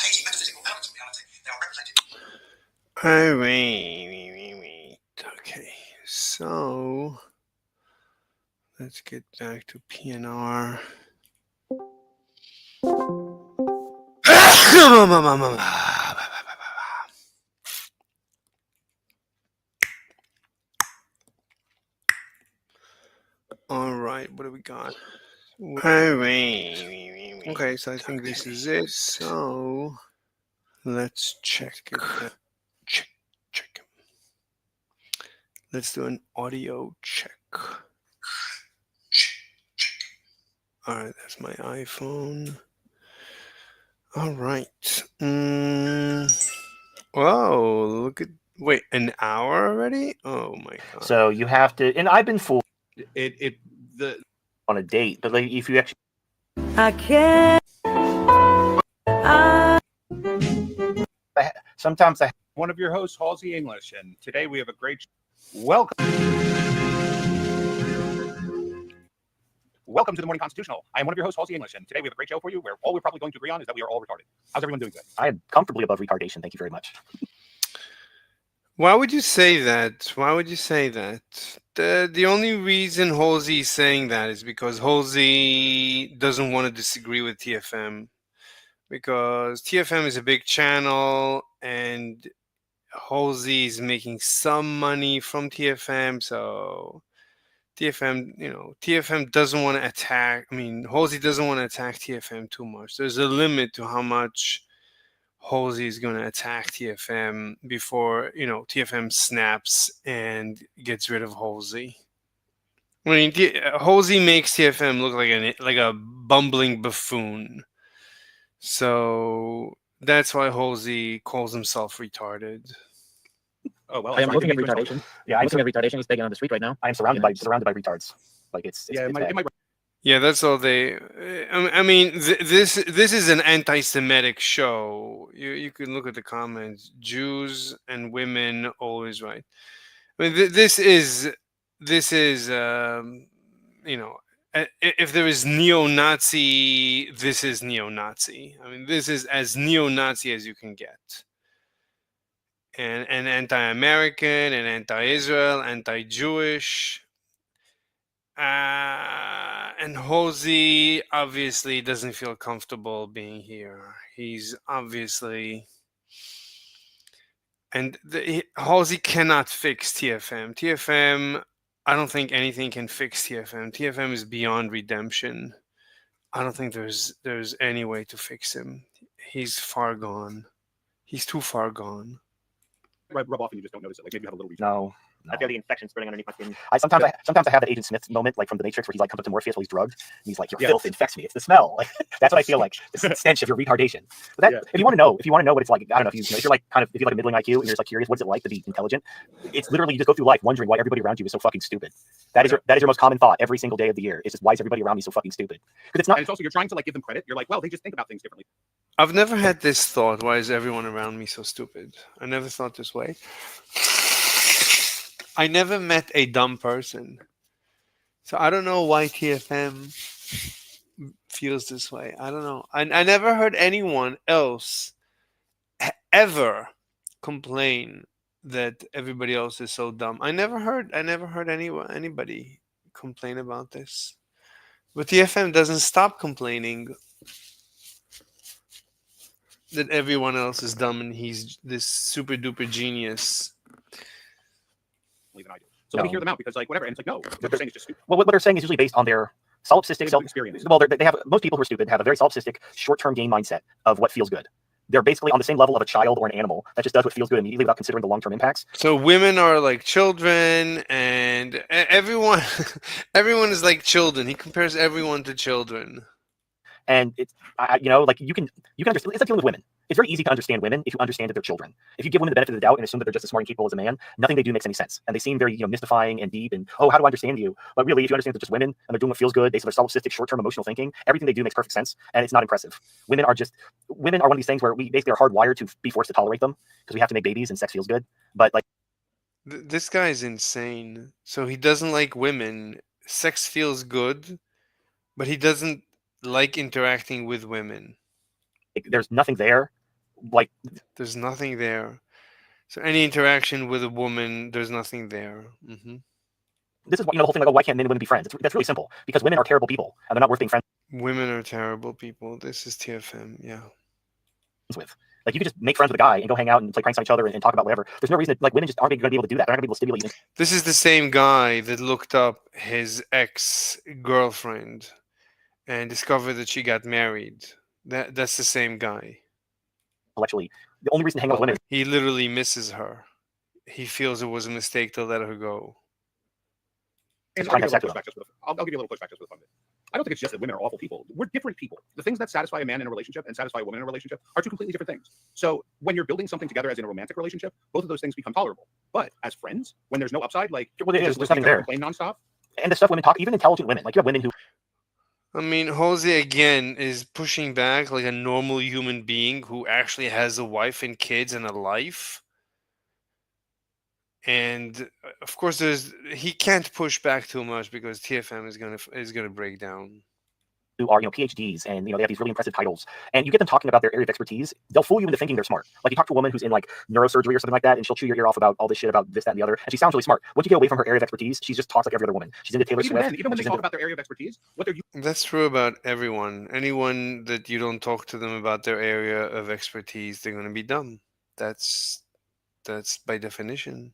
hazy metaphysical elements of reality. They are represented. Oh, wait. Okay, so let's get back to PNR. All right, what do we got? Oh, wait. Okay, so I think this is it. So let's check it. Check. Let's do an audio check. All right, that's my iPhone. All right. Whoa, look at. Wait, an hour already? Oh my god. So you have to, and I've been fooled The on a date, but like if you actually, I can't. sometimes I one of your hosts, Halsey English, and today we have a great welcome. Welcome to the Morning Constitutional. I am one of your hosts, Halsey English, and today we have a great show for you where all we're probably going to agree on is that we are all retarded. How's everyone doing today? I am comfortably above retardation. Thank you very much. Why would you say that? Why would you say that? The only reason Halsey is saying that is because Halsey doesn't want to disagree with TFM. Because TFM is a big channel and Halsey is making some money from TFM, so TFM doesn't want to attack. I mean, Halsey doesn't want to attack TFM too much. There's a limit to how much Halsey is going to attack TFM before, TFM snaps and gets rid of Halsey. I mean, Halsey makes TFM look like a bumbling buffoon. So that's why Halsey calls himself retarded. Oh well, I am looking at retardation. Yeah, I'm looking at retardation. He's begging on the street right now. I am surrounded by retards. Like it's bad. Yeah, that's all they. I mean, this is an anti-Semitic show. You can look at the comments. Jews and women always right. I mean, this is if there is neo-Nazi, this is neo-Nazi. I mean, this is as neo-Nazi as you can get. And anti-American, and anti-Israel, anti-Jewish. And Halsey obviously doesn't feel comfortable being here. He's obviously... And Halsey cannot fix TFM. TFM, I don't think anything can fix TFM. TFM is beyond redemption. I don't think there's any way to fix him. He's far gone. He's too far gone. Rub off and you just don't notice it. Like maybe you have a little reason. No. I've got the infection spreading underneath my skin. Sometimes I have that Agent Smith moment, like from The Matrix, where he's like comes up to Morpheus while he's drugged, and he's like, "Your filth infects me. It's the smell." Like that's what I feel like. The stench of your retardation. But if you want to know what it's like, I don't know if you're like if you're like a middling IQ and you're just like curious, what's it like to be intelligent? It's literally you just go through life wondering why everybody around you is so fucking stupid. That is your most common thought every single day of the year. Is just why is everybody around me so fucking stupid? Because it's not. And it's also you're trying to like give them credit. You're like, well, they just think about things differently. I've never had this thought. Why is everyone around me so stupid? I never thought this way. I never met a dumb person. So I don't know why TFM feels this way. I don't know. I never heard anyone else ever complain that everybody else is so dumb. I never heard anybody complain about this. But TFM doesn't stop complaining that everyone else is dumb and he's this super duper genius. Than I do. So let me hear them out because like whatever. And it's like, no, what they're saying is just stupid. Well, what they're saying is usually based on their solipsistic self-experience. Well, they have most people who are stupid have a very solipsistic short-term gain mindset of what feels good. They're basically on the same level of a child or an animal that just does what feels good immediately without considering the long-term impacts. So women are like children, and everyone is like children. He compares everyone to children. And it's like you can understand. It's like dealing with women. It's very easy to understand women if you understand that they're children. If you give women the benefit of the doubt and assume that they're just as smart and capable as a man, nothing they do makes any sense. And they seem very mystifying and deep and, oh, how do I understand you? But really, if you understand that they're just women and they're doing what feels good based on their solipsistic short-term emotional thinking, everything they do makes perfect sense and it's not impressive. Women are one of these things where we basically are hardwired to be forced to tolerate them because we have to make babies and sex feels good. But like this guy's insane. So he doesn't like women. Sex feels good, but he doesn't like interacting with women. There's nothing there like There's nothing there. So any interaction with a woman, there's nothing there. this is what, the whole thing, like, oh, why can't men and women be friends? That's really simple, because women are terrible people and they're not worth being friends Women are terrible people. This is TFM. Yeah. with. Like, you could just make friends with a guy and go hang out and play pranks on each other and talk about whatever. There's no reason that, like, women just aren't going to be able to do that. They're not going to be able to stimulate you. This is the same guy that looked up his ex-girlfriend and discovered that she got married. That's the same guy. Intellectually. The only reason to hang out with women He literally misses her. He feels it was a mistake to let her go. And Trying to I'll give have you sex a little pushback just with I'll give you a little pushback just with a fun bit. I don't think it's just that women are awful people. We're different people. The things that satisfy a man in a relationship and satisfy a woman in a relationship are two completely different things. So when you're building something together as in a romantic relationship, both of those things become tolerable. But as friends, when there's no upside, like well, there's nothing there. complain nonstop. And the stuff women talk, even intelligent women, like, you have women who I mean, Jose again is pushing back like a normal human being who actually has a wife and kids and a life. And of course, he can't push back too much because TFM is gonna break down. who are, PhDs, and they have these really impressive titles, and you get them talking about their area of expertise, they'll fool you into thinking they're smart. Like, you talk to a woman who's in like neurosurgery or something like that, and she'll chew your ear off about all this shit about this, that, and the other, and she sounds really smart. Once you get away from her area of expertise, she just talks like every other woman. She's into Taylor Swift. Even when they talk about their area of expertise, what they're That's true about everyone. Anyone that you don't talk to them about their area of expertise, they're gonna be dumb. That's by definition.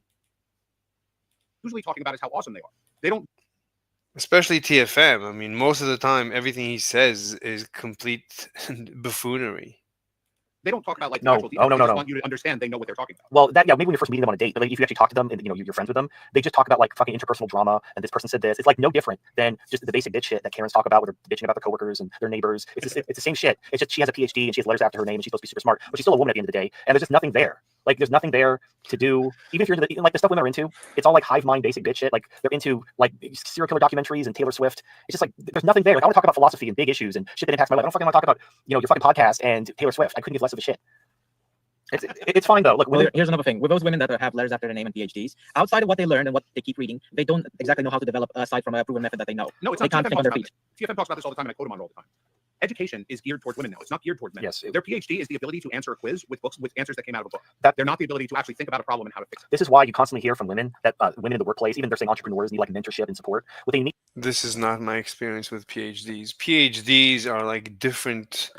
usually talking about is how awesome they are. They don't. Especially TFM. I mean, most of the time, everything he says is complete buffoonery. They don't talk about like No, actual details. no, They just no. want you to understand they know what they're talking about. Well, maybe when you're first meeting them on a date, but like, if you actually talk to them and you're friends with them, they just talk about like fucking interpersonal drama, and this person said this. It's like no different than just the basic bitch shit that Karens talk about, where they're bitching about their coworkers and their neighbors. It's the same shit. It's just she has a PhD and she has letters after her name and she's supposed to be super smart, but she's still a woman at the end of the day, and there's just nothing there. Like, there's nothing there to do. Even if you're into like the stuff women are into, it's all like hive mind basic bitch shit. Like, they're into like serial killer documentaries and Taylor Swift. It's just like there's nothing there. Like, I want to talk about philosophy and big issues and shit that impacts my life. I don't fucking want to talk about your fucking podcast and Taylor Swift. I couldn't give less of a shit. It's fine though. Look, well, here's another thing. With those women that have letters after their name and PhDs, outside of what they learn and what they keep reading, they don't exactly know how to develop aside from a proven method that they know. No, it's they not. can't think on their feet. TFM talks about this all the time, and I quote him on it all the time. Education is geared towards women now. It's not geared towards men. Yes. Their PhD is the ability to answer a quiz with books with answers that came out of a book. They're not the ability to actually think about a problem and how to fix it. This is why you constantly hear from women that women in the workplace, even they're saying entrepreneurs need like mentorship and support. What they need. This is not my experience with PhDs. PhDs are like different.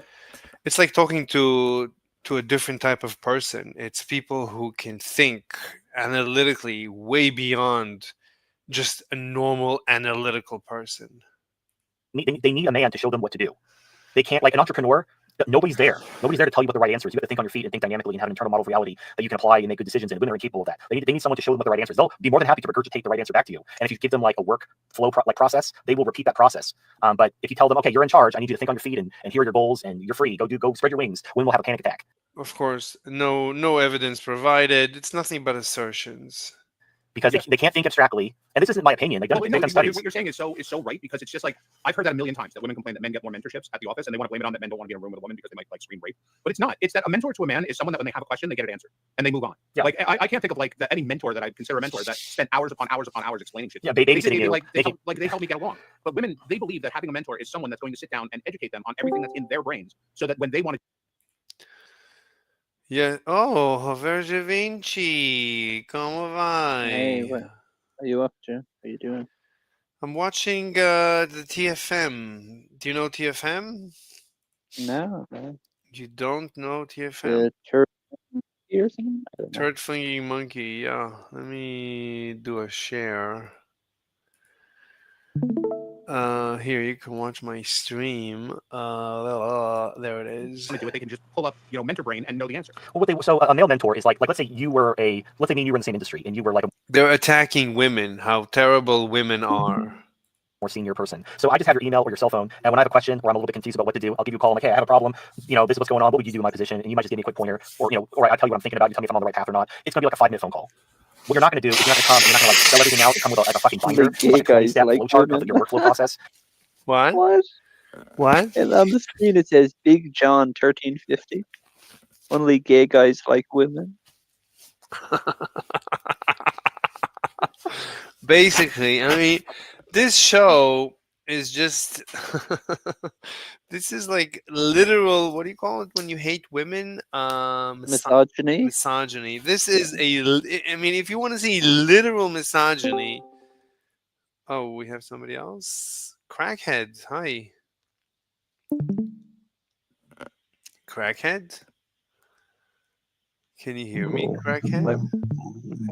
It's like talking to a different type of person. It's people who can think analytically way beyond just a normal analytical person. They need a man to show them what to do. They can't, like an entrepreneur, nobody's there. Nobody's there to tell you what the right answer is. You have to think on your feet and think dynamically and have an internal model of reality that you can apply and make good decisions, and women are incapable of that. They need someone to show them what the right answer is. They'll be more than happy to regurgitate the right answer back to you. And if you give them like a workflow process, they will repeat that process. But if you tell them, okay, you're in charge, I need you to think on your feet and here are your goals and you're free, go spread your wings, women will have a panic attack. Of course, no evidence provided. It's nothing but assertions. Because they can't think abstractly, and this isn't my opinion. They've done studies. What you're saying is so right, because it's just like I've heard that a million times that women complain that men get more mentorships at the office, and they want to blame it on that men don't want to be in a room with a woman because they might like scream rape. But it's not. It's that a mentor to a man is someone that when they have a question, they get it answered and they move on. Yeah. Like I can't think of like any mentor that I consider a mentor that spent hours upon hours explaining shit. Yeah, babysitting you. They help me get along. But women, they believe that having a mentor is someone that's going to sit down and educate them on everything that's in their brains, so that when they want to. Yeah. Oh, Verge Vinci, como vai? Hey, what are you up to? What are you doing? I'm watching the TFM. Do you know TFM? No, man. You don't know TFM? The turd or something? I don't know. Turd flinging monkey. Yeah. Let me do a share. Here you can watch my stream. There it is. Do it, they can just pull up, mentor brain and know the answer. Well, so a male mentor is like let's say me and you were in the same industry and you were like a They're attacking women. How terrible women are. more senior person. So I just have your email or your cell phone, and when I have a question or I'm a little bit confused about what to do, I'll give you a call. I'm like, hey, I have a problem. This is what's going on. What would you do in my position? And you might just give me a quick pointer, or I tell you what I'm thinking about. You tell me if I'm on the right path or not. It's gonna be like a 5-minute phone call. What you're not gonna do is you're not gonna come. You're not gonna like spell everything out and come with a fucking binder, The gay like a guys 20-step like flowchart women. of your workflow process. What? What? And on the screen it says Big John 1350. Only gay guys like women. Basically, I mean, this show is just this is like literal. What do you call it when you hate women? Misogyny. Misogyny. This is I mean, if you want to see literal misogyny. Oh, we have somebody else. Crackhead. Hi. Crackhead. Can you hear me, No, Crackhead?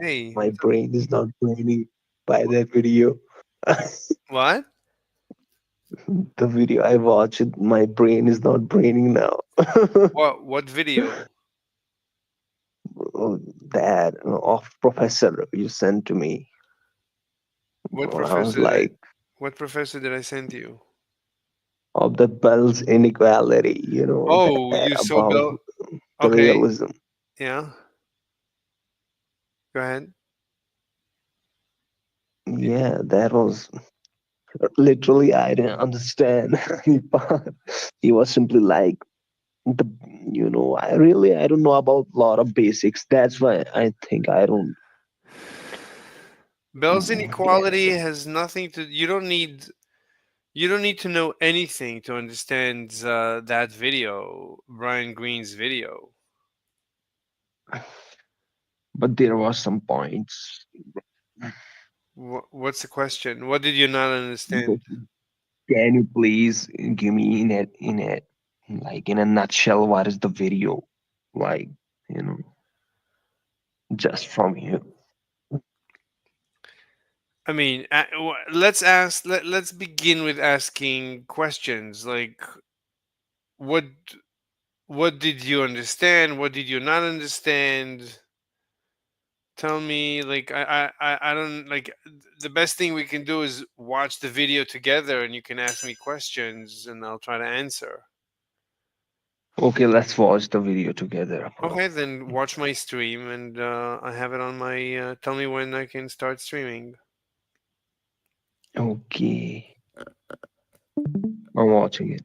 Hey. my brain is not braining by that video. What? The video I watched, my brain is not braining now. What video? Oh, that of professor you sent to me. What Well, I was professor did I like, what professor did I send you? of the Bell's inequality, Oh, that you so about Bell. the Okay. realism. Yeah. Go ahead. Yeah, that was literally I didn't understand any part. He was simply like the I don't know about a lot of basics. That's why I think I don't Bell's get inequality has nothing to. You don't need to know anything to understand that video, Brian Green's video. but there was some points. What's the question? What did you not understand? Can you please give me in a nutshell what is the video like, you know, just from you. I mean, let's ask. Let's begin with asking questions like what what did you understand? What did you not understand? Tell me, like I don't like the best thing we can do is watch the video together, and you can ask me questions, and I'll try to answer. Okay, let's watch the video together, bro. Okay, then watch my stream, and I have it on my. Tell me when I can start streaming. Okay, I'm watching it.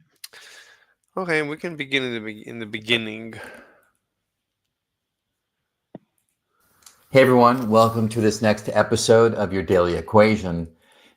Okay, we can begin in the beginning. Hey everyone, welcome to this next episode of your Daily Equation.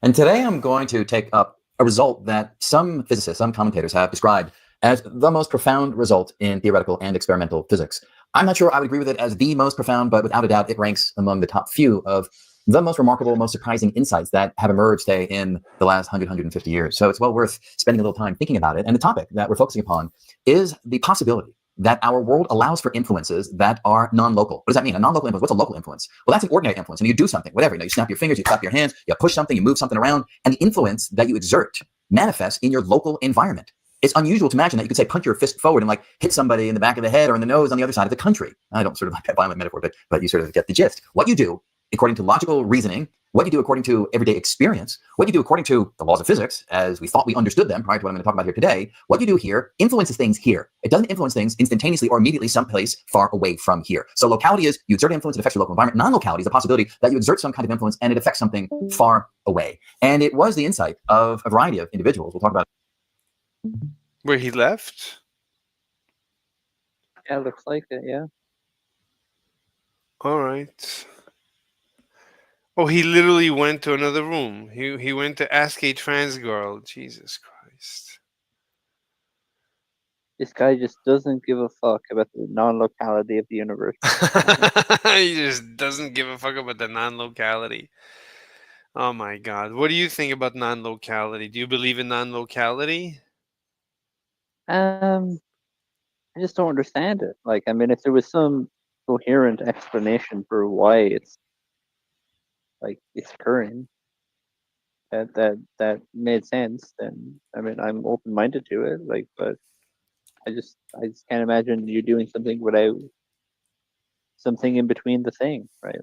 And today I'm going to take up a result that some physicists, some commentators have described as the most profound result in theoretical and experimental physics. I'm not sure I would agree with it as the most profound, but without a doubt it ranks among the top few of the most remarkable, most surprising insights that have emerged, say, in the last 150 years. So it's well worth spending a little time thinking about it. And the topic that we're focusing upon is the possibility that our world allows for influences that are non-local. What does that mean? A non-local influence. What's a local influence? Well, that's an ordinary influence. And you do something, whatever. You snap your fingers, you clap your hands, you push something, you move something around, and the influence that you exert manifests in your local environment. It's unusual to imagine that you could say punch your fist forward and like hit somebody in the back of the head or in the nose on the other side of the country. I don't sort of like that violent metaphor, but you sort of get the gist. What you do according to logical reasoning, what you do according to everyday experience, what you do according to the laws of physics, as we thought we understood them prior to what I'm going to talk about here today, what you do here influences things here. It doesn't influence things instantaneously or immediately someplace far away from here. So locality is you exert influence, it affects your local environment. Non-locality is the possibility that you exert some kind of influence and it affects something far away. And it was the insight of a variety of individuals. We'll talk about Where he left? Yeah, looks like it. Yeah. All right. Oh, he literally went to another room. He went to ask a trans girl. Jesus Christ. This guy just doesn't give a fuck about the non-locality of the universe. He just doesn't give a fuck about the non-locality. Oh my God. What do you think about non-locality? Do you believe in non-locality? I just don't understand it. Like, I mean, if there was some coherent explanation for why it's occurring that made sense, then I mean, I'm open-minded to it. Like, but I just can't imagine you doing something without something in between the thing, right?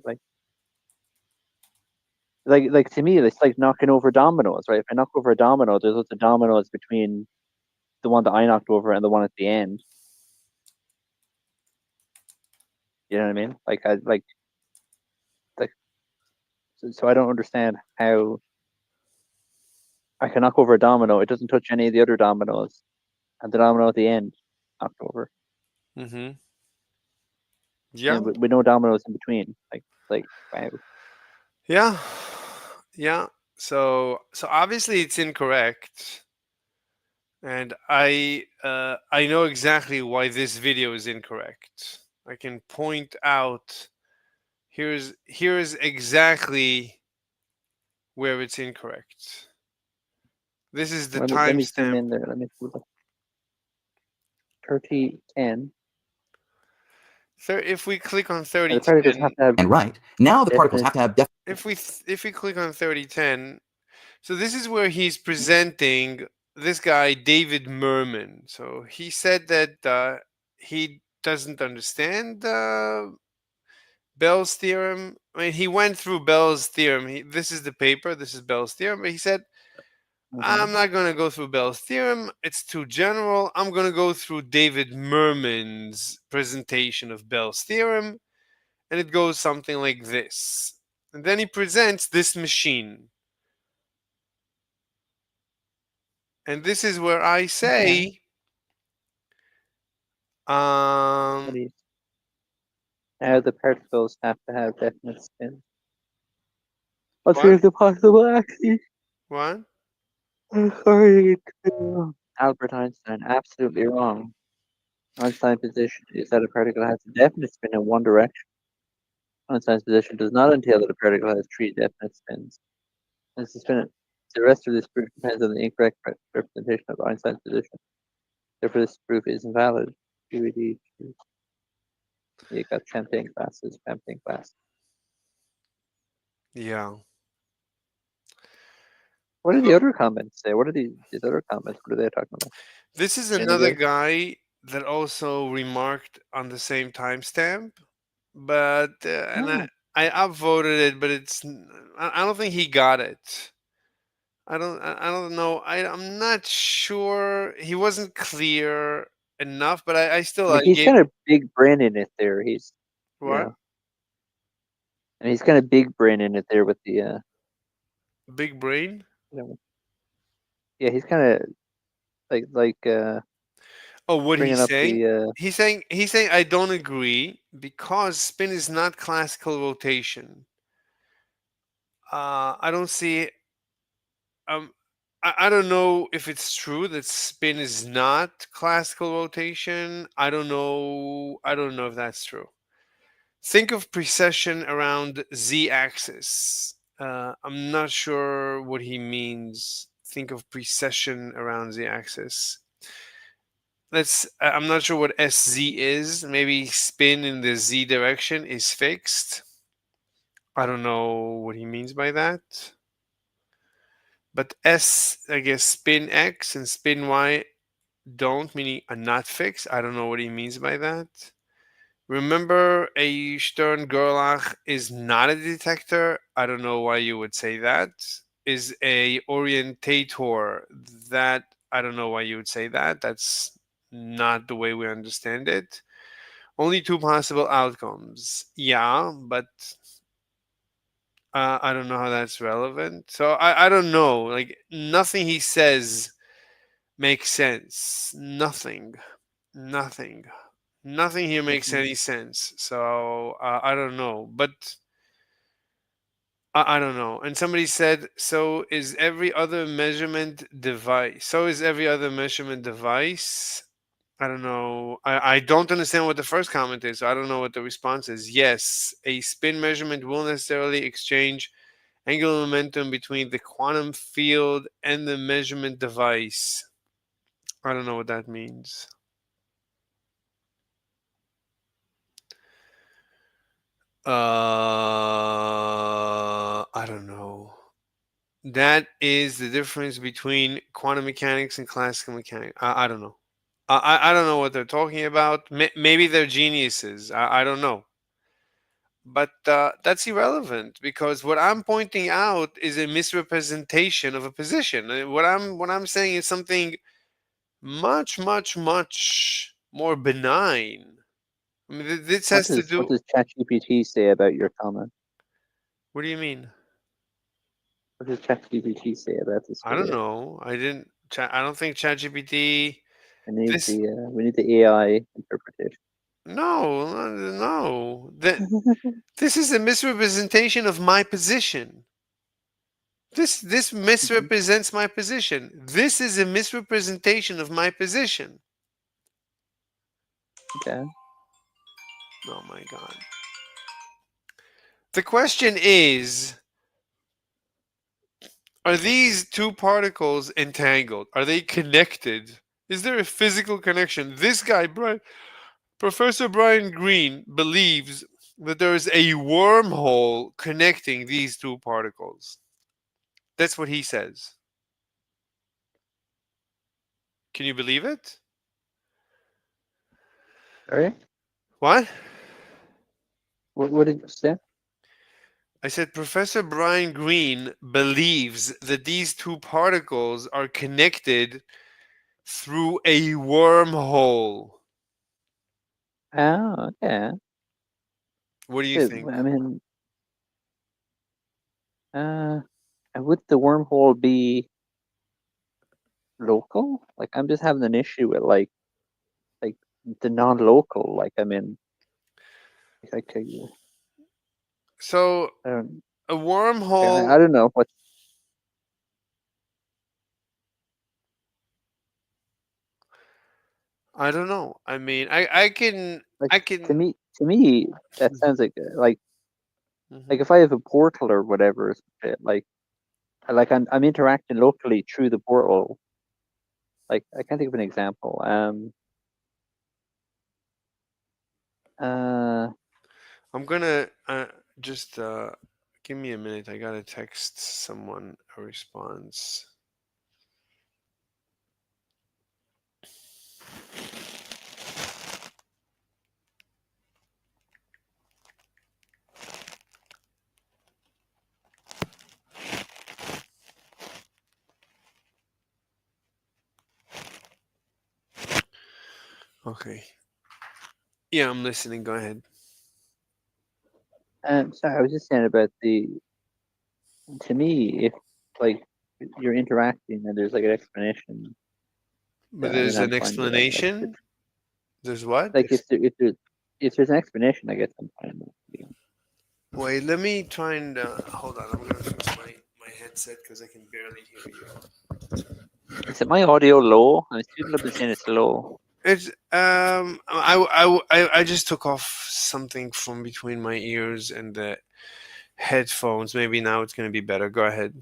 Like to me, it's like knocking over dominoes, right? If I knock over a domino, there's lots of dominoes between the one that I knocked over and the one at the end. You know what I mean? So I don't understand how I can knock over a domino. It doesn't touch any of the other dominoes, and the domino at the end knocked over. Mm-hmm. Yeah, Yeah. with no dominoes in between. Like wow. Yeah. Yeah. So obviously it's incorrect, and I know exactly why this video is incorrect. I can point out here's exactly where it's incorrect. This is the Let me zoom timestamp. in there. Let me see. 3010. If we click on The particles 3010, have to have And right now, the particles definite. have to have if we click on 3010, so this is where he's presenting this guy David Merman. So he said that he doesn't understand Bell's theorem. I mean, he went through Bell's theorem. This is the paper. This is Bell's theorem. But he said, I'm Mhm. not going to go through Bell's theorem. It's too general. I'm going to go through David Merman's presentation of Bell's theorem. And it goes something like this. And then he presents this machine. And this is where I say, What do you- Now the particles have to have definite spin. What's what? the possible axis? What? According to Albert Einstein, absolutely wrong. Einstein's position is that a particle has a definite spin in one direction. Einstein's position does not entail that a particle has three definite spins. As the spin, the rest of this proof depends on the incorrect representation of Einstein's position. Therefore, this proof is invalid. DVD. You got champagne glasses, champagne glass. Yeah. What do the other comments say? What are these other comments? What are they talking about? This is another Vinegar? guy that also remarked on the same timestamp, but and Oh, I upvoted it, but I don't think he got it. I don't know. I'm not sure. He wasn't clear enough, but I still I mean, I he's gave got a big brain in it there. He's, what? yeah, and he's got a big brain in it there with the, Big brain? you know, yeah, he's kind of like Oh, what bringing he's up saying? the, He's saying I don't agree because spin is not classical rotation. I don't see um I don't know if it's true that spin is not classical rotation. I don't know if that's true. Think of precession around z axis. I'm not sure what he means. Think of precession around z axis. I'm not sure what sz is. Maybe spin in the z direction is fixed. I don't know what he means by that. But I guess spin x and spin y don't, meaning are not fixed. I don't know what he means by that. Remember, a Stern Gerlach is not a detector. I don't know why you would say that. Is a orientator. That I don't know why you would say that. That's not the way we understand it. Only two possible outcomes. Yeah, but I don't know how that's relevant. So I don't know. Like nothing he says makes sense. Nothing. Nothing here makes any sense. So I don't know. But I don't know. And somebody said, so is every other measurement device. So is every other measurement device. I don't know. I don't understand what the first comment is. So I don't know what the response is. Yes, a spin measurement will necessarily exchange angular momentum between the quantum field and the measurement device. I don't know what that means. I don't know. That is the difference between quantum mechanics and classical mechanics. I don't know. I don't know what they're talking about. Maybe they're geniuses. I don't know. But that's irrelevant because what I'm pointing out is a misrepresentation of a position. What I'm saying is something much more benign. I mean, this has to what do. does ChatGPT say about your comment? What do you mean? What does ChatGPT say about this I don't video? know. I didn't. I don't think ChatGPT. This We need the AI interpretation. no. This is a misrepresentation of my position. This misrepresents my position. This is a misrepresentation of my position. Okay. Oh my god. The question is, are these two particles entangled? Are they connected? Is there a physical connection? This guy, Professor Brian Greene, believes that there is a wormhole connecting these two particles. That's what he says. Can you believe it? Sorry. What? What did you say? I said Professor Brian Greene believes that these two particles are connected through a wormhole. Oh, okay. What do you Good. think? I mean, uh, and would the wormhole be local? Like, I'm just having an issue with like the non-local. Like, I mean, like, So I don't, a I wormhole, don't know what. I don't know. I mean, I can Like, I can to me, that sounds like Mhm. if I have a portal or whatever, or some shit, like I'm interacting locally through the portal. Like, I can't think of an example. Uh, I'm gonna just give me a minute. I gotta text someone a response. Okay. Yeah, I'm listening. Go ahead. sorry, I was just saying about to me, if like you're interacting and there's like an explanation, But then there's I'm an fine with it. explanation. There's what? Like if there's an explanation, I guess I'm fine with it. Wait, let me try and hold on. I'm gonna fix my headset because I can barely hear you. Is it my audio low? People have been saying it's low. It's I just took off something from between my ears and the headphones. Maybe now it's gonna be better. Go ahead.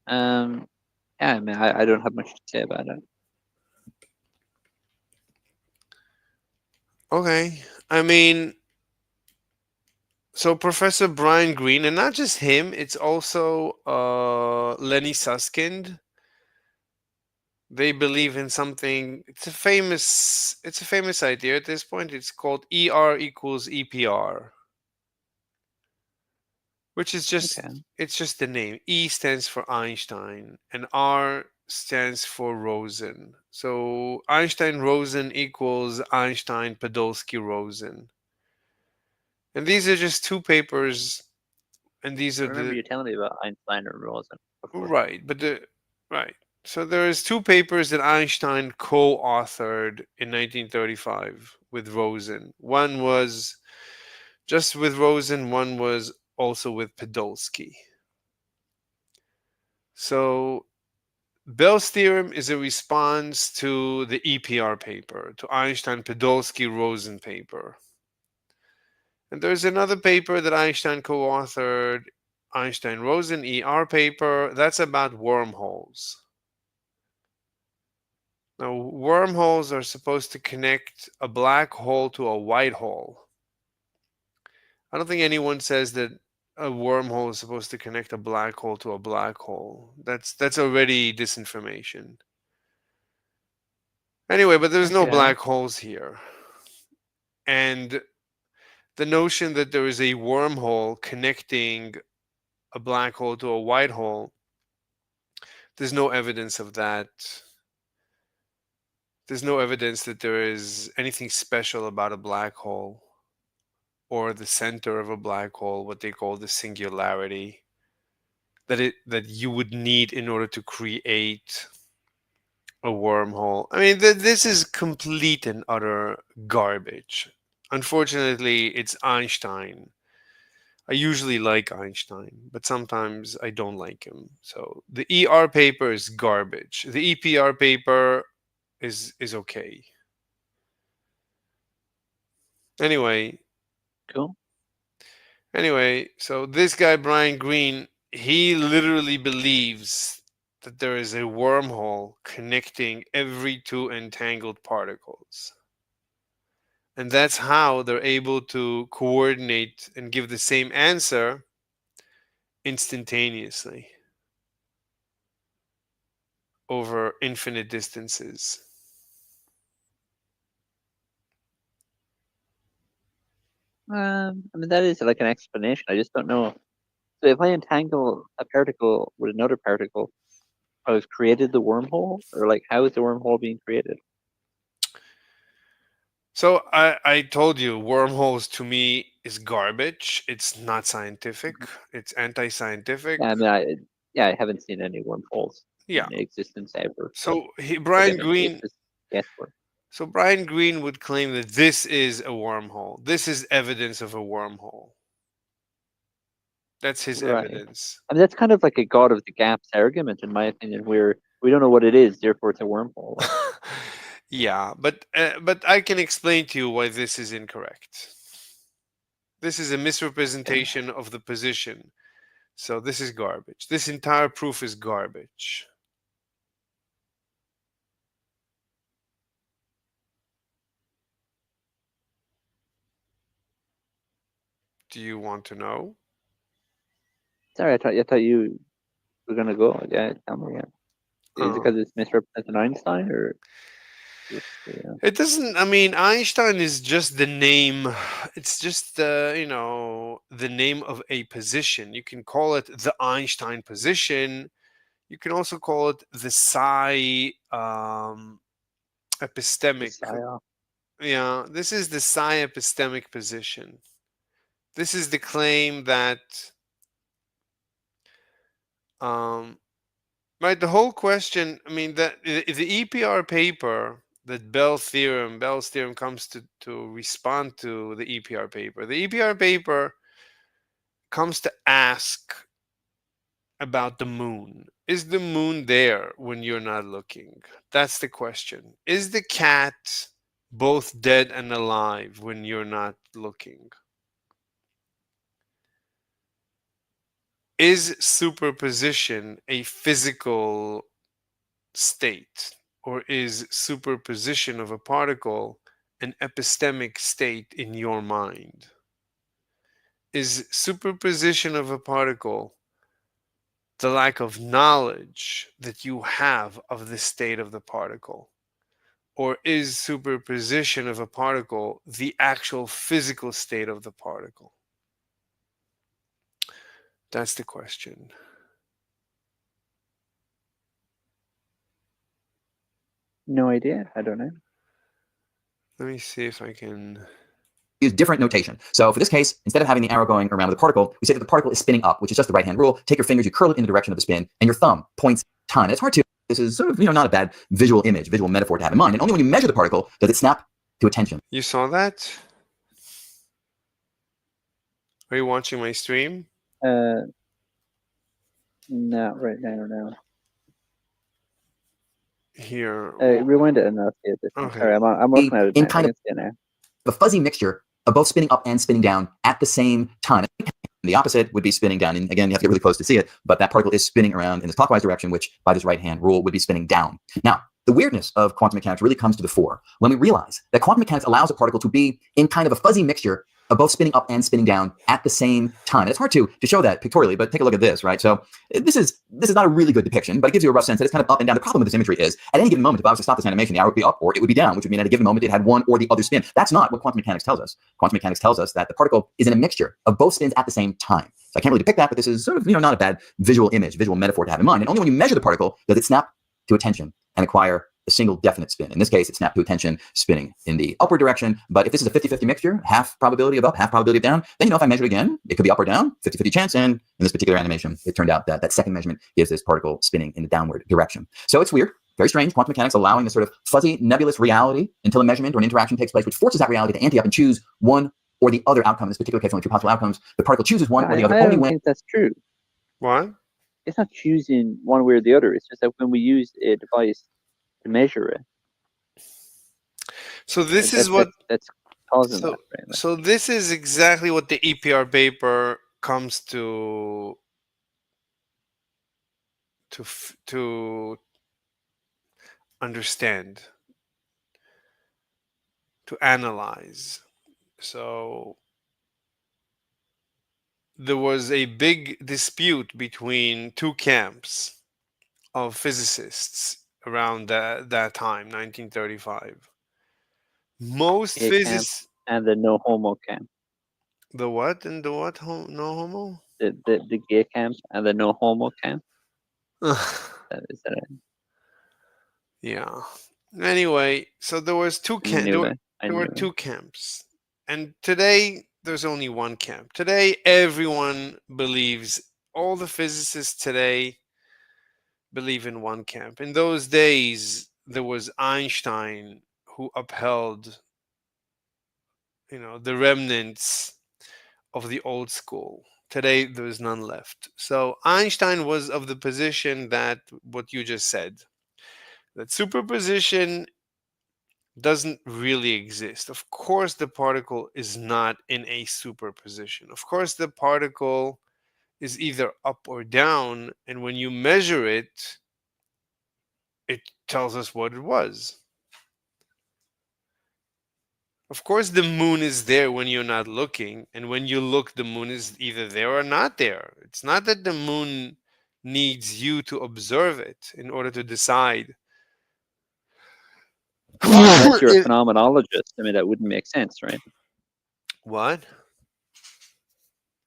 Yeah, I mean, I don't have much to say about it. Okay. I mean, so Professor Brian Greene, and not just him, it's also Lenny Suskind. They believe in something. It's a famous idea at this point. It's called ER equals EPR, which is just Okay. it's just the name. E stands for Einstein and R stands for Rosen. So Einstein Rosen equals Einstein Podolsky Rosen. And these are just two papers, and these I are remember the you telling me about Einstein and Rosen before. right, but the right. So there's two papers that Einstein co-authored in 1935 with Rosen. One was just with Rosen, one was also with Podolsky. So Bell's theorem is a response to the EPR paper, to Einstein Podolsky Rosen paper. And there's another paper that Einstein co-authored, Einstein Rosen ER paper, that's about wormholes. Now, wormholes are supposed to connect a black hole to a white hole. I don't think anyone says that a wormhole is supposed to connect a black hole to a black hole. That's already disinformation. Anyway, but there's no Okay. black holes here. And the notion that there is a wormhole connecting a black hole to a white hole, there's no evidence of that. There's no evidence that there is anything special about a black hole or the center of a black hole, what they call the singularity, that you would need in order to create a wormhole. I mean, this is complete and utter garbage. Unfortunately, it's Einstein. I usually like Einstein, but sometimes I don't like him. So the ER paper is garbage. The EPR paper is okay. Anyway, Cool. so this guy Brian Greene, he literally believes that there is a wormhole connecting every two entangled particles. And that's how they're able to coordinate and give the same answer instantaneously over infinite distances. I mean, that is like an explanation. I just don't know. So if I entangle a particle with another particle, I was created the wormhole, or like how is the wormhole being created? So I told you wormholes to me is garbage. It's not scientific. It's anti-scientific. Yeah, I mean, I haven't seen any wormholes Yeah. in existence ever. So Again, Brian it's Greene. just guesswork. So Brian Greene would claim that this is a wormhole. This is evidence of a wormhole. That's his Right. evidence. I mean, that's kind of like a God of the gaps argument, in my opinion, where we don't know what it is, therefore it's a wormhole. Yeah, but I can explain to you why this is incorrect. This is a misrepresentation of the position. So this is garbage. This entire proof is garbage. Do you want to know? Sorry, I thought you were gonna go. Yeah, tell me. Yeah. Is it Oh. because it's misrepresenting Einstein, or? It doesn't. I mean, Einstein is just the name. It's just the name of a position. You can call it the Einstein position. You can also call it the psi epistemic. Yeah, this is the psi epistemic position. This is the claim that right, the whole question, I mean, that the EPR paper that Bell's theorem comes to respond to the EPR paper. The EPR paper comes to ask about the moon. Is the moon there when you're not looking? That's the question. Is the cat both dead and alive when you're not looking? Is superposition a physical state, or is superposition of a particle an epistemic state in your mind? Is superposition of a particle the lack of knowledge that you have of the state of the particle? Or is superposition of a particle the actual physical state of the particle? That's the question. No idea. I don't know. Let me see if I can use different notation. So for this case, instead of having the arrow going around the particle, we say that the particle is spinning up, which is just the right-hand rule. Take your fingers, you curl it in the direction of the spin, and your thumb points time. It's hard to, this is sort of, not a bad visual image, visual metaphor to have in mind. And only when you measure the particle does it snap to attention. You saw that? Are you watching my stream? Not right now, no. Here. Rewind it and I'll see it. Okay. Sorry, I'm looking at it now. I can see it now. A fuzzy mixture of both spinning up and spinning down at the same time. The opposite would be spinning down. And again, you have to get really close to see it, but that particle is spinning around in this clockwise direction, which by this right-hand rule would be spinning down. Now, the weirdness of quantum mechanics really comes to the fore when we realize that quantum mechanics allows a particle to be in kind of a fuzzy mixture of both spinning up and spinning down at the same time. And it's hard to show that pictorially, but take a look at this, right? So this is not a really good depiction, but it gives you a rough sense that it's kind of up and down. The problem with this imagery is at any given moment, if I was to stop this animation, the arrow would be up or it would be down, which would mean at a given moment it had one or the other spin. That's not what quantum mechanics tells us. Quantum mechanics tells us that the particle is in a mixture of both spins at the same time. So I can't really depict that, but this is sort of, not a bad visual image, visual metaphor to have in mind. And only when you measure the particle does it snap to attention and acquire a single definite spin. In this case, it snapped to attention spinning in the upward direction. But if this is a 50-50 mixture, half probability of up, half probability of down, then if I measure it again, it could be up or down, 50-50 chance. And in this particular animation, it turned out that that second measurement gives this particle spinning in the downward direction. So it's weird, very strange. Quantum mechanics allowing this sort of fuzzy, nebulous reality until a measurement or an interaction takes place, which forces that reality to ante up and choose one or the other outcome. In this particular case, only two possible outcomes. The particle chooses one or the other I only don't when. think that's true. What? It's not choosing one way or the other. It's just that when we use a device to measure it, So this is what. that's causing So that, right? so this is exactly what the EPR paper comes to understand, to analyze. So there was a big dispute between two camps of physicists around that time, 1935. Most Gay camp physicists. and the no homo camp. The what and the what? No homo? The gay camp and the no homo camp. Is that it? Yeah. Anyway, so there was two I knew it. there were two camps. And today there's only one camp. Today everyone believes, all the physicists today believe in one camp. In those days there was Einstein who upheld, the remnants of the old school. Today there is none left. So Einstein was of the position that what you just said, that superposition doesn't really exist. Of course, the particle is not in a superposition. Of course, the particle is either up or down, and when you measure it, it tells us what it was. Of course, the moon is there when you're not looking, and when you look, the moon is either there or not there. It's not that the moon needs you to observe it in order to decide. Unless you're a phenomenologist, I mean, that wouldn't make sense, right? What?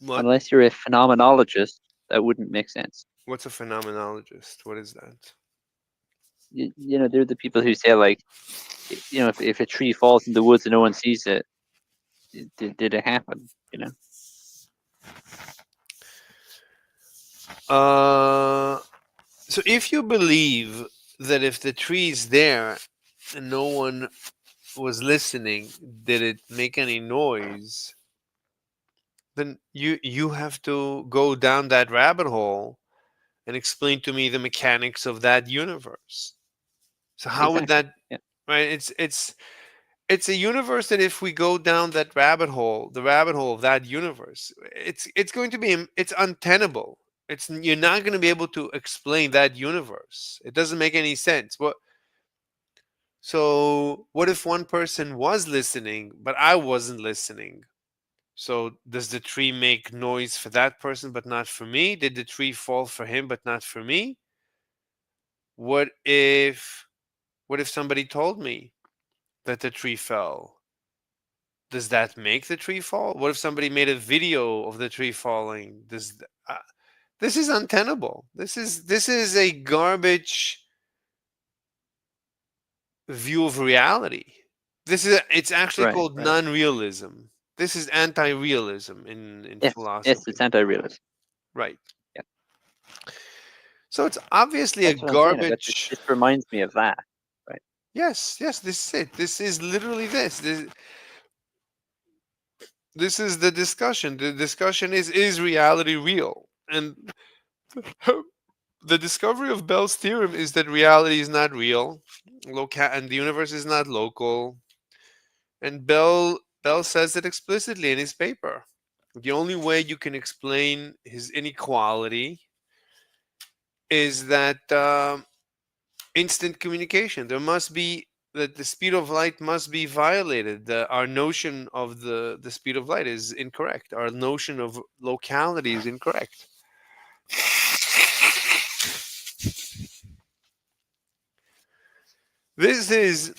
What? Unless you're a phenomenologist, that wouldn't make sense. What's a phenomenologist? What is that? They're the people who say, like, if a tree falls in the woods and no one sees it, did it happen? So if you believe that if the tree is there and no one was listening, did it make any noise? Then you have to go down that rabbit hole and explain to me the mechanics of that universe. So how would that? Yeah. Right? It's a universe that if we go down that rabbit hole, the rabbit hole of that universe, it's going to be, it's untenable. You're not going to be able to explain that universe. It doesn't make any sense. So what if one person was listening, but I wasn't listening? So does the tree make noise for that person, but not for me? Did the tree fall for him, but not for me? What if somebody told me that the tree fell? Does that make the tree fall? What if somebody made a video of the tree falling? This is untenable. This is a garbage view of reality. It's actually called non-realism. This is anti-realism in philosophy. Yes, it's anti-realism. Right. Yeah. So it's obviously That's a what I'm saying. garbage. This reminds me of that, right? Yes, this is it. This is literally this. This is the discussion. The discussion is reality real? And the discovery of Bell's theorem is that reality is not real, and the universe is not local. And Bell says it explicitly in his paper. The only way you can explain his inequality is that instant communication. There must be that the speed of light must be violated. Our notion of the speed of light is incorrect. Our notion of locality is incorrect. This is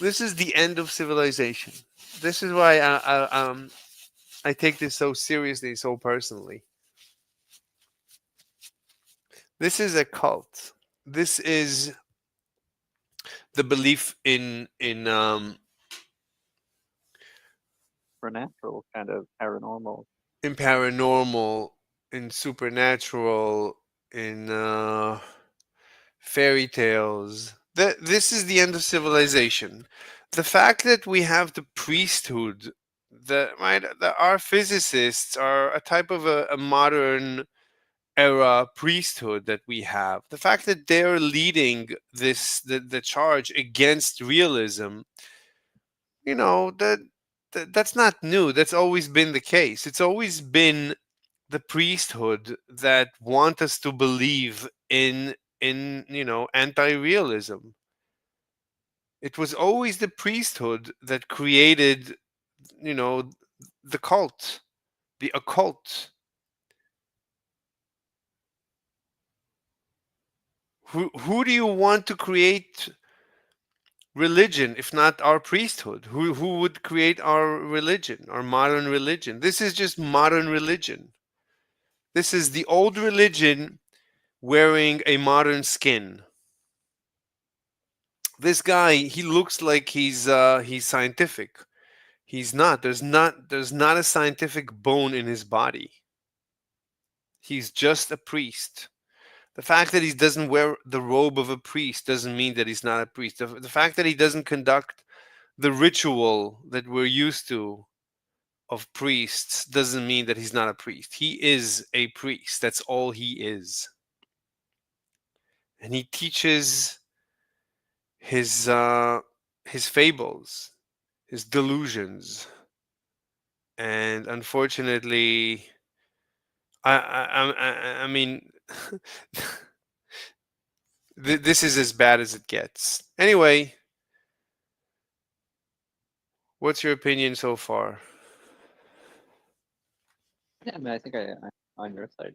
the end of civilization. This is why I take this so seriously, so personally. This is a cult. This is the belief in Supernatural, kind of paranormal. In paranormal, in supernatural, in fairy tales. This is the end of civilization. The fact that we have the priesthood our physicists are a type of a modern era priesthood that we have. The fact that they're leading the charge against realism, that's not new. That's always been the case. It's always been the priesthood that want us to believe in anti-realism. It was always the priesthood that created the cult, the occult. Who do you want to create religion if not our priesthood? Who would create our religion, our modern religion? This is just modern religion. This is the old religion wearing a modern skin. This guy, he looks like he's scientific. He's not. There's not a scientific bone in his body. He's just a priest. The fact that he doesn't wear the robe of a priest doesn't mean that he's not a priest. The fact that he doesn't conduct the ritual that we're used to of priests doesn't mean that he's not a priest. He is a priest. That's all he is. And he teaches his fables, his delusions. And unfortunately, I mean, this is as bad as it gets. Anyway, what's your opinion so far? Yeah, I mean, I think I'm on your side.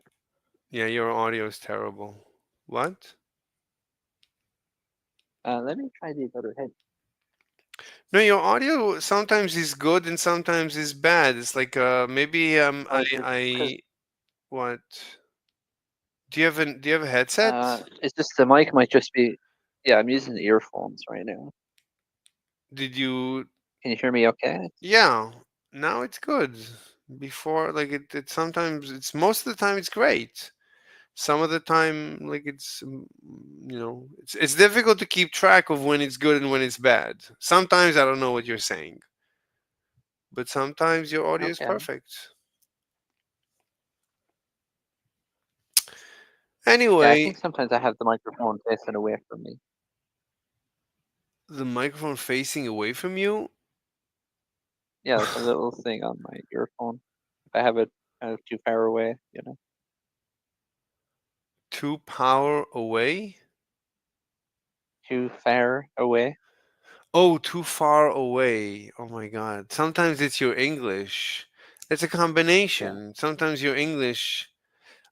Yeah, your audio is terrible. What? Let me try the other head. No, your audio sometimes is good and sometimes is bad. It's like maybe what? Do you have a headset? It's just the mic might just be. Yeah, I'm using the earphones right now. Did you? Can you hear me okay? Yeah, now it's good. Before, like it sometimes it's most of the time it's great. Some of the time, like it's it's difficult to keep track of when it's good and when it's bad. Sometimes I don't know what you're saying, but sometimes your audio is Okay. perfect. Yeah, I Anyway, think sometimes I have the microphone facing away from me. the microphone facing away from you. Yeah, there's a little thing on my earphone. If I have it kind of too far away, Too power away. Too far away. Oh, too far away. Oh my God. Sometimes it's your English. It's a combination. Sometimes your English.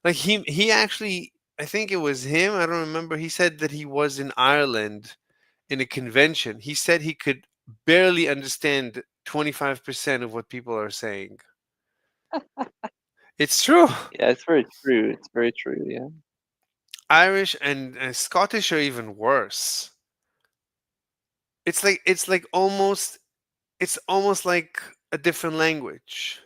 Like he actually, I think it was him. I don't remember. He said that he was in Ireland in a convention. He said he could barely understand 25% of what people are saying. It's true. Yeah, it's very true. It's very true. Yeah. Irish and Scottish are even worse. It's like almost like a different language.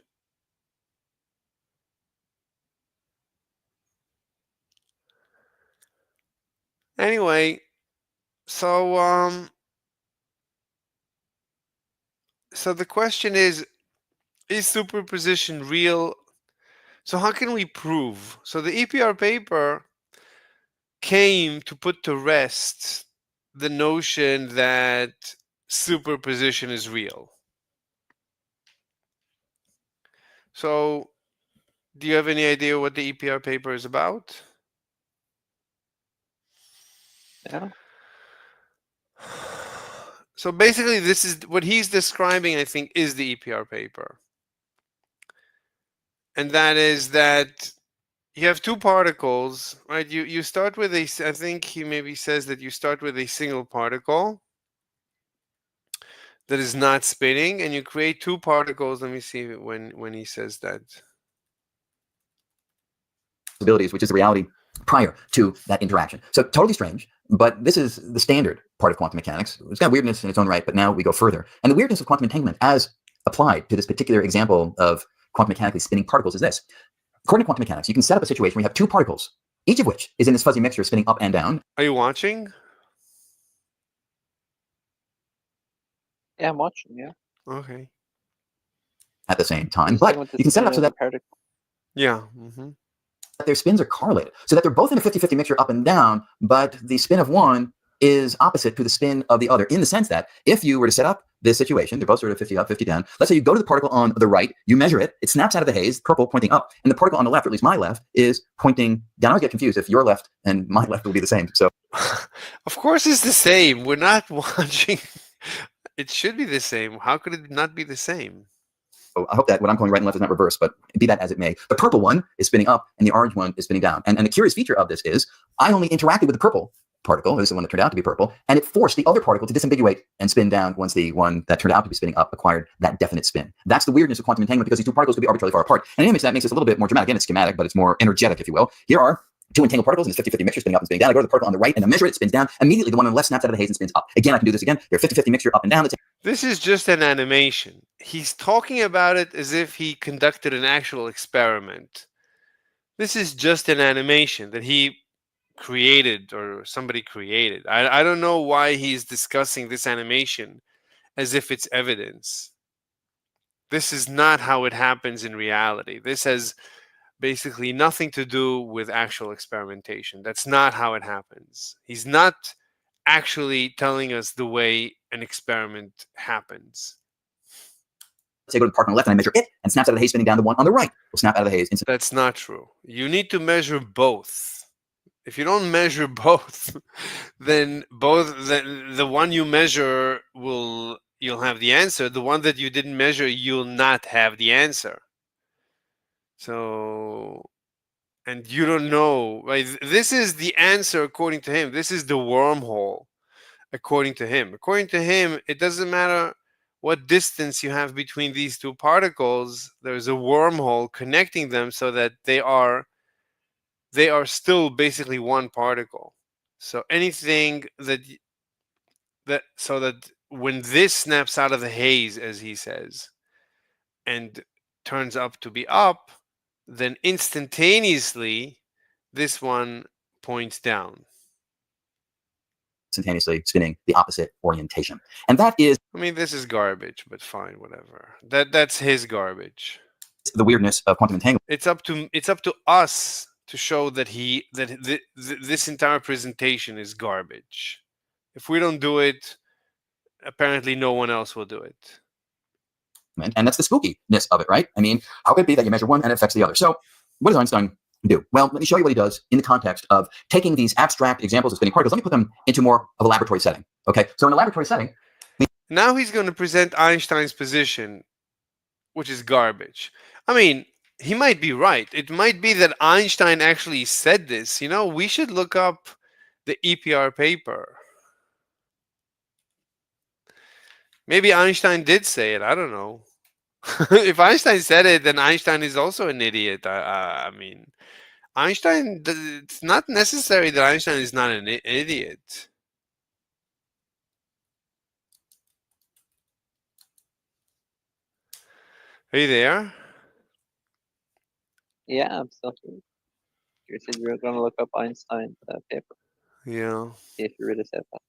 Anyway, so so the question is superposition real? So how can we prove? So the EPR paper came to put to rest the notion that superposition is real. So do you have any idea what the EPR paper is about? Yeah. So basically, this is what he's describing, I think, is the EPR paper. And that is that you have two particles, right? You start with I think he maybe says that you start with a single particle that is not spinning, and you create two particles. Let me see when he says that. Possibilities, which is the reality prior to that interaction. So totally strange, but this is the standard part of quantum mechanics. It's got weirdness in its own right, but now we go further. And the weirdness of quantum entanglement as applied to this particular example of quantum mechanically spinning particles is this. According to quantum mechanics, you can set up a situation where you have two particles, each of which is in this fuzzy mixture spinning up and down. Are you watching? Yeah, I'm watching. Yeah. Okay. at the same time, You're but saying with the you can set it spin up so of the that particle. Yeah. their spins are correlated, so that they're both in a 50-50 mixture up and down, but the spin of one is opposite to the spin of the other, in the sense that if you were to set up this situation, they're both sort of 50 up, 50 down. Let's say you go to the particle on the right, you measure it, it snaps out of the haze, purple pointing up, and the particle on the left, or at least my left, is pointing down. I always get confused if your left and my left will be the same. So Of course it's the same. We're not watching. It should be the same. How could it not be the same? I hope that what I'm calling right and left is not reversed, but be that as it may. The purple one is spinning up and the orange one is spinning down. And the curious feature of this is I only interacted with the purple particle, this is the one that turned out to be purple, and it forced the other particle to disambiguate and spin down once the one that turned out to be spinning up acquired that definite spin. That's the weirdness of quantum entanglement, because these two particles could be arbitrarily far apart. And in an image that makes this a little bit more dramatic. Again, it's schematic, but it's more energetic, if you will. Here are two entangled particles in this 50-50 mixture spinning up and spinning down. I go to the particle on the right and I measure it, it spins down. Immediately, the one on the left snaps out of the haze and spins up. Again, I can do this again. They're 50-50 mixture up and down. This is just an animation. He's talking about it as if he conducted an actual experiment. This is just an animation that he created or somebody created. I don't know why he's discussing this animation as if it's evidence. This is not how it happens in reality. This has basically nothing to do with actual experimentation. That's not how it happens. He's not actually telling us the way an experiment happens. Say go to the particle on the left and I measure it, and snaps out of the haze, spinning down. The one on the right will snap out of the haze. That's not true. You need to measure both. If you don't measure both, then the one you measure you'll have the answer. The one that you didn't measure, you'll not have the answer. So, and you don't know, right? This is the answer according to him. This is the wormhole according to him. According to him, it doesn't matter what distance you have between these two particles. There's a wormhole connecting them so that they are still basically one particle. So anything so that when this snaps out of the haze, as he says, and turns up to be up, then instantaneously this one points down. Instantaneously spinning the opposite orientation. And that is, I mean, this is garbage, but fine, whatever. That's his garbage. The weirdness of quantum entanglement. It's up to us to show that this entire presentation is garbage. If we don't do it, apparently no one else will do it. And that's the spookiness of it, right? I mean, how could it be that you measure one and it affects the other? So what does Einstein do? Well, let me show you what he does in the context of taking these abstract examples of spinning particles. Let me put them into more of a laboratory setting. Okay, so in a laboratory setting, now he's going to present Einstein's position, which is garbage. I mean, he might be right. It might be that Einstein actually said this. You know, we should look up the EPR paper. Maybe Einstein did say it. I don't know. If Einstein said it, then Einstein is also an idiot. I mean, Einstein, it's not necessary that Einstein is not an idiot. Are you there? Yeah, I'm still here. You said you were going to look up Einstein's paper. Yeah. See if you really said that.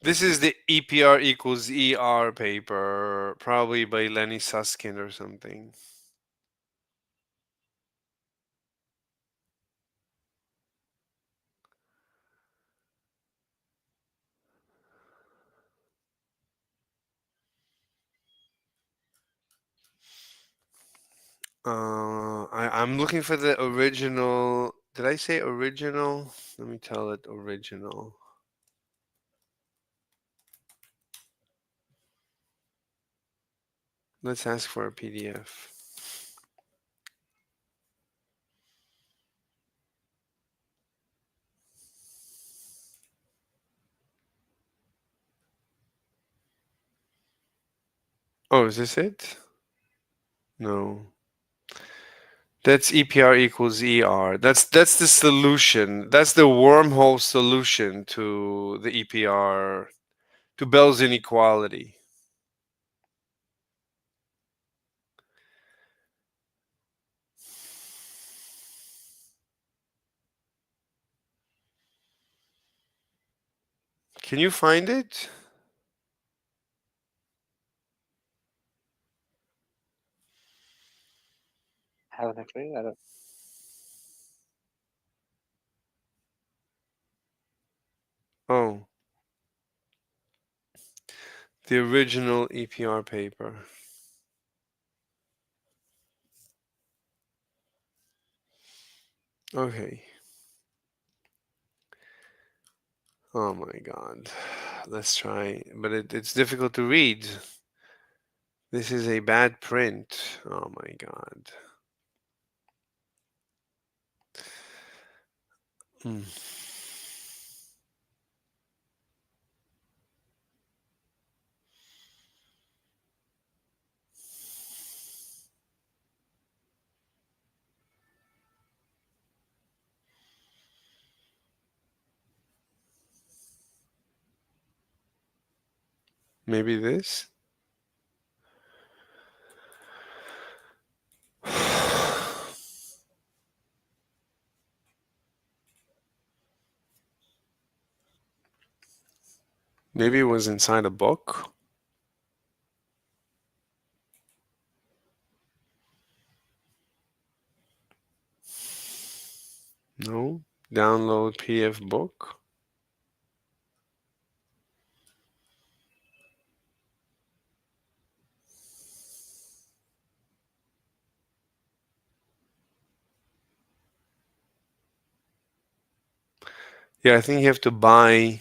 This is the EPR equals ER paper, probably by Lenny Susskind or something. I'm looking for the original. Did I say original? Let me tell it original. Let's ask for a PDF. Oh, is this it? No. That's EPR equals ER. That's the solution. That's the wormhole solution to the EPR, to Bell's inequality. Can you find it? Haven't actually. I don't. Oh, the original EPR paper. Okay. Oh my God. Let's try. But it's difficult to read. This is a bad print. Oh my God. Hmm. Maybe this? Maybe it was inside a book? No? Download PDF book? Yeah, I think you have to buy it.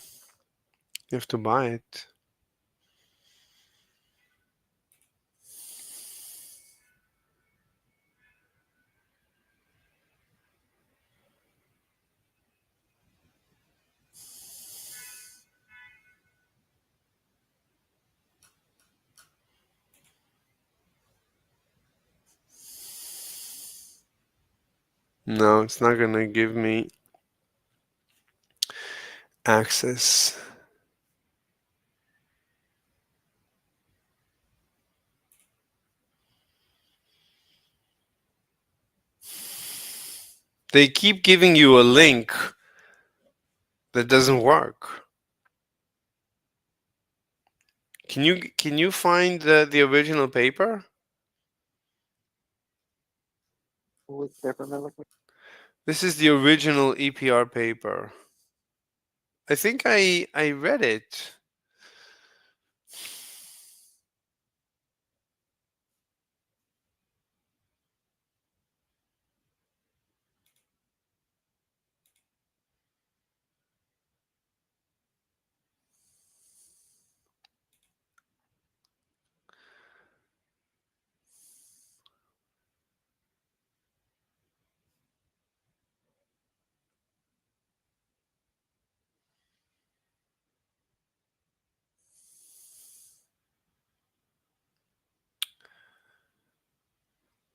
No, it's not gonna give me access. They keep giving you a link that doesn't work. Can you find the original paper? Which paper am I looking? This is the original EPR paper. I think I read it.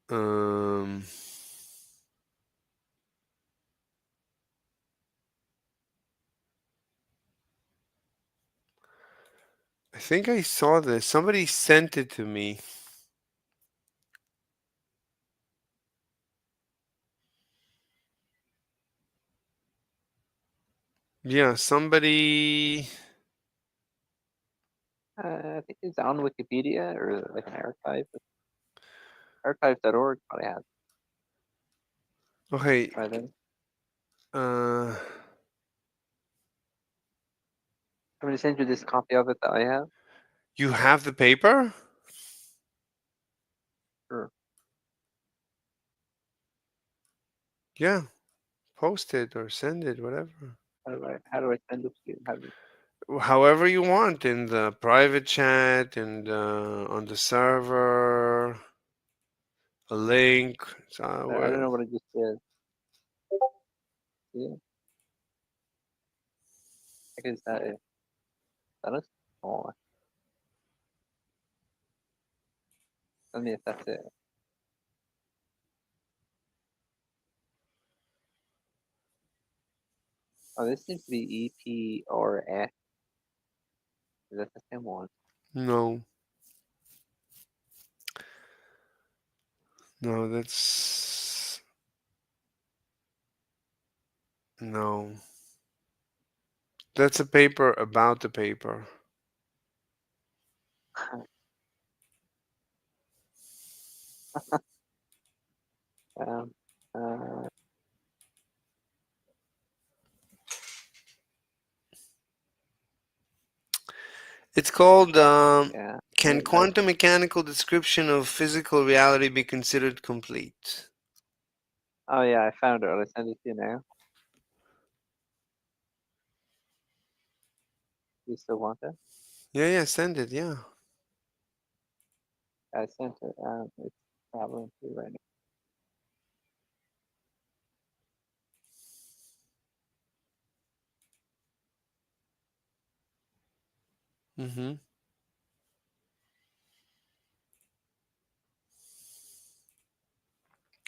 Um, I think I saw this. Somebody sent it to me. Yeah, somebody. I think it's on Wikipedia or like an archive. Archive.org probably has. Okay. Try them. Uh, I'm gonna send you this copy of it that I have. you have the paper? Sure. Yeah. Post it or send it, whatever. How do I send it to you? However you want, in the private chat and on the server, a link. I don't know what I just did. Yeah. I guess that is small. Tell me if that's it. Oh, this seems to be EPRS. Is that the same one? No, no, that's no. That's a paper about the paper. Um, uh, It's called yeah. Can Quantum Mechanical Description of Physical Reality Be Considered Complete? Oh yeah, I found it. I'll send it to you now. You still want it? Yeah, send it, yeah. I sent it. It's traveling through right Mm-hmm.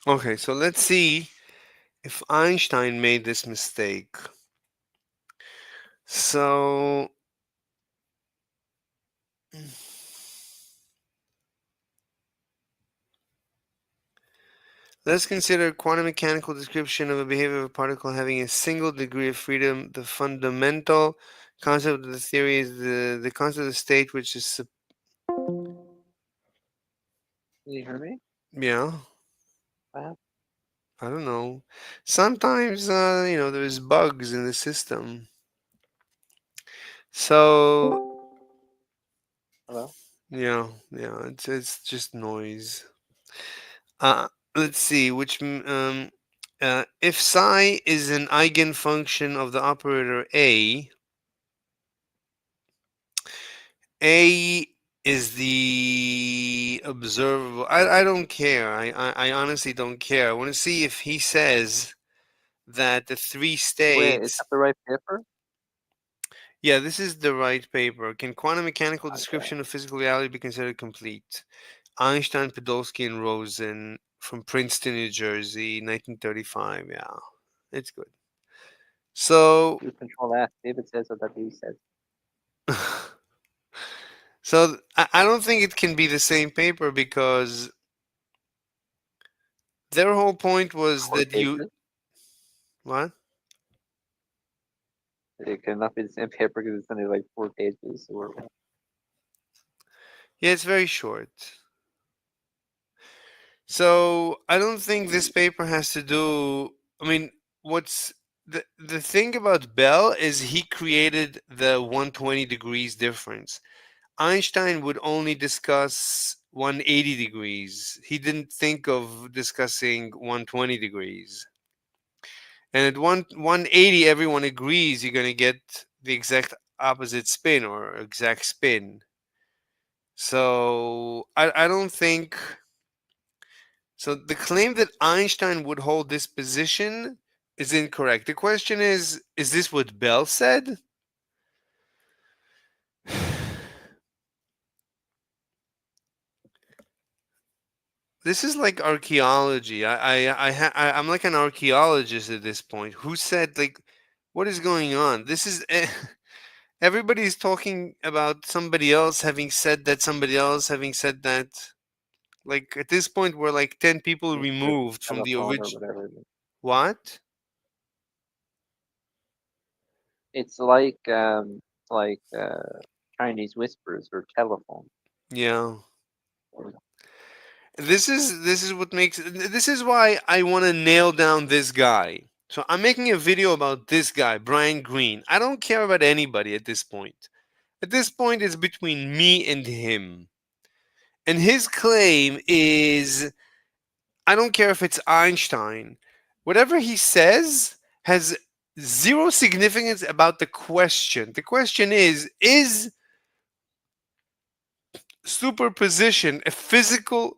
Okay, so let's see if Einstein made this mistake. So let's consider quantum mechanical description of a behavior of a particle having a single degree of freedom. The fundamental concept of the theory is the concept of state, which is now. Can you hear me? yeah. Wow. I don't know. Sometimes there's bugs in the system. So Hello. it's just noise. Uh, let's see if psi is an eigenfunction of the operator A is the observable. I don't care. I honestly don't care. I want to see if he says that the three Wait, is states. that the right paper? Yeah, this is the right paper. Can quantum mechanical Okay. description of physical reality be considered complete? Einstein, Podolsky, and Rosen from Princeton, New Jersey, 1935. Yeah, it's good. So, Do Control F. David says what W says. I don't think it can be the same paper because their whole point was 4 that you pages. what? It cannot be the same paper because it's only like 4 pages. So we're Yeah, it's very short. So I don't think this paper has to do. I mean, what's the thing about Bell is he created the 120 degrees difference. Einstein would only discuss 180 degrees. He didn't think of discussing 120 degrees. And at 180, everyone agrees you're going to get the exact opposite spin or exact spin. So I don't think. So the claim that Einstein would hold this position is incorrect. The question is this what Bell said? This is like archaeology. I'm like an archaeologist at this point. Who said like what is going on? This is everybody's talking about somebody else having said that, somebody else having said that. Like at this point, we're like 10 people the removed from the telephone or original. whatever. What? It's like Chinese whispers or telephone. Yeah. This is what makes this is why I want to nail down this guy. So I'm making a video about this guy, Brian Greene. I don't care about anybody at this point. At this point, it's between me and him. And his claim is I don't care if it's Einstein. Whatever he says has zero significance about the question. The question is superposition a physical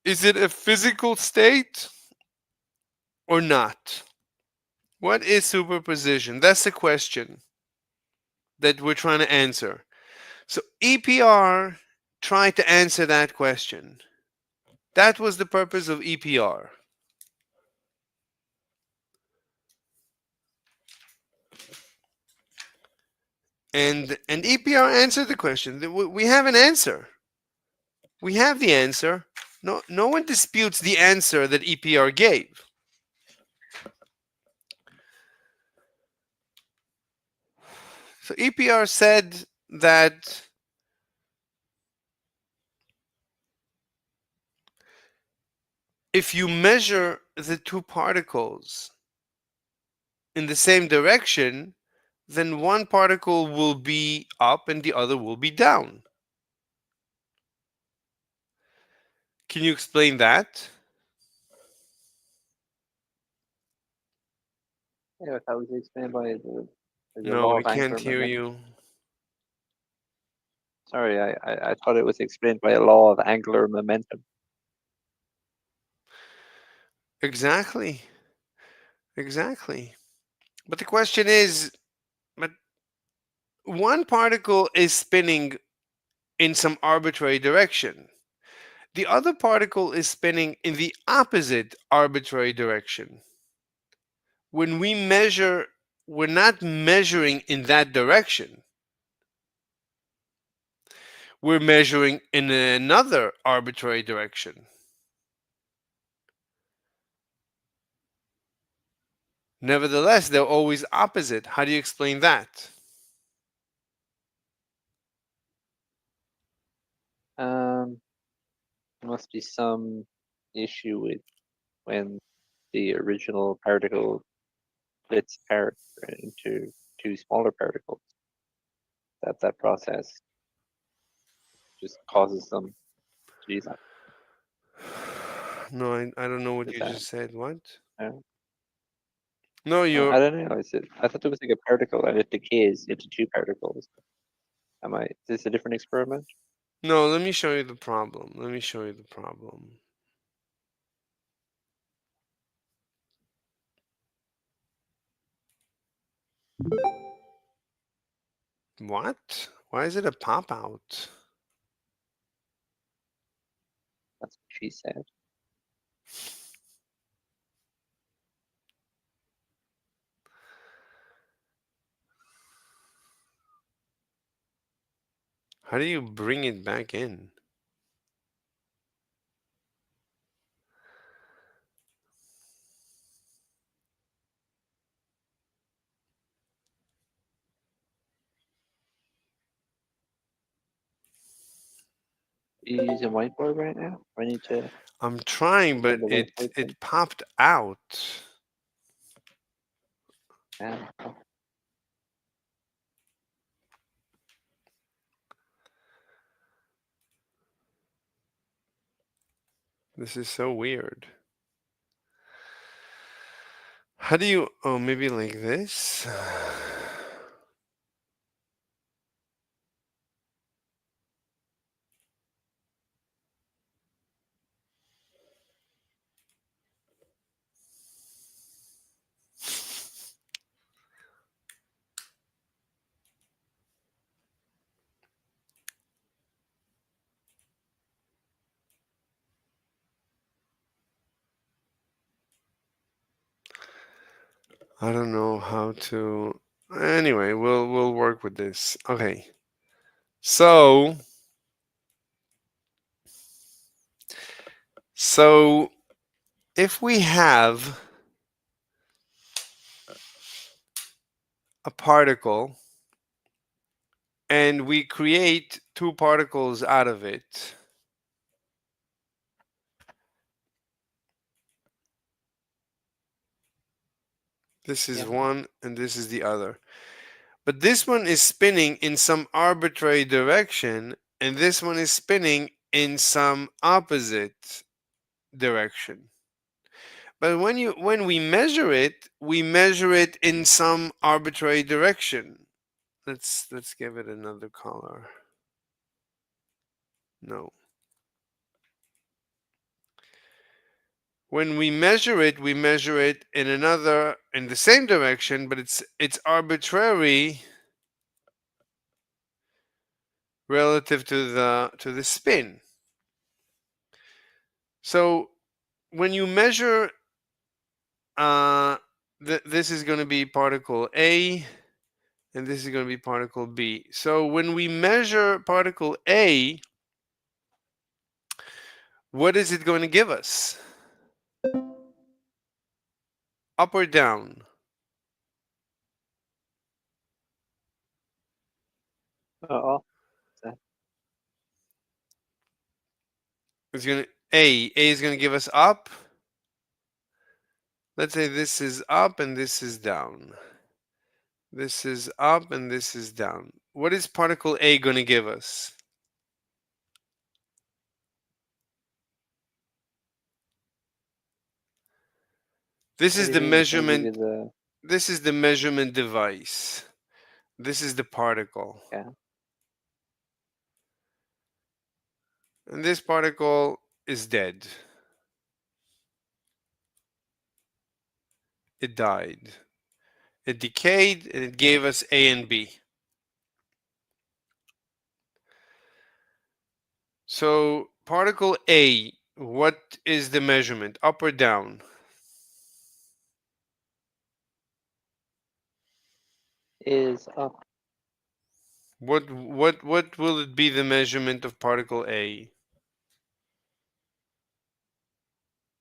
is it a physical state or not? What is superposition? That's the question that we're trying to answer. So EPR tried to answer that question. That was the purpose of EPR. And EPR answered the question. We have an answer. We have the answer. No one disputes the answer that EPR gave. So EPR said that if you measure the two particles in the same direction, then one particle will be up and the other will be down. Can you explain that? Yeah, that was explained by the No, law I of can't angular hear momentum. you. Sorry, I thought it was explained by a law of angular momentum. Exactly. Exactly. But the question is, but one particle is spinning in some arbitrary direction. The other particle is spinning in the opposite arbitrary direction. When we measure, we're not measuring in that direction. We're measuring in another arbitrary direction. Nevertheless, they're always opposite. How do you explain that? Must be some issue with when the original particle splits apart into two smaller particles. That process just causes them to do that. No, I don't know what Is you that? just said. What? Uh, No, I don't know. I thought there was like a particle and it decays into two particles. Is this a different experiment? no, let me show you the problem. Let me show you the problem. What? Why is it a pop out? That's what she said. How do you bring it back in? Are you using whiteboard right now? I need to I'm trying, turn but the whiteboard it thing. popped out. Yeah. This is so weird. How do you? Oh, maybe like this. I don't know how to. Anyway, we'll work with this. Okay. So if we have a particle and we create two particles out of it, this is Yeah. one and this is the other. But this one is spinning in some arbitrary direction and this one is spinning in some opposite direction. But when we measure it in some arbitrary direction. Let's give it another color. No. When we measure it in the same direction, but it's arbitrary relative to the spin. So when you measure this is going to be particle A and this is going to be particle B. So when we measure particle A, what is it going to give us? Up or down? Oh, It's gonna A is gonna give us up. Let's say this is up and this is down. This is up and this is down. What is particle A gonna give us? This what is do the you mean? It's gonna give you measurement. the This is the measurement device. This is the particle. yeah. And this particle is dead. It died. It decayed and it gave us A and B. So particle A, what is the measurement? Up or down? Is up. What will it be the measurement of particle A?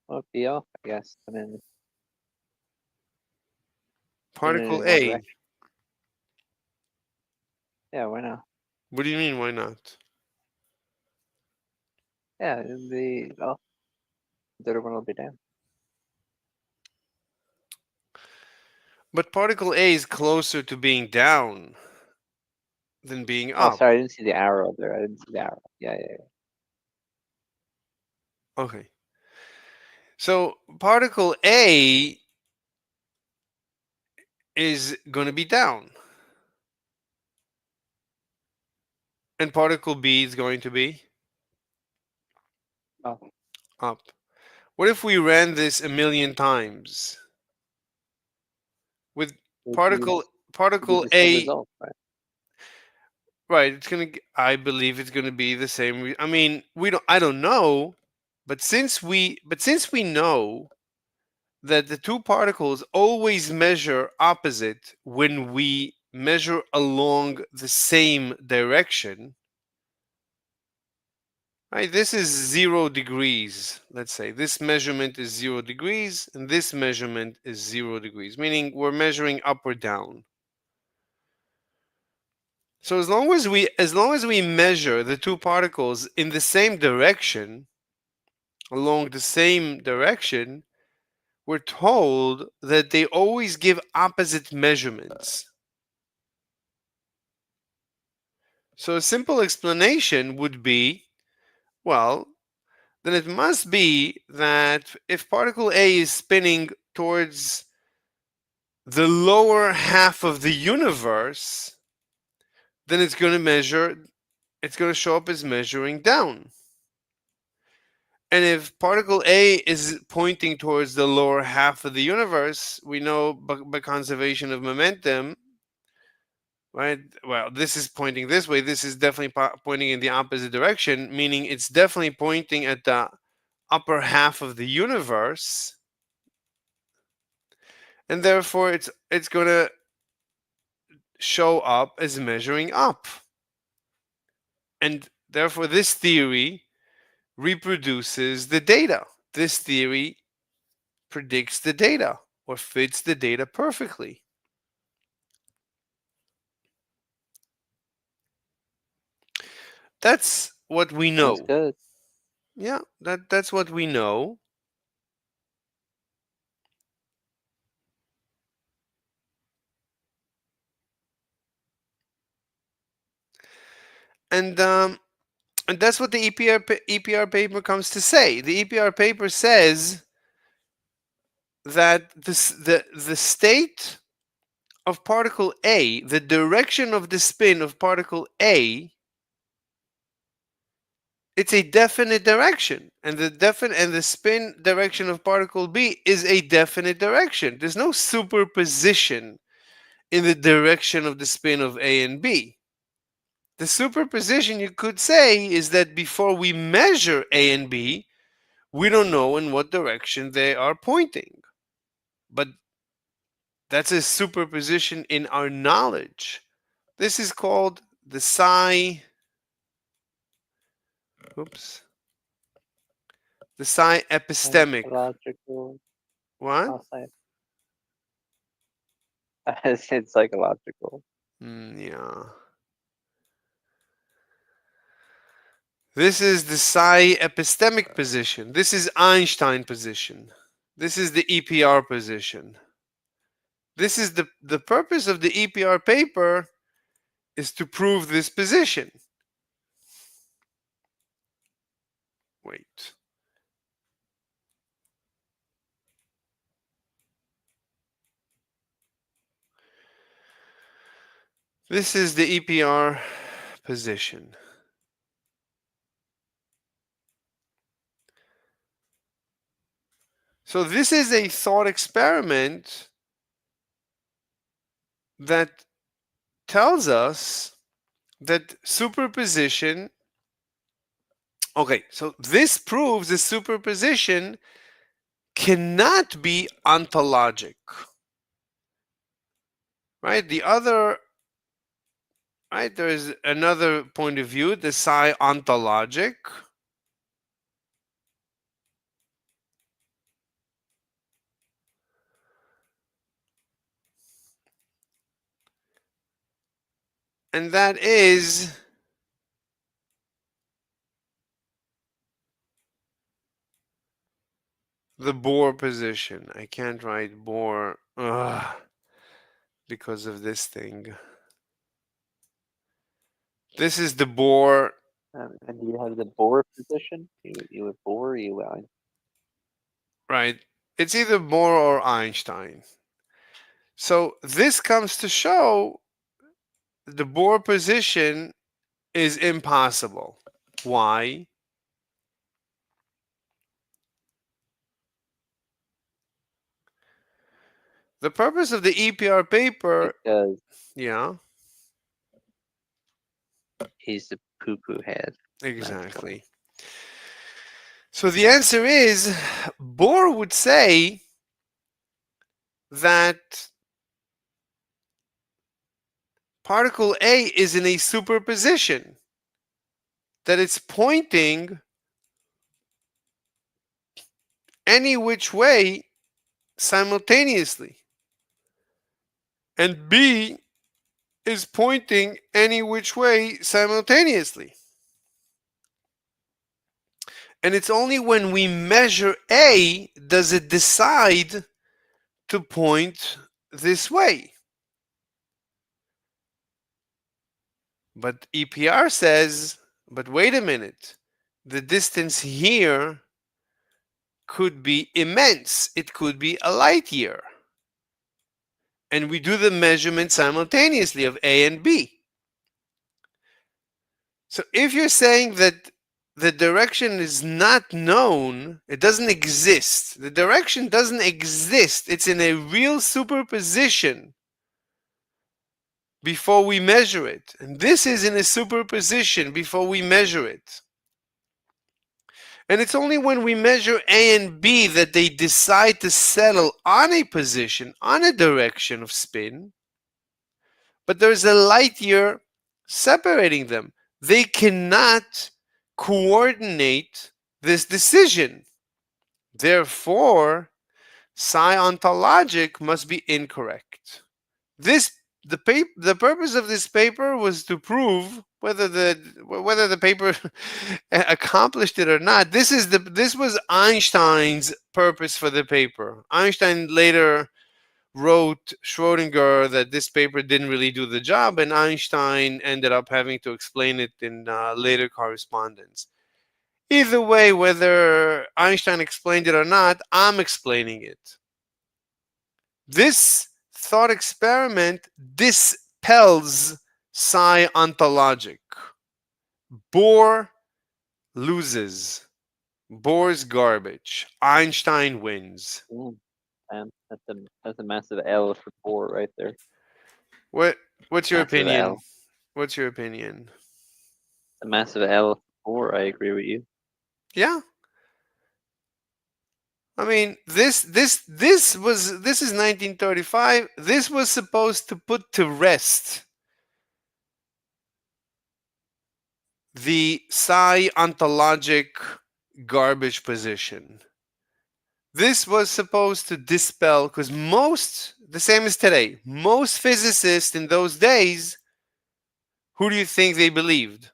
Well, be off, I guess. I mean, Particle in one A. direction. Yeah, why not? What do you mean why not? Yeah, the other one will be down. But particle A is closer to being down than being Oh, up. sorry, I didn't see the arrow there. I didn't see the arrow. Yeah, yeah, yeah. Okay. So particle A is going to be down. And particle B is going to be Oh, up. What if we ran this a million times? With it particle would be the same A, result, right? right? It's gonna. I believe it's gonna be the same. I mean, we don't. I don't know, but since we know that the two particles always measure opposite when we measure along the same direction. Right, this is 0 degrees. Let's say this measurement is 0 degrees and this measurement is 0 degrees, meaning we're measuring up or down. So as long as we measure the two particles in the same direction, along the same direction, we're told that they always give opposite measurements. So a simple explanation would be, well, then it must be that if particle A is spinning towards the lower half of the universe, then it's going to show up as measuring down. And if particle A is pointing towards the lower half of the universe, we know by conservation of momentum, right? Well, this is pointing this way. This is definitely pointing in the opposite direction, meaning it's definitely pointing at the upper half of the universe. And therefore, it's going to show up as measuring up. And therefore, this theory reproduces the data. This theory predicts the data or fits the data perfectly. That's what we know. Sounds good. Yeah, that's what we know. And that's what the EPR paper comes to say. The EPR paper says that the state of particle A, the direction of the spin of particle A, it's a definite direction, and the spin direction of particle B is a definite direction. There's no superposition in the direction of the spin of A and B. The superposition, you could say, is that before we measure A and B, we don't know in what direction they are pointing. But that's a superposition in our knowledge. This is called the psi. Oops. The psi epistemic. Psychological. What? I'll say. I said psychological. Yeah. This is the psi epistemic position. This is Einstein position. This is the EPR position. This is the purpose of the EPR paper is to prove this position. Wait. This is the EPR position. So this is a thought experiment that tells us that superposition. Okay, so this proves the superposition cannot be ontologic. Right? The other, right, there is another point of view, the psi ontologic. And that is the Bohr position. I can't write Bohr because of this thing. This is the Bohr. And do you have the Bohr position? You have Bohr, Right. It's either Bohr or Einstein. So this comes to show the Bohr position is impossible. Why? The purpose of the EPR paper, because yeah, he's the poo-poo head. exactly. So the answer is Bohr would say that particle A is in a superposition, that it's pointing any which way simultaneously, and B is pointing any which way simultaneously. And it's only when we measure A does it decide to point this way. But EPR says, but wait a minute, the distance here could be immense. It could be a light year. And we do the measurement simultaneously of A and B. So if you're saying that the direction is not known, it doesn't exist. The direction doesn't exist. It's in a real superposition before we measure it. And this is in a superposition before we measure it. And it's only when we measure A and B that they decide to settle on a position, on a direction of spin. But there's a light year separating them. They cannot coordinate this decision. Therefore, psi ontologic must be incorrect. The purpose of this paper was to prove whether the paper accomplished it or not. This was Einstein's purpose for the paper. Einstein later wrote Schrodinger that this paper didn't really do the job, and Einstein ended up having to explain it in later correspondence. Either way, whether Einstein explained it or not, I'm explaining it. This thought experiment dispels psi ontologic. Bohr loses. Bohr's garbage. Einstein wins. And that's a massive L for Bohr right there. What's your Massive opinion? L. What's your opinion? A massive L for Bohr. I agree with you. Yeah. I mean, this is 1935. This was supposed to put to rest the psi ontologic garbage position. This was supposed to dispel, because the same as today, most physicists in those days, who do you think they believed?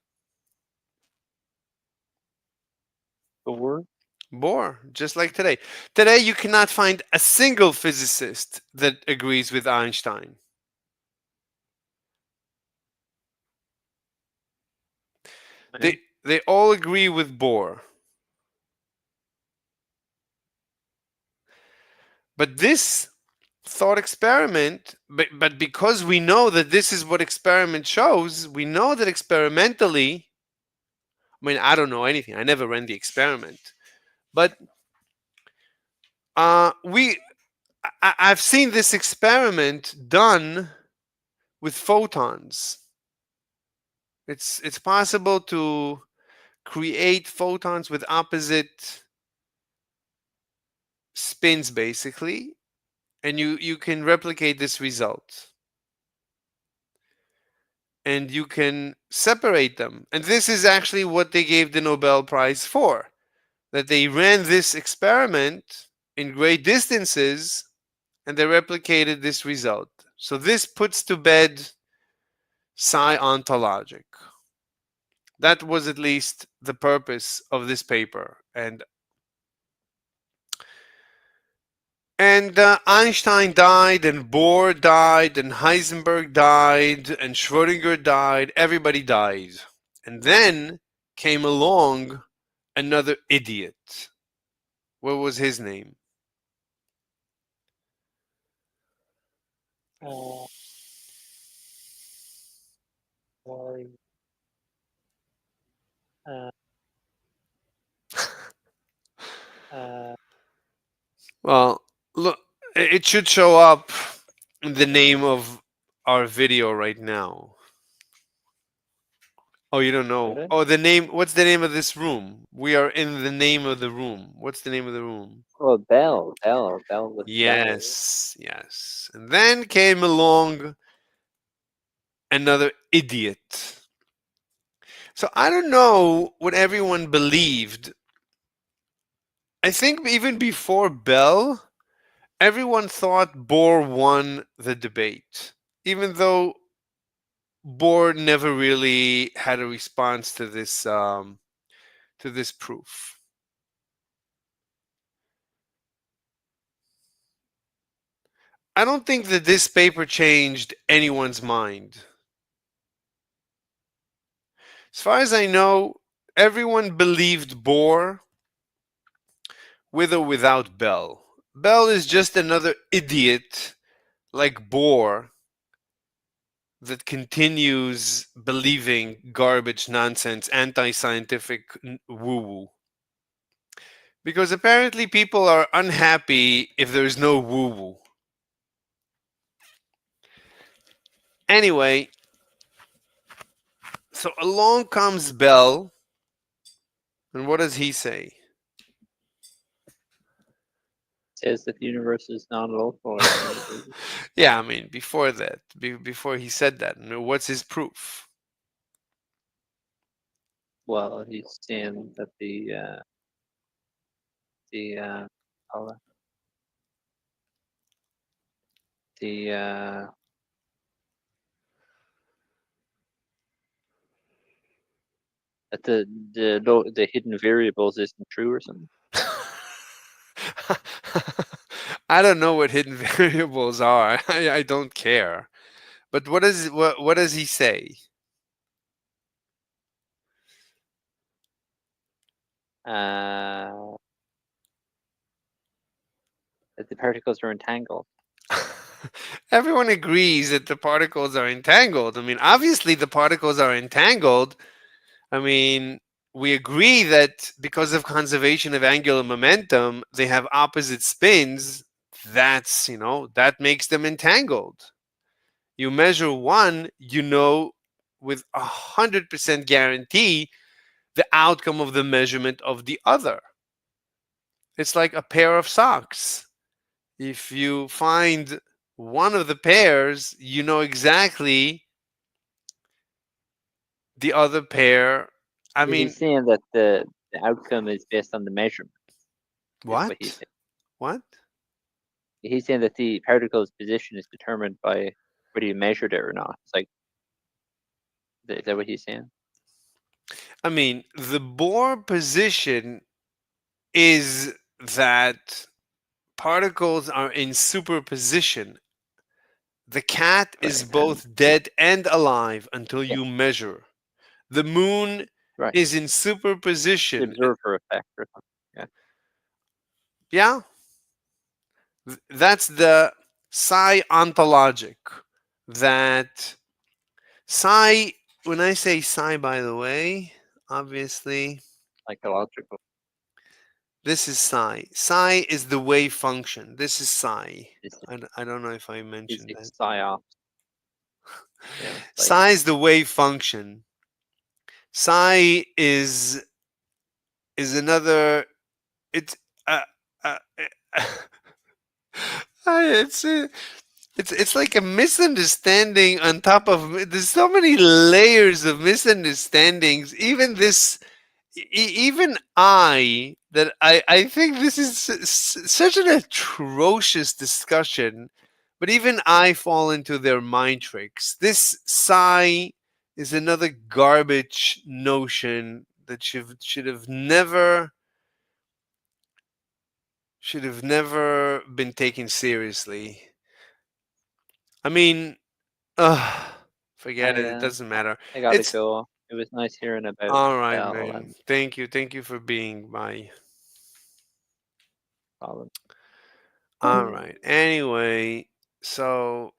Bohr? Bohr, just like today. Today, you cannot find a single physicist that agrees with Einstein. They all agree with Bohr. But this thought experiment, but because we know that this is what experiment shows, we know that experimentally, I mean, I don't know anything. I never ran the experiment. But I've seen this experiment done with photons. It's possible to create photons with opposite spins, basically, and you can replicate this result. And you can separate them. And this is actually what they gave the Nobel Prize for. That they ran this experiment in great distances and they replicated this result. So this puts to bed psi ontologic. That was at least the purpose of this paper. And Einstein died, and Bohr died, and Heisenberg died, and Schrödinger died. Everybody died. And then came along another idiot. What was his name? Well, look, it should show up in the name of our video right now. Oh, you don't know? Really? Oh, the name. What's the name of this room? We are in the name of the room. What's the name of the room? Oh, Bell was Bell. Yes. And then came along another idiot. So I don't know what everyone believed. I think even before Bell, everyone thought Bohr won the debate, even though Bohr never really had a response to this proof. I don't think that this paper changed anyone's mind. As far as I know, everyone believed Bohr with or without Bell. Bell is just another idiot like Bohr that continues believing garbage, nonsense, anti-scientific woo-woo. Because apparently people are unhappy if there's no woo-woo. Anyway, so along comes Bell, and what does he say? Says that the universe is non-local. Yeah, I mean, before that, before he said that, what's his proof? Well, he's saying that oh, that the hidden variables isn't true or something. I don't know what hidden variables are. I don't care. But what does he say? That the particles are entangled. Everyone agrees that the particles are entangled. I mean, obviously the particles are entangled. I mean, we agree that because of conservation of angular momentum, they have opposite spins. That's, that makes them entangled. You measure one, with 100% guarantee the outcome of the measurement of the other. It's like a pair of socks. If you find one of the pairs, you know exactly the other pair. I mean, he's saying that the outcome is based on the measurement. what? He's saying. What? He's saying that the particle's position is determined by whether you measured it or not. It's like, is that what he's saying? I mean, the Bohr position is that particles are in superposition. The cat is Right. both dead and alive until Yeah. you measure. The moon Right. is in The superposition. observer effect or something. Yeah. Yeah, that's the psi ontologic. That psi, when I say psi, by the way, obviously, Psychological. this is psi. Psi is the wave function. This is psi. Physics, I don't know if I mentioned that. physics, psyops. Yeah. Psi is the wave function. Psi is another. It's uh, uh, it's it's like a misunderstanding on top of. There's so many layers of misunderstandings. Even this, even I think this is such an atrocious discussion, but even I fall into their mind tricks. This psi is another garbage notion that should have never been taken seriously. I mean, forget it. It doesn't matter. I gotta It's go. It was nice hearing about all right, Bell man. and Thank you. Thank you for being by. Colin. All right. Anyway, so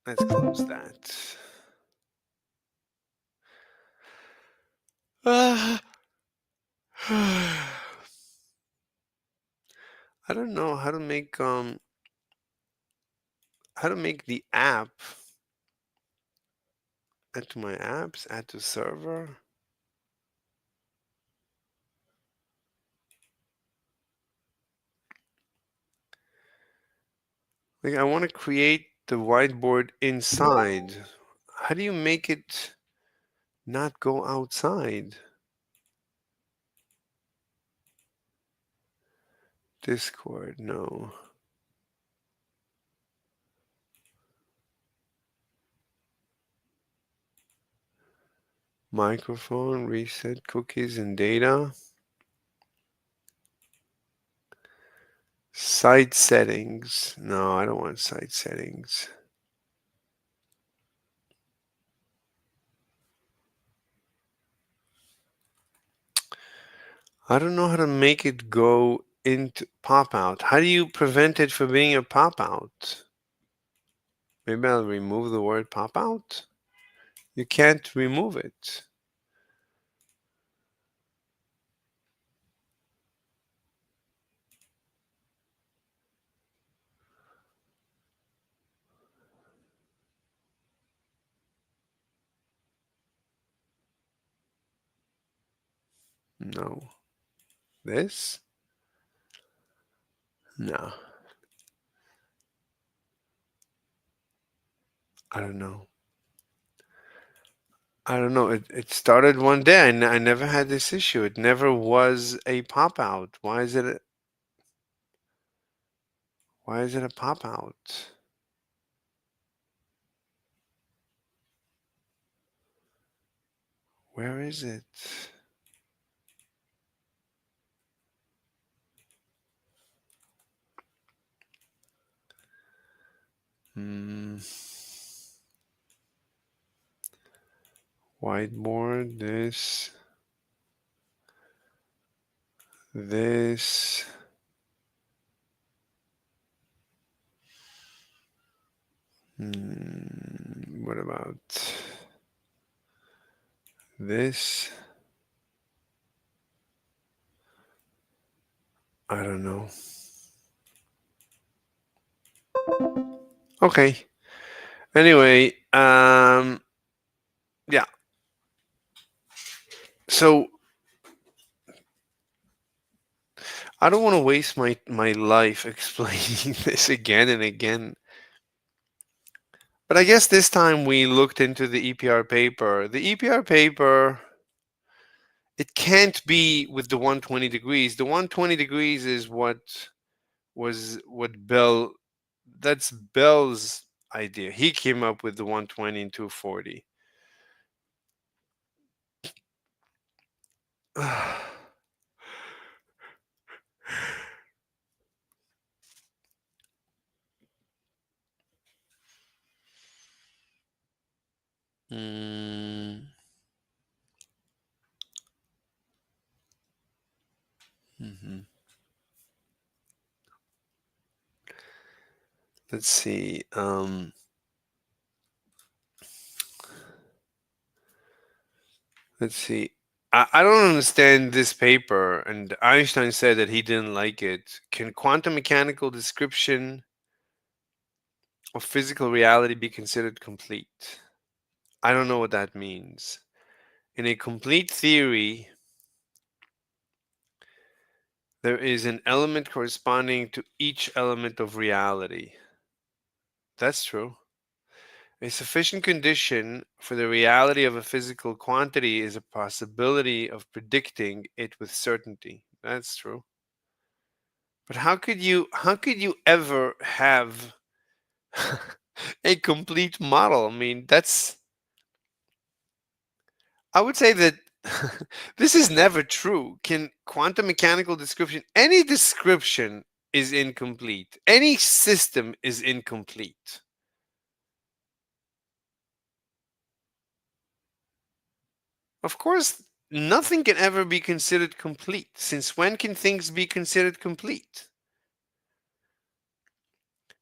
let's close that. I don't know how to make the app. Add to my apps. Add to server. Like I want to create the whiteboard inside. How do you make it not go outside? Discord, no. Microphone, reset cookies and data. Site settings. No, I don't want site settings. I don't know how to make it go into pop out. How do you prevent it from being a pop out? Maybe I'll remove the word pop out. You can't remove it. No. This? No. I don't know. I don't know. It started one day and I never had this issue. It never was a pop out. Why is it a pop out? Where is it? Hmm. Whiteboard, this. What about this? I don't know. Okay. Anyway, yeah. So I don't want to waste my life explaining this again and again. But I guess this time we looked into the EPR paper. The EPR paper, it can't be with the 120 degrees. The 120 degrees is what Bell, that's Bell's idea. He came up with the 120 and 240. Mm-hmm. Let's see. Let's see. I don't understand this paper, and Einstein said that he didn't like it. Can quantum mechanical description of physical reality be considered complete? I don't know what that means. In a complete theory, there is an element corresponding to each element of reality. That's true. A sufficient condition for the reality of a physical quantity is a possibility of predicting it with certainty. That's true. But how could you ever have a complete model? I mean, I would say that this is never true. Can quantum mechanical description, any description is incomplete. Any system is incomplete. Of course, nothing can ever be considered complete. Since when can things be considered complete?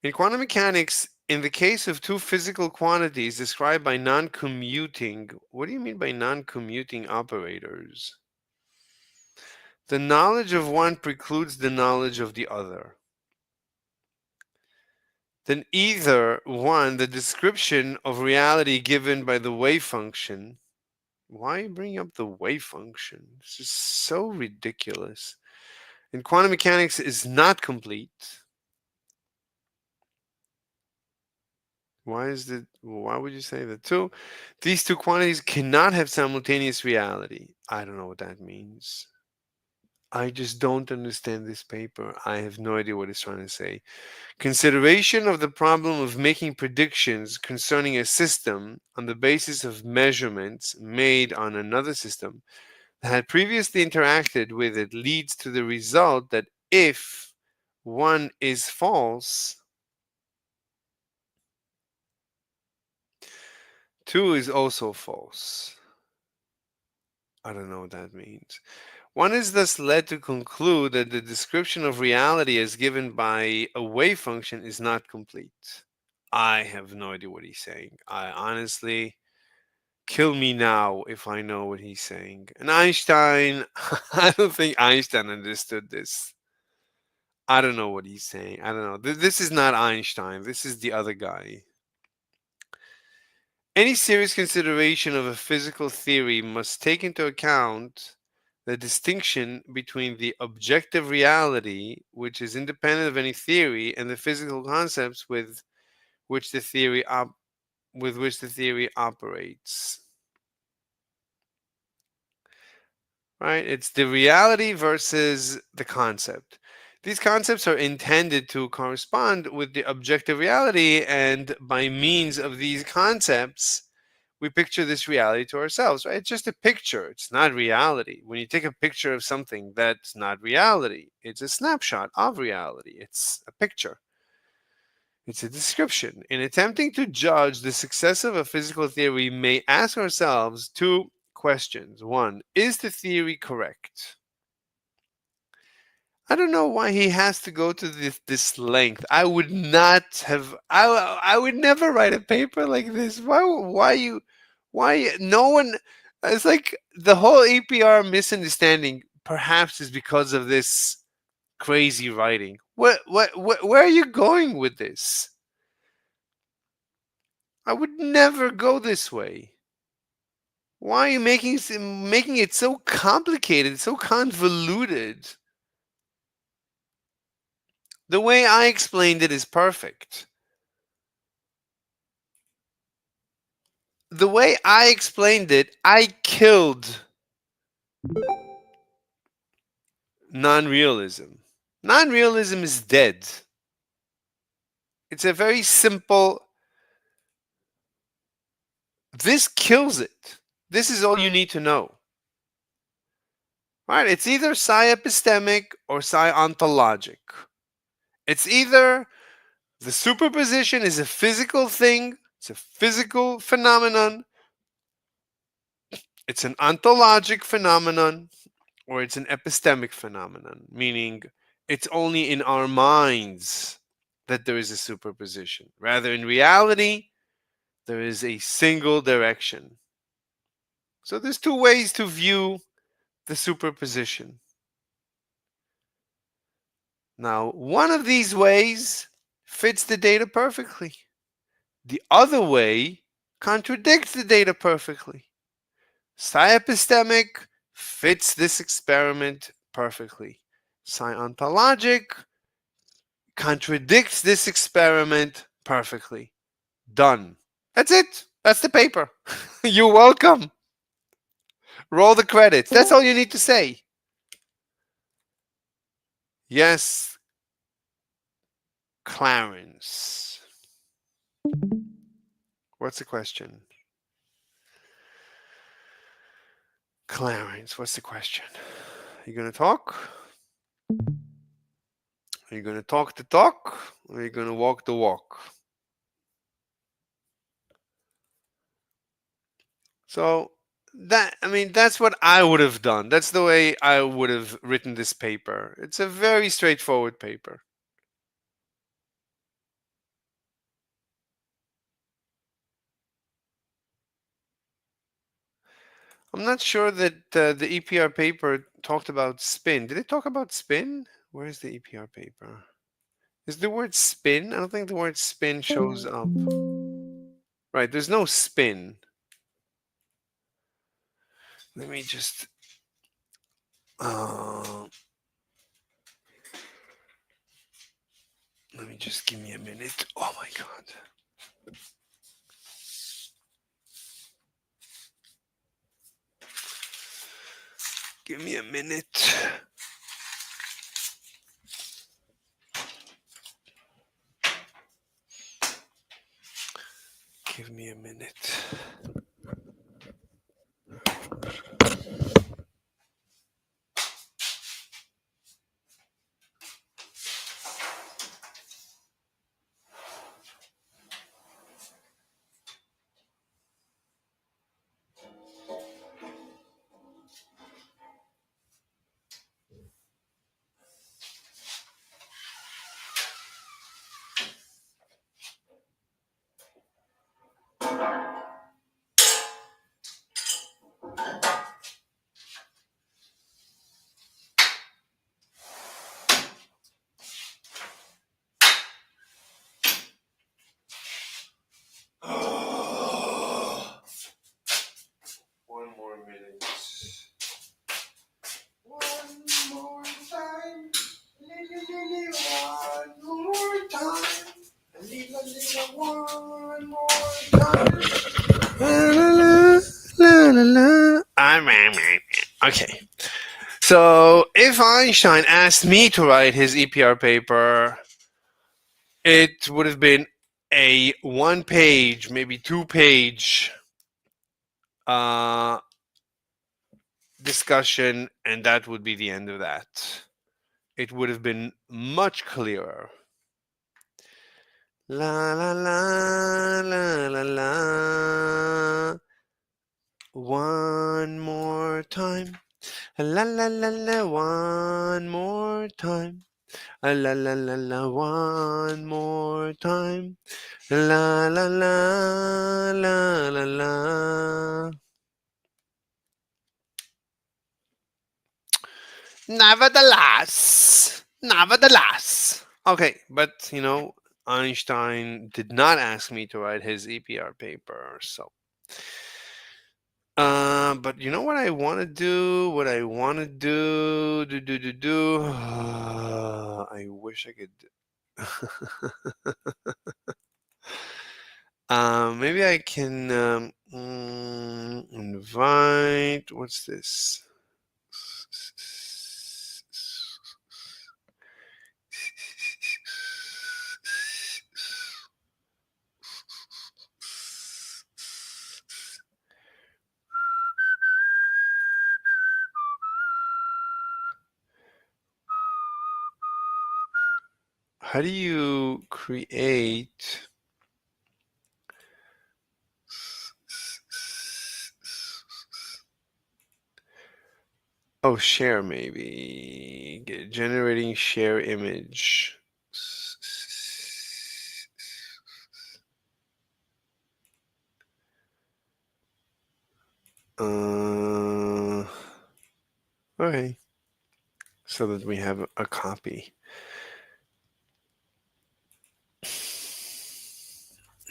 In quantum mechanics, in the case of two physical quantities described by non-commuting, what do you mean by non-commuting operators? The knowledge of one precludes the knowledge of the other. Then either one, the description of reality given by the wave function. Why are you bringing up the wave function? This is so ridiculous. And quantum mechanics is not complete. Why would you say that? These two quantities cannot have simultaneous reality. I don't know what that means. I just don't understand this paper. I have no idea what it's trying to say. Consideration of the problem of making predictions concerning a system on the basis of measurements made on another system that had previously interacted with it leads to the result that if one is false, 2 is also false. I don't know what that means. One is thus led to conclude that the description of reality as given by a wave function is not complete. I have no idea what he's saying. I honestly, kill me now if I know what he's saying. And Einstein, I don't think Einstein understood this. I don't know what he's saying. I don't know. This is not Einstein. This is the other guy. Any serious consideration of a physical theory must take into account the distinction between the objective reality, which is independent of any theory, and the physical concepts with which the theory operates. Right? It's the reality versus the concept. These concepts are intended to correspond with the objective reality, and by means of these concepts, we picture this reality to ourselves, right? It's just a picture. It's not reality. When you take a picture of something, that's not reality. It's a snapshot of reality. It's a picture. It's a description. In attempting to judge the success of a physical theory, we may ask ourselves two questions. One, is the theory correct? I don't know why he has to go to this length. I would not have. I would never write a paper like this. Why no one? It's like the whole APR misunderstanding. Perhaps is because of this crazy writing. Where are you going with this? I would never go this way. Why are you making it so complicated, so convoluted? The way I explained it is perfect. The way I explained it, I killed non-realism. Non-realism is dead. It's a very simple. This kills it. This is all you need to know. Right? It's either psi-epistemic or psi-ontologic. It's either the superposition is a physical thing, it's a physical phenomenon, it's an ontologic phenomenon, or it's an epistemic phenomenon, meaning it's only in our minds that there is a superposition. Rather, in reality, there is a single direction. So there's two ways to view the superposition. Now, one of these ways fits the data perfectly. The other way contradicts the data perfectly. Psi-epistemic fits this experiment perfectly. Psi-ontologic contradicts this experiment perfectly. Done. That's it. That's the paper. You're welcome. Roll the credits. That's all you need to say. Yes, Clarence. What's the question? Clarence, what's the question? Are you going to talk? Are you going to talk the talk? Or are you going to walk the walk? So that's what I would have done. That's the way I would have written this paper. It's a very straightforward paper. I'm not sure that the EPR paper talked about spin. Did it talk about spin? Where's the EPR paper? Is the word spin? I don't think the word spin shows up. Right, there's no spin. Let me just give me a minute. Oh my god. Give me a minute. Give me a minute. One more minute. One more time. One more time. One more time. La, la, la. Okay. So if Einstein asked me to write his EPR paper, it would have been a 1-page, maybe 2-page discussion, and that would be the end of that. It would have been much clearer. La la la la la la. One more time. La la la la. One more time. La la la la. One more time. La la la la la la. Nevertheless. Okay, but Einstein did not ask me to write his EPR paper, so. But you know what I want to do? I wish I could. Maybe I can invite. What's this? How do you create Oh, share maybe. Generating share image. Okay. So that we have a copy.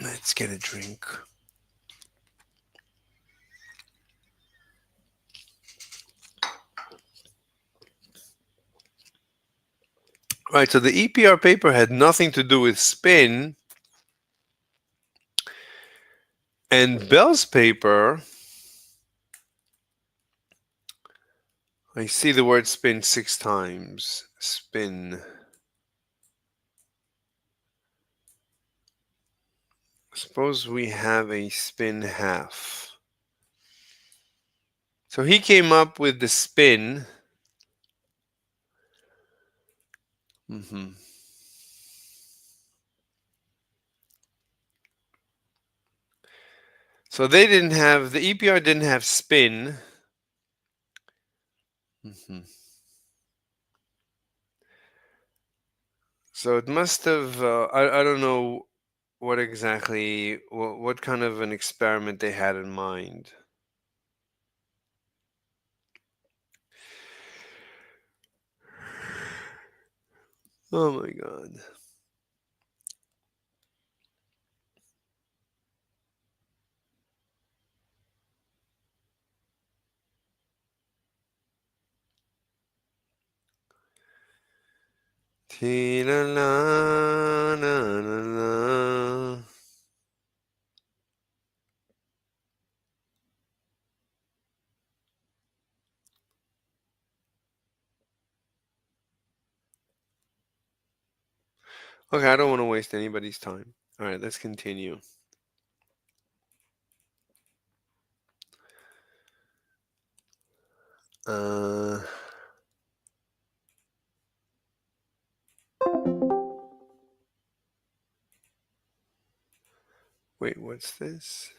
Let's get a drink. Right, so the EPR paper had nothing to do with spin. And Bell's paper, I see the word spin 6 times. Spin. Suppose we have a spin half. So he came up with the spin. So they didn't have, the EPR didn't have spin. So it must have, I don't know what exactly, what kind of an experiment they had in mind. Oh my God. Ti-la-la-na-na-na. Okay, I don't want to waste anybody's time. All right, let's continue. Wait, what's this?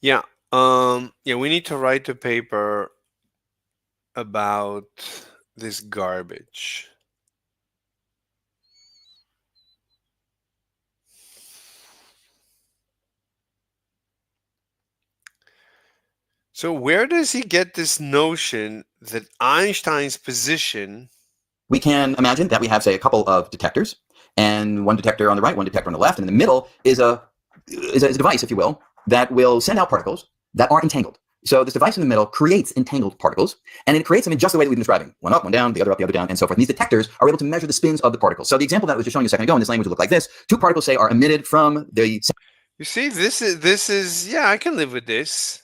Yeah, yeah, we need to write a paper about this garbage. So where does he get this notion that Einstein's position? We can imagine that we have, say, a couple of detectors, and one detector on the right, one detector on the left, and in the middle is a device, if you will, that will send out particles that are entangled. So this device in the middle creates entangled particles, and it creates them in just the way that we've been describing. One up, one down, the other up, the other down, and so forth. And these detectors are able to measure the spins of the particles. So the example that I was just showing you a second ago in this language would look like this. 2 particles, say, are emitted from the You see, this is yeah, I can live with this.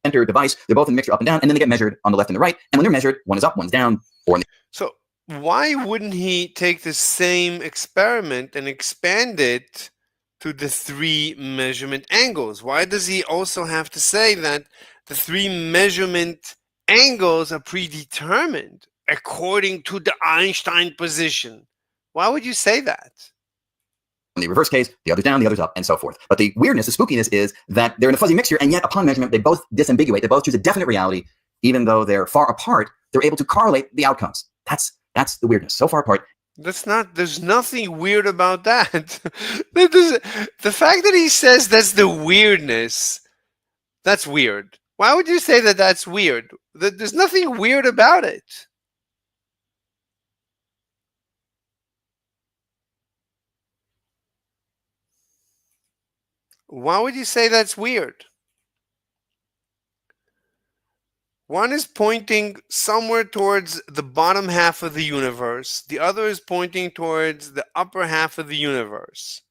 center device. They're both in mixture up and down, and then they get measured on the left and the right. And when they're measured, one is up, one's down, or in the So why wouldn't he take the same experiment and expand it to the 3 measurement angles? Why does he also have to say that the 3 measurement angles are predetermined according to the Einstein position? Why would you say that? in the reverse case, the other's down, the other's up, and so forth. But the weirdness, the spookiness is that they're in a fuzzy mixture, and yet upon measurement, they both disambiguate. They both choose a definite reality. Even though they're far apart, they're able to correlate the outcomes. That's the weirdness. So far apart. There's nothing weird about that. The fact that he says that's the weirdness, that's weird. Why would you say that that's weird? There's nothing weird about it. Why would you say that's weird? One is pointing somewhere towards the bottom half of the universe. The other is pointing towards the upper half of the universe.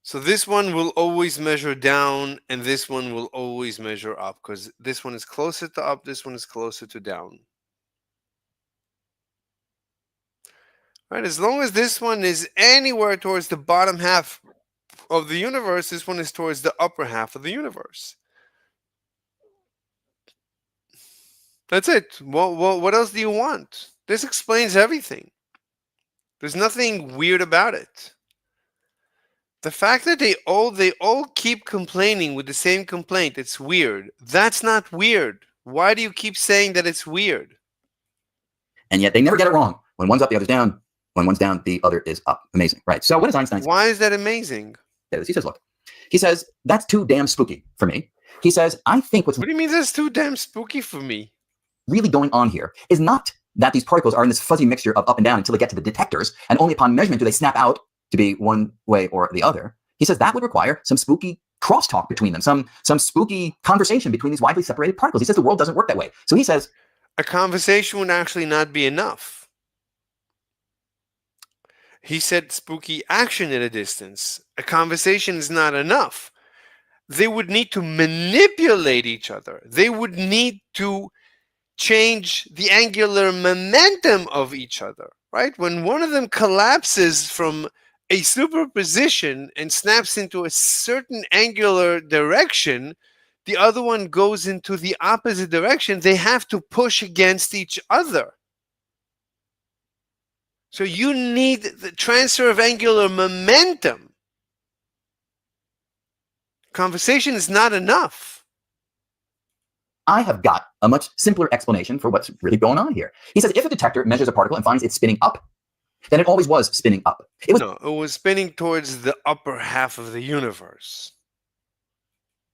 So this one will always measure down, and this one will always measure up, because this one is closer to up, this one is closer to down. Right? As long as this one is anywhere towards the bottom half of the universe, this one is towards the upper half of the universe. That's it. What else do you want? This explains everything. There's nothing weird about it. The fact that they all keep complaining with the same complaint, it's weird. That's not weird. Why do you keep saying that it's weird? And yet they never get it wrong. When one's up, the other's down. When one's down, the other is up. Amazing, right? So what does Einstein say? Why is that amazing? He says, look, he says, that's too damn spooky for me. He says, I think what's What do you mean that's too damn spooky for me? really going on here is not that these particles are in this fuzzy mixture of up and down until they get to the detectors, and only upon measurement do they snap out to be one way or the other. He says that would require some spooky crosstalk between them, some spooky conversation between these widely separated particles. He says the world doesn't work that way. So he says a conversation would actually not be enough. He said spooky action at a distance. A conversation is not enough. They would need to manipulate each other. They would need to change the angular momentum of each other, right? When one of them collapses from a superposition and snaps into a certain angular direction, the other one goes into the opposite direction. They have to push against each other. So you need the transfer of angular momentum. Conversation is not enough. I have got a much simpler explanation for what's really going on here. He says if a detector measures a particle and finds it spinning up, then it always was spinning up. It was spinning towards the upper half of the universe.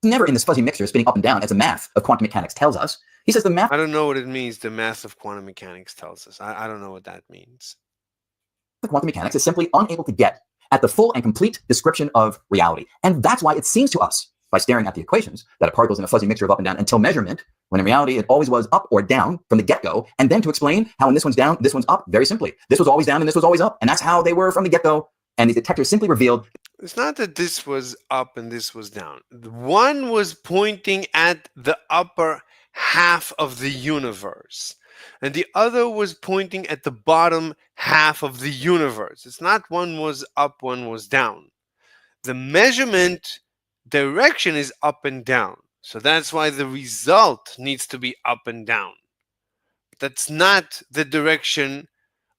Never in this fuzzy mixture spinning up and down as the math of quantum mechanics tells us. He says the math... I don't know what it means, the math of quantum mechanics tells us. I don't know what that means. The quantum mechanics is simply unable to get at the full and complete description of reality. And that's why it seems to us, by staring at the equations, that a particle is in a fuzzy mixture of up and down until measurement, when in reality it always was up or down from the get-go, and then to explain how when this one's down, this one's up, very simply. This was always down and this was always up, and that's how they were from the get-go. And the detector simply revealed... It's not that this was up and this was down. One was pointing at the upper half of the universe, and the other was pointing at the bottom half of the universe. It's not one was up, one was down. The measurement direction is up and down. So that's why the result needs to be up and down. That's not the direction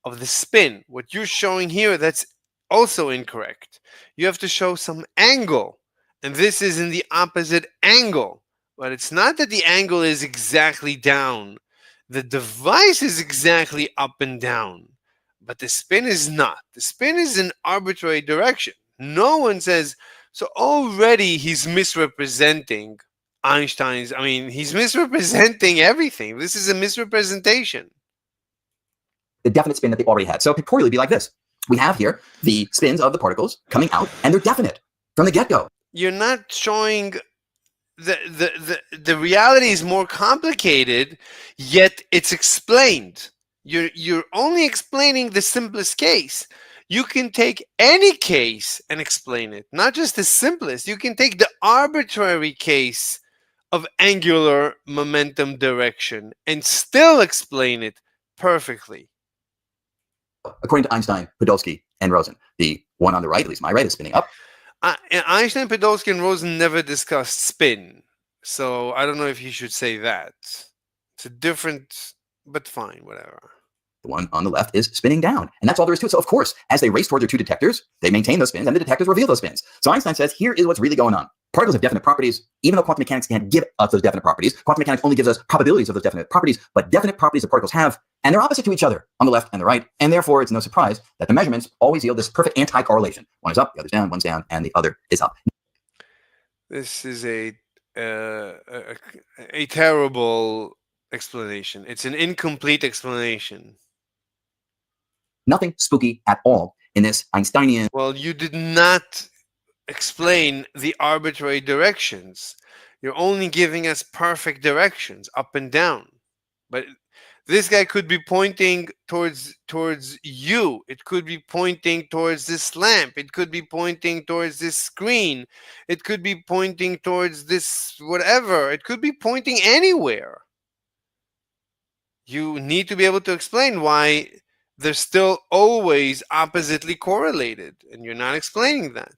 of the spin. What you're showing here, that's also incorrect. You have to show some angle, and this is in the opposite angle. But it's not that the angle is exactly down. The device is exactly up and down, but the spin is not. The spin is in arbitrary direction. No one says, so already he's misrepresenting Einstein's, he's misrepresenting everything. This is a misrepresentation. The definite spin that they already had. So it could poorly be like this. We have here the spins of the particles coming out, and they're definite from the get-go. You're not showing the reality is more complicated, yet it's explained. You're only explaining the simplest case. You can take any case and explain it, not just the simplest. You can take the arbitrary case of angular momentum direction and still explain it perfectly. According to Einstein, Podolsky, and Rosen, the one on the right, at least my right, is spinning up. Einstein, Podolsky, and Rosen never discussed spin, so I don't know if you should say that. It's a different, but fine, whatever. The one on the left is spinning down, and that's all there is to it. So of course, as they race toward their two detectors, they maintain those spins, and the detectors reveal those spins. So Einstein says, here is what's really going on. Particles have definite properties, even though quantum mechanics can't give us those definite properties. Quantum mechanics only gives us probabilities of those definite properties, but definite properties that particles have, and they're opposite to each other on the left and the right, and therefore it's no surprise that the measurements always yield this perfect anti-correlation. One is up, the other's down, one's down, and the other is up. This is a terrible explanation. It's an incomplete explanation. Nothing spooky at all in this Einsteinian... Well, you did not explain the arbitrary directions. You're only giving us perfect directions, up and down. But this guy could be pointing towards you. It could be pointing towards this lamp. It could be pointing towards this screen. It could be pointing towards this whatever. It could be pointing anywhere. You need to be able to explain why they're still always oppositely correlated, and you're not explaining that.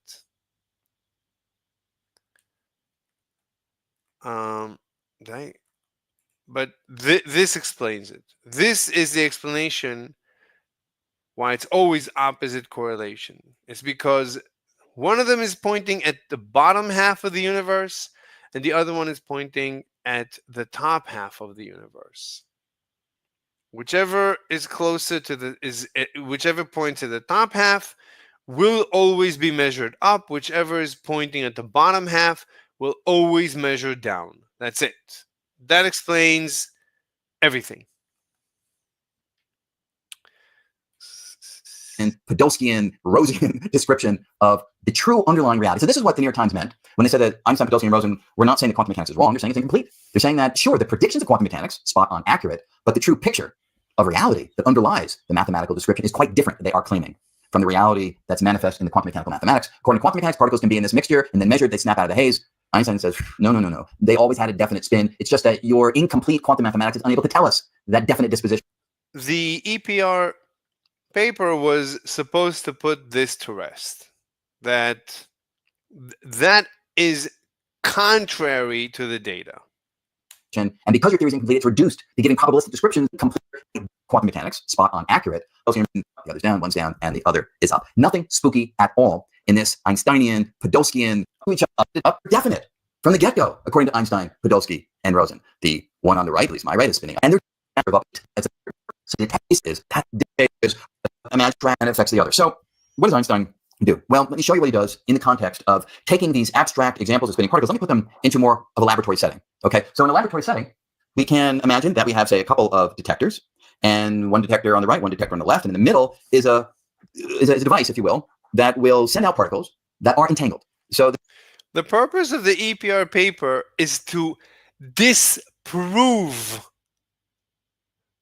But this explains it. This is the explanation why it's always opposite correlation. It's because One of them is pointing at the bottom half of the universe, and the other one is pointing at the top half of the universe. Whichever is closer to whichever points at the top half will always be measured up. Whichever is pointing at the bottom half will always measure down. That's it. That explains everything. And Podolsky Rosian description of the true underlying reality. So this is what the New York Times meant when they said that Einstein, Podolsky, and Rosen were not saying that quantum mechanics is wrong. They're saying it's incomplete. They're saying that, sure, the predictions of quantum mechanics, spot on accurate, but the true picture of reality that underlies the mathematical description is quite different, they are claiming, from the reality that's manifest in the quantum mechanical mathematics. According to quantum mechanics, particles can be in this mixture, and then measured, they snap out of the haze. Einstein says, no. They always had a definite spin. It's just that your incomplete quantum mathematics is unable to tell us that definite disposition. The EPR paper was supposed to put this to rest, that is contrary to the data. And because your theory is incomplete, it's reduced to giving probabilistic descriptions complete quantum mechanics, spot on accurate. The other's down, one's down, and the other is up. Nothing spooky at all in this Einsteinian, Podolskyan, definite from the get-go, according to Einstein, Podolsky, and Rosen. The one on the right, at least my right, is spinning. And they're so the case is imagine and it affects the other. So what does Einstein do? Well, let me show you what he does in the context of taking these abstract examples of spinning particles. Let me put them into more of a laboratory setting. Okay, so in a laboratory setting, we can imagine that we have, say, a couple of detectors, and one detector on the right, one detector on the left, and in the middle is a device, if you will, that will send out particles that are entangled. So the purpose of the EPR paper is to disprove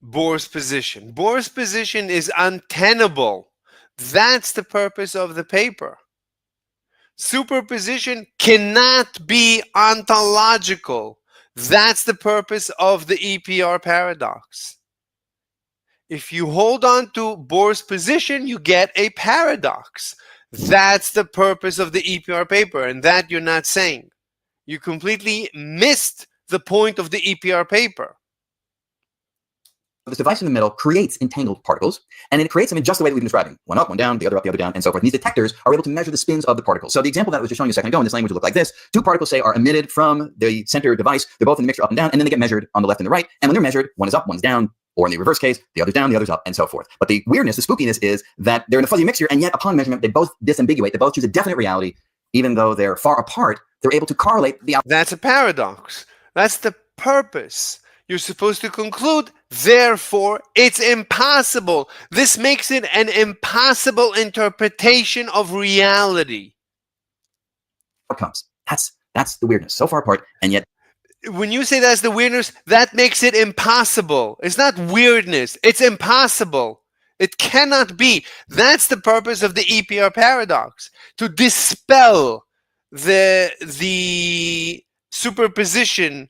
Bohr's position. Bohr's position is untenable. That's the purpose of the paper. Superposition cannot be ontological. That's the purpose of the EPR paradox. If you hold on to Bohr's position, you get a paradox. That's the purpose of the EPR paper, and that you're not saying. You completely missed the point of the EPR paper. This device in the middle creates entangled particles, and it creates them in just the way that we've been describing. One up, one down, the other up, the other down, and so forth. And these detectors are able to measure the spins of the particles. So the example that I was just showing you a second ago in this language would look like this. Two particles, say, are emitted from the center device. They're both in the mixture up and down, and then they get measured on the left and the right. And when they're measured, one is up, one's down, or in the reverse case, the other's down, the other's up, and so forth. But the weirdness, the spookiness is that they're in a fuzzy mixture, and yet upon measurement, they both disambiguate. They both choose a definite reality. Even though they're far apart, they're able to correlate the outcome. That's a paradox. That's the purpose. You're supposed to conclude, therefore, it's impossible. This makes it an impossible interpretation of reality. Outcomes. That's the weirdness. So far apart, and yet. When you say that's the weirdness, that makes it impossible. It's not weirdness. It's impossible. It cannot be. That's the purpose of the EPR paradox, to dispel the superposition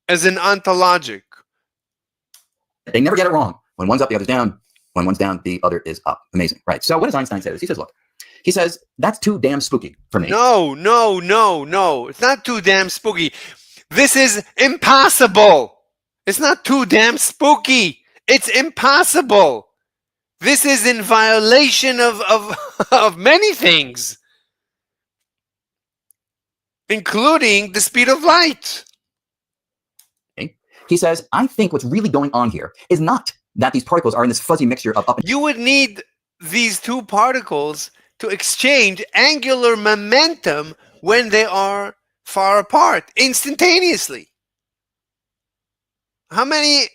as an ontologic. They never get it wrong. When one's up, the other's down. When one's down, the other is up. Amazing, right? So what does Einstein say? He says, look, he says, that's too damn spooky for me. No. It's not too damn spooky. This is impossible. It's not too damn spooky. It's impossible. This is in violation of many things, including the speed of light. He says, I think what's really going on here is not that these particles are in this fuzzy mixture of up and down. You would need these two particles to exchange angular momentum when they are far apart, instantaneously. How many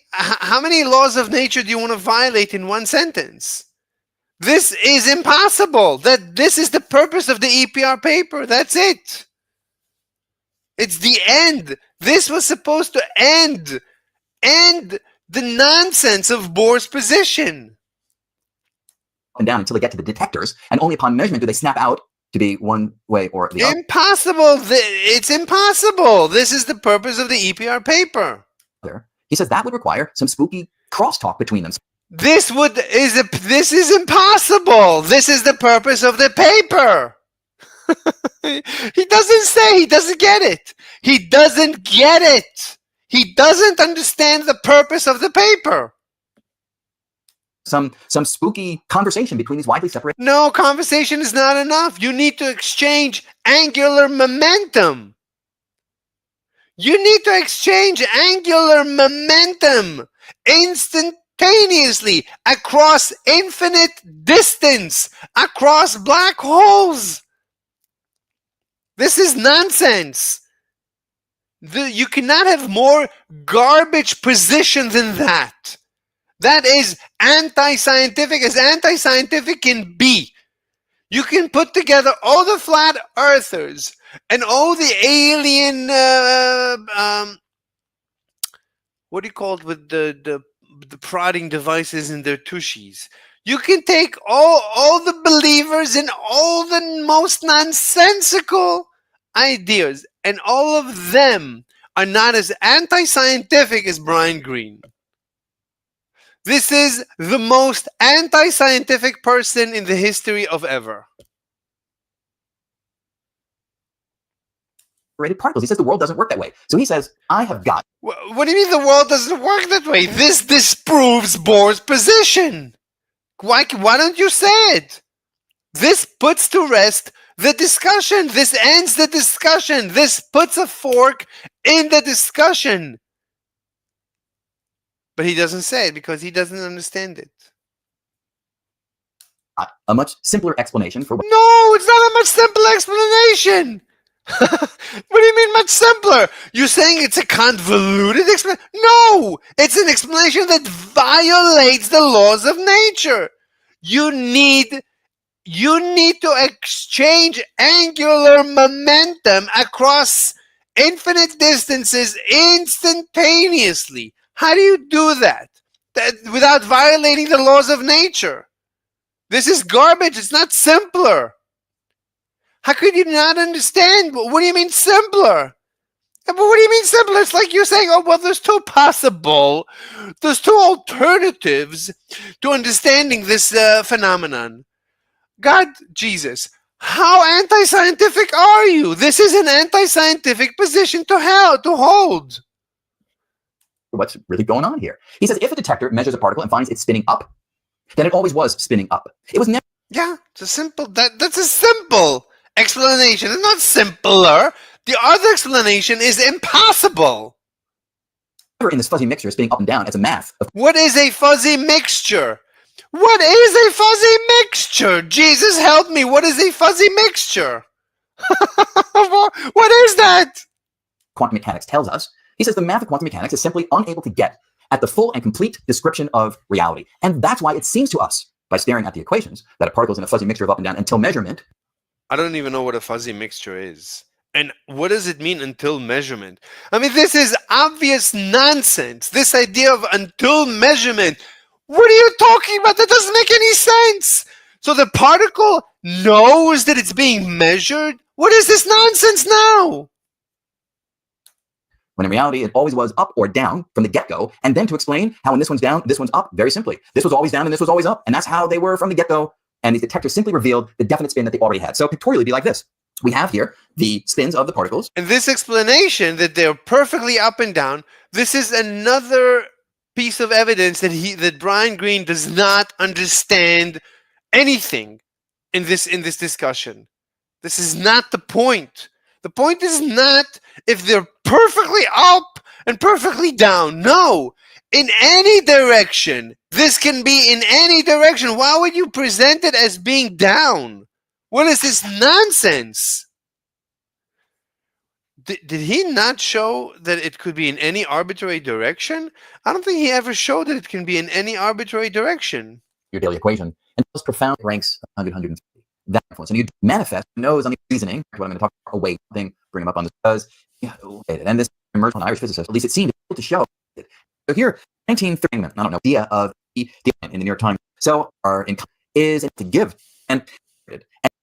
laws of nature do you want to violate in one sentence? This is impossible. This is the purpose of the EPR paper. That's it. It's the end. This was supposed to end the nonsense of Bohr's position. And down until they get to the detectors, and only upon measurement do they snap out to be one way or the other. Impossible. It's impossible. This is the purpose of the EPR paper. He says that would require some spooky crosstalk between them. This is impossible. This is the purpose of the paper. He doesn't say. He doesn't get it. He doesn't get it. He doesn't understand the purpose of the paper. some spooky conversation between these widely separated. No, conversation is not enough. You need to exchange angular momentum. You need to exchange angular momentum instantaneously across infinite distance, across black holes. This is nonsense. You cannot have more garbage position than that. That is anti-scientific as anti-scientific can be. You can put together all the flat earthers and all the alien, what do you call it with the prodding devices in their tushies? You can take all the believers in all the most nonsensical ideas, and all of them are not as anti-scientific as Brian Greene. This is the most anti-scientific person in the history of ever. Particles. He says the world doesn't work that way. So he says, I have got. What do you mean the world doesn't work that way? This disproves Bohr's position. Why don't you say it? This puts to rest the discussion. This ends the discussion. This puts a fork in the discussion. But he doesn't say it because he doesn't understand it. A much simpler explanation for what. No, it's not a much simpler explanation. What do you mean much simpler? You're saying it's a convoluted explanation? No, it's an explanation that violates the laws of nature. You need to exchange angular momentum across infinite distances instantaneously. How do you do that without violating the laws of nature? This is garbage. It's not simpler. How could you not understand? What do you mean simpler? But what do you mean simpler? It's like you're saying, oh, well, there's two alternatives to understanding this phenomenon. God, Jesus, how anti-scientific are you? This is an anti-scientific position to hold. What's really going on here? He says if a detector measures a particle and finds it spinning up, then it always was spinning up. It was never. Yeah, it's a simple. That's a simple explanation. It's not simpler. The other explanation is impossible. In this fuzzy mixture, spinning up and down as a math. What is a fuzzy mixture? What is a fuzzy mixture? Jesus help me. What is a fuzzy mixture? What is that? Quantum mechanics tells us. He says the math of quantum mechanics is simply unable to get at the full and complete description of reality. And that's why it seems to us, by staring at the equations, that a particle is in a fuzzy mixture of up and down until measurement. I don't even know what a fuzzy mixture is. And what does it mean until measurement? I mean, this is obvious nonsense. This idea of until measurement. What are you talking about? That doesn't make any sense. So the particle knows that it's being measured? What is this nonsense now? When in reality, it always was up or down from the get-go. And then to explain how when this one's down, this one's up, very simply. This was always down and this was always up. And that's how they were from the get-go. And these detectors simply revealed the definite spin that they already had. So pictorially, it'd be like this. We have here the spins of the particles. And this explanation that they're perfectly up and down, this is another piece of evidence that Brian Greene does not understand anything in this discussion. This is not the point. The point is not if they're perfectly up and perfectly down. No, in any direction. This can be in any direction. Why would you present it as being down? What is this nonsense? Did he not show that it could be in any arbitrary direction? I don't think he ever showed that it can be in any arbitrary direction. Your daily equation. And those profound ranks 100, 150. That influence. And you manifest knows on the reasoning, what I'm going to talk about, away thing, bring them up on this, because, and this emerged on Irish physicist, at least it seemed to show it. So here, 1930, I don't know, idea of the in the New York Times. So our income is to give and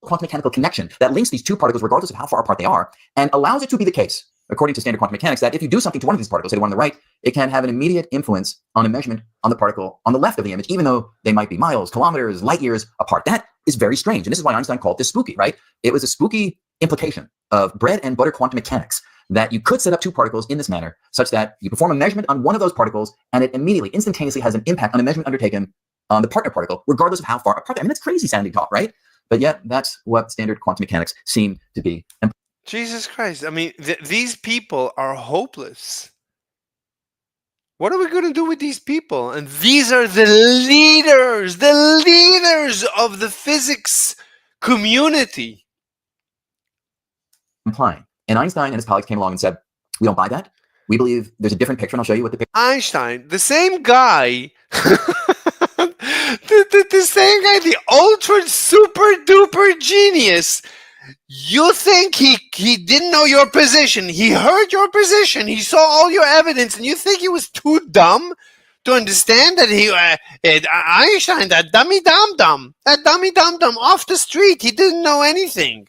quantum mechanical connection that links these two particles regardless of how far apart they are, and allows it to be the case, according to standard quantum mechanics, that if you do something to one of these particles, say the one on the right, it can have an immediate influence on a measurement on the particle on the left of the image, even though they might be miles, kilometers, light years apart. That is very strange. And this is why Einstein called this spooky, right? It was a spooky implication of bread and butter quantum mechanics, that you could set up two particles in this manner such that you perform a measurement on one of those particles and it immediately, instantaneously has an impact on a measurement undertaken on the partner particle, regardless of how far apart. I mean, that's crazy sounding talk, right? But yet, that's what standard quantum mechanics seem to be. Jesus Christ. I mean, these people are hopeless. What are we going to do with these people? And these are the leaders of the physics community. Implying. And Einstein and his colleagues came along and said, we don't buy that. We believe there's a different picture, and I'll show you what the picture. Einstein, the same guy, the same guy, the ultra super duper genius. You think he didn't know your position? He heard your position. He saw all your evidence, and you think he was too dumb to understand that Einstein, that dummy dum dum off the street, he didn't know anything.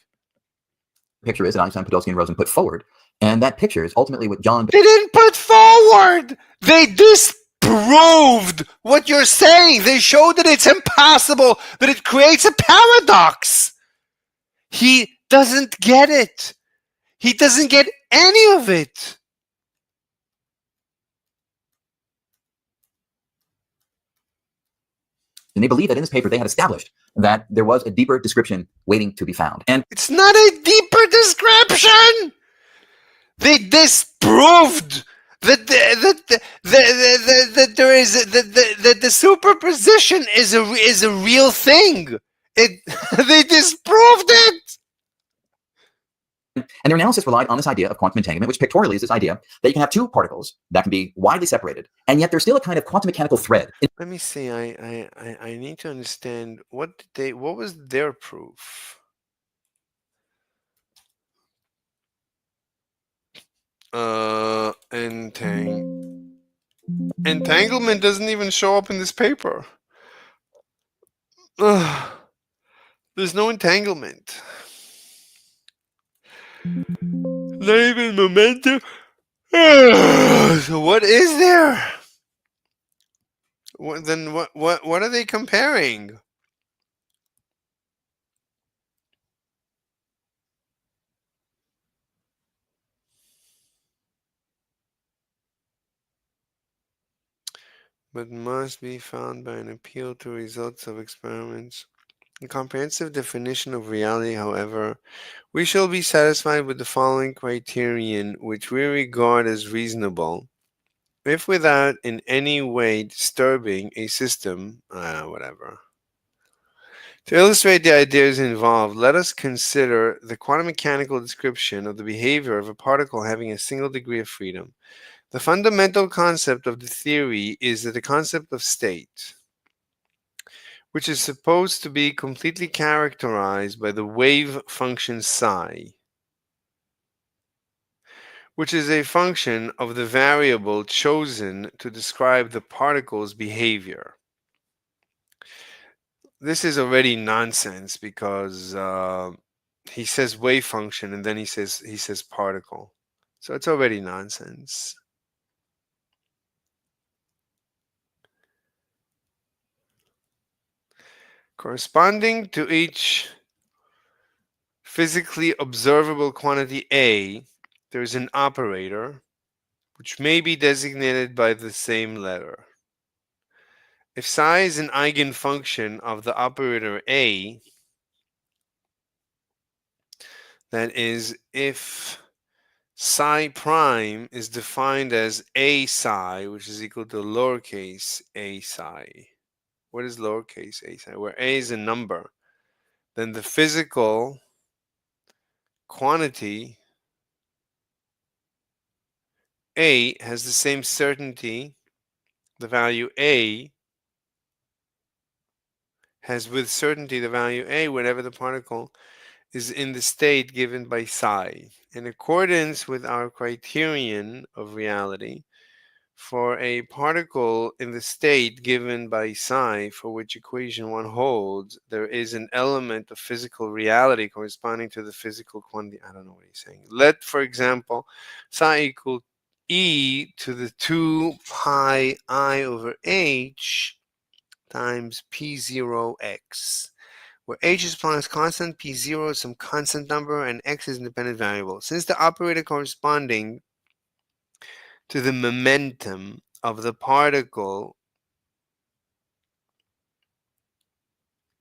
Picture is that Einstein, Podolsky, and Rosen put forward, and that picture is ultimately what John. They didn't put forward. They disproved what you're saying. They showed that it's impossible, that it creates a paradox. He doesn't get it. He doesn't get any of it. And they believe that in this paper they had established that there was a deeper description waiting to be found. And it's not a deeper description. They disproved that there is that the superposition is a real thing. They disproved it. And their analysis relied on this idea of quantum entanglement, which pictorially is this idea that you can have two particles that can be widely separated, and yet there's still a kind of quantum mechanical thread. Let me see. I need to understand what was their proof. Entanglement doesn't even show up in this paper. There's no entanglement. Not even momentum. So what is there? What are they comparing? But must be found by an appeal to results of experiments. A comprehensive definition of reality, however, we shall be satisfied with the following criterion, which we regard as reasonable, if without in any way disturbing a system, whatever. To illustrate the ideas involved, let us consider the quantum mechanical description of the behavior of a particle having a single degree of freedom. The fundamental concept of the theory is that the concept of state, which is supposed to be completely characterized by the wave function psi, which is a function of the variable chosen to describe the particle's behavior. This is already nonsense because he says wave function and then he says particle. So it's already nonsense. Corresponding to each physically observable quantity A, there is an operator which may be designated by the same letter. If psi is an eigenfunction of the operator A, that is, if psi prime is defined as A psi, which is equal to lowercase a psi. What is lowercase a psi? Where A is a number, then the physical quantity A has the same certainty, the value A has with certainty the value A whenever the particle is in the state given by psi. In accordance with our criterion of reality, for a particle in the state given by psi for which equation 1 holds, there is an element of physical reality corresponding to the physical quantity. I don't know what he's saying. Let, for example, psi equal e to the 2 pi I over h times p0x, where h is Planck's constant, p0 is some constant number, and x is an independent variable. Since the operator corresponding to the momentum of the particle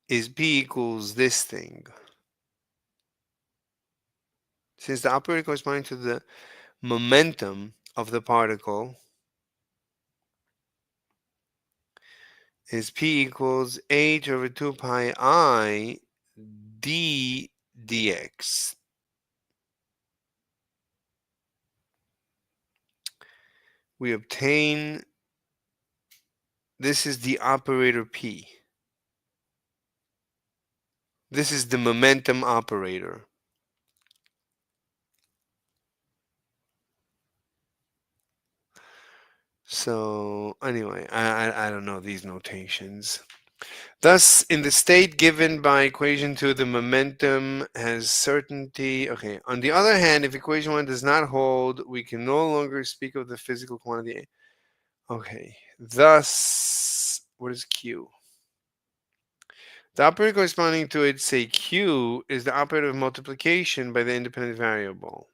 is P equals this thing. Since the operator corresponding to the momentum of the particle is P equals h over 2 pi I d dx. We obtain, this is the operator P. This is the momentum operator. So anyway, I don't know these notations. Thus, in the state given by equation 2, the momentum has certainty. Okay, on the other hand, if equation 1 does not hold, we can no longer speak of the physical quantity. Okay, thus, what is Q? The operator corresponding to it, say Q, is the operator of multiplication by the independent variable.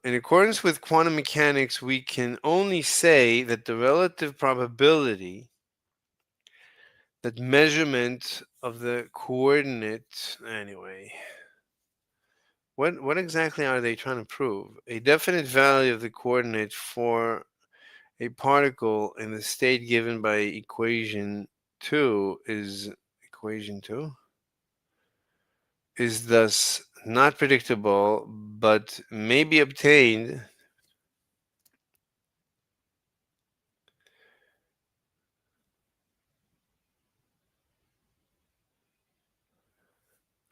In accordance with quantum mechanics, we can only say that the relative probability that measurement of the coordinate, anyway, what exactly are they trying to prove? A definite value of the coordinate for a particle in the state given by equation 2 is thus not predictable, but may be obtained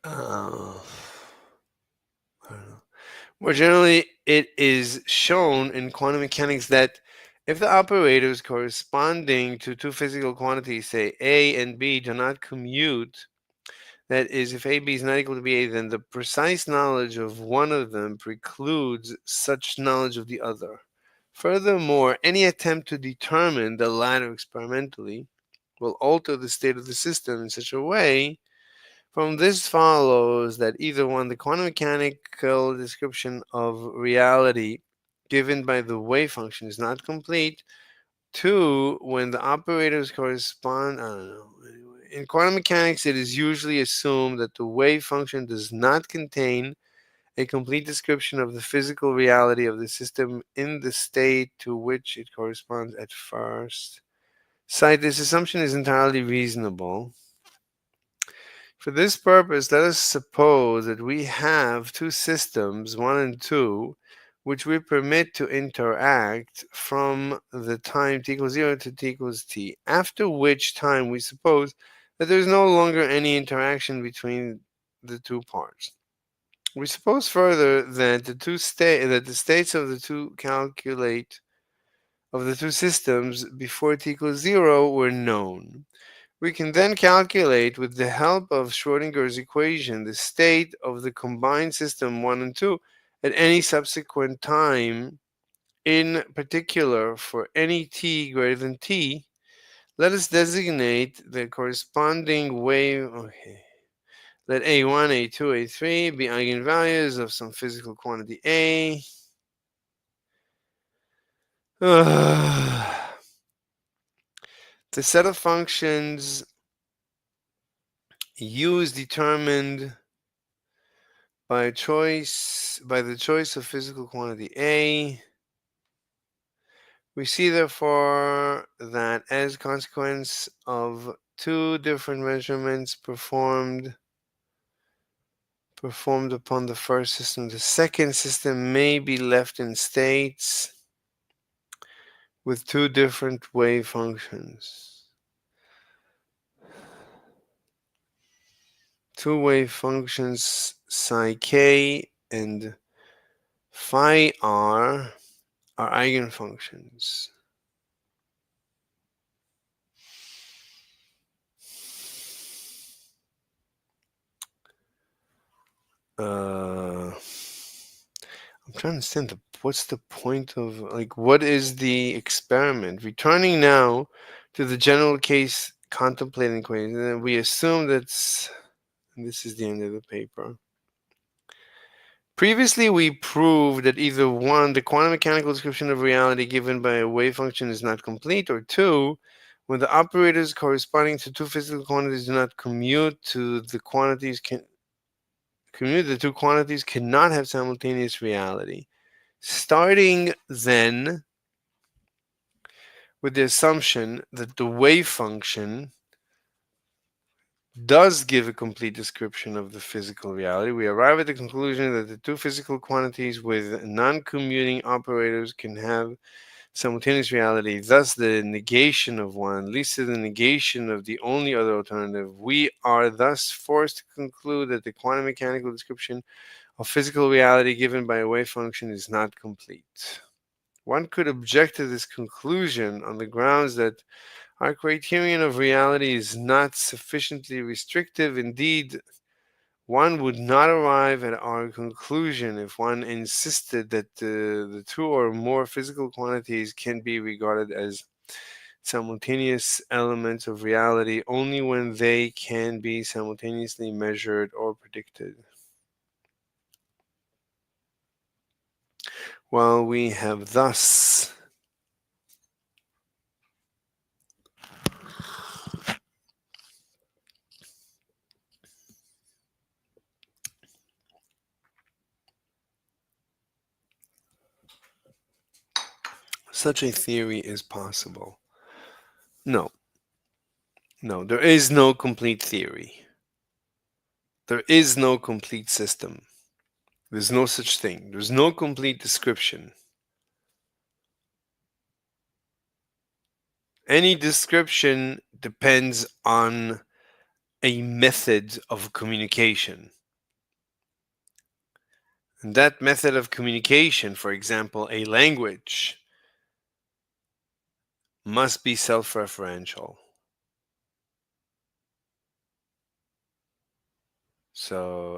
I don't know. More generally, it is shown in quantum mechanics that if the operators corresponding to two physical quantities, say A and B, do not commute, that is, if AB is not equal to BA, then the precise knowledge of one of them precludes such knowledge of the other. Furthermore, any attempt to determine the latter experimentally will alter the state of the system in such a way. From this follows that either one, the quantum mechanical description of reality given by the wave function is not complete. Two, when the operators correspond, I don't know. Anyway, in quantum mechanics, it is usually assumed that the wave function does not contain a complete description of the physical reality of the system in the state to which it corresponds at first sight. This assumption is entirely reasonable. For this purpose, let us suppose that we have two systems, 1 and 2, which we permit to interact from the time t equals 0 to t equals t, after which time we suppose that there is no longer any interaction between the two parts. We suppose further that the states of the two systems before t equals 0 were known. We can then calculate with the help of Schrodinger's equation the state of the combined system 1 and 2 at any subsequent time. In particular, for any t greater than t, let us designate the corresponding wave. Okay. Let A1, A2, A3 be eigenvalues of some physical quantity A. The set of functions U is determined by the choice of physical quantity A. We see therefore that as a consequence of two different measurements performed upon the first system, the second system may be left in states with two different wave functions. Two wave functions psi k and phi r are eigenfunctions. I'm trying to understand what's the point of, like, what is the experiment? Returning now to the general case contemplating equation, and we assume and this is the end of the paper. Previously, we proved that either 1, the quantum mechanical description of reality given by a wave function is not complete, or 2, when the operators corresponding to two physical quantities do not commute, the two quantities cannot have simultaneous reality. Starting then with the assumption that the wave function does give a complete description of the physical reality, we arrive at the conclusion that the two physical quantities with non-commuting operators can have simultaneous reality. Thus, the negation of one leads to the negation of the only other alternative. We are thus forced to conclude that the quantum mechanical description of physical reality given by a wave function is not complete. One could object to this conclusion on the grounds that our criterion of reality is not sufficiently restrictive. Indeed, one would not arrive at our conclusion if one insisted that the two or more physical quantities can be regarded as simultaneous elements of reality only when they can be simultaneously measured or predicted. While we have thus such a theory is possible. No, there is no complete theory. There is no complete system. There's no such thing. There's no complete description. Any description depends on a method of communication. And that method of communication, for example, a language, must be self-referential.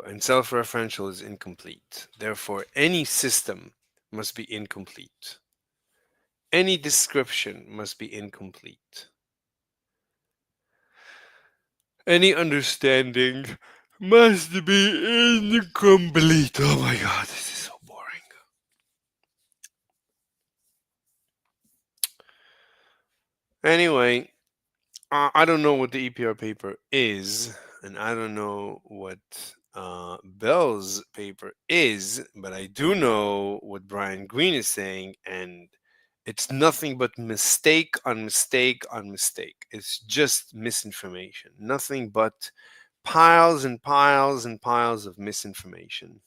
And self-referential is incomplete. Therefore, any system must be incomplete. Any description must be incomplete. Any understanding must be incomplete. Oh my God, this is so boring. Anyway, I don't know what the EPR paper is, and I don't know what Bell's paper is, but I do know what Brian Greene is saying, and it's nothing but mistake on mistake on mistake. It's just misinformation. Nothing but piles and piles and piles of misinformation.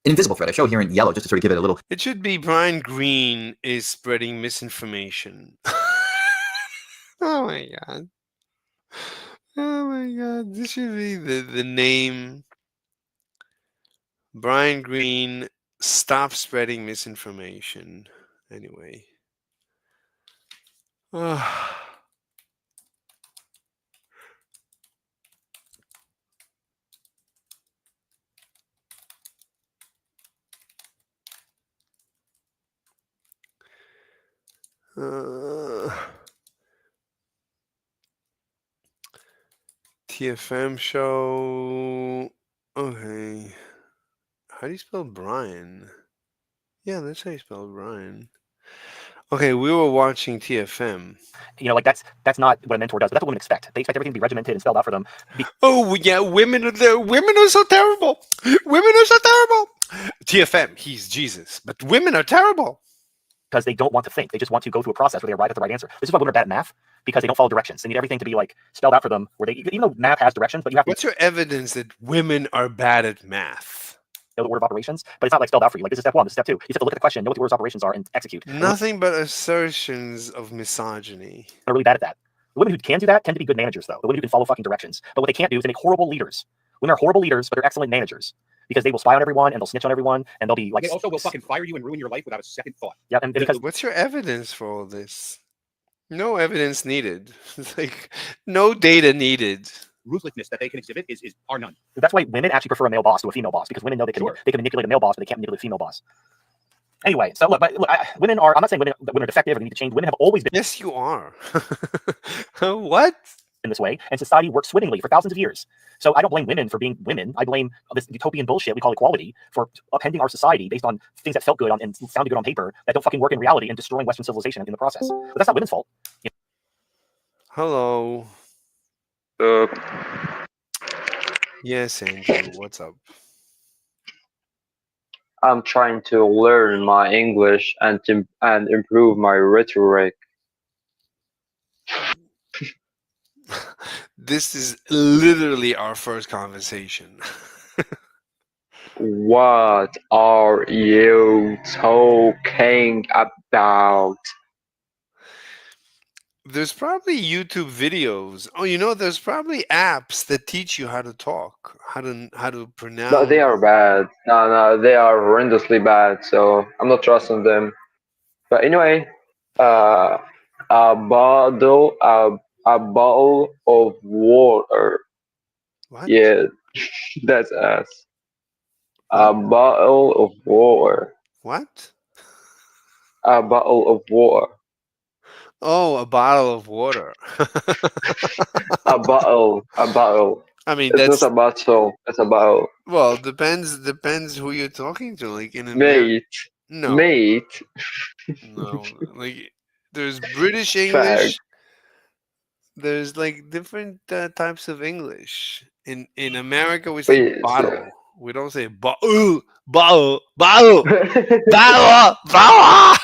An invisible thread I show here in yellow just to sort of give it a little. It should be Brian Greene is spreading misinformation. Oh my God. Oh my God. This should be the name. Brian Greene, stop spreading misinformation. Anyway. TFM show. Okay. How do you spell Brian? Yeah, that's how you spell Brian. Okay, we were watching TFM. You know, like that's not what a mentor does. But that's what women expect. They expect everything to be regimented and spelled out for them. Oh yeah, women are so terrible. Women are so terrible. TFM, he's Jesus, but women are terrible. Because they don't want to think. They just want to go through a process where they arrive at the right answer. This is why women are bad at math, because they don't follow directions. They need everything to be like spelled out for them. Where they, even though math has directions, but you have to. What's your evidence that women are bad at math? Know the order of operations, but it's not like spelled out for you. Like this is step 1, this is step 2. You just have to look at the question, know what the orders of operations are, and execute. Nothing but assertions of misogyny. They're really bad at that. The women who can do that tend to be good managers, though. The women who can follow fucking directions. But what they can't do is they make horrible leaders. Women are horrible leaders, but they're excellent managers. Because they will spy on everyone and they'll snitch on everyone and they'll be like. They also will fucking fire you and ruin your life without a second thought. Yeah, and because. What's your evidence for all this? No evidence needed. It's like no data needed. Ruthlessness that they can exhibit are none. That's why women actually prefer a male boss to a female boss, because women know they can manipulate a male boss, but they can't manipulate a female boss. Anyway, so look, women are. I'm not saying women are defective or need to change. Women have always been. Yes, you are. What? in this way, and society worked swimmingly for thousands of years. So I don't blame women for being women. I blame this utopian bullshit we call equality for upending our society based on things that felt good on and sounded good on paper that don't fucking work in reality and destroying Western civilization in the process. But that's not women's fault. Hello. Yes, Andrew. What's up? I'm trying to learn my English and improve my rhetoric. This is literally our first conversation. What are you talking about? There's probably YouTube videos. Oh, there's probably apps that teach you how to talk, how to pronounce. No, they are bad. No, they are horrendously bad. So I'm not trusting them. But anyway, a bottle of water. What? Yeah, that's us. A bottle of water. What? A bottle of water. Oh, a bottle of water. A bottle. I mean, It's that's not a bottle. It's a bottle. well, depends who you're talking to. Like in Mate. no, Mate. no. Like there's British Fag. English. There's like different types of English. In America, we say Wait, bottle. We don't say bottle, bottle, bottle, bottle, bottle.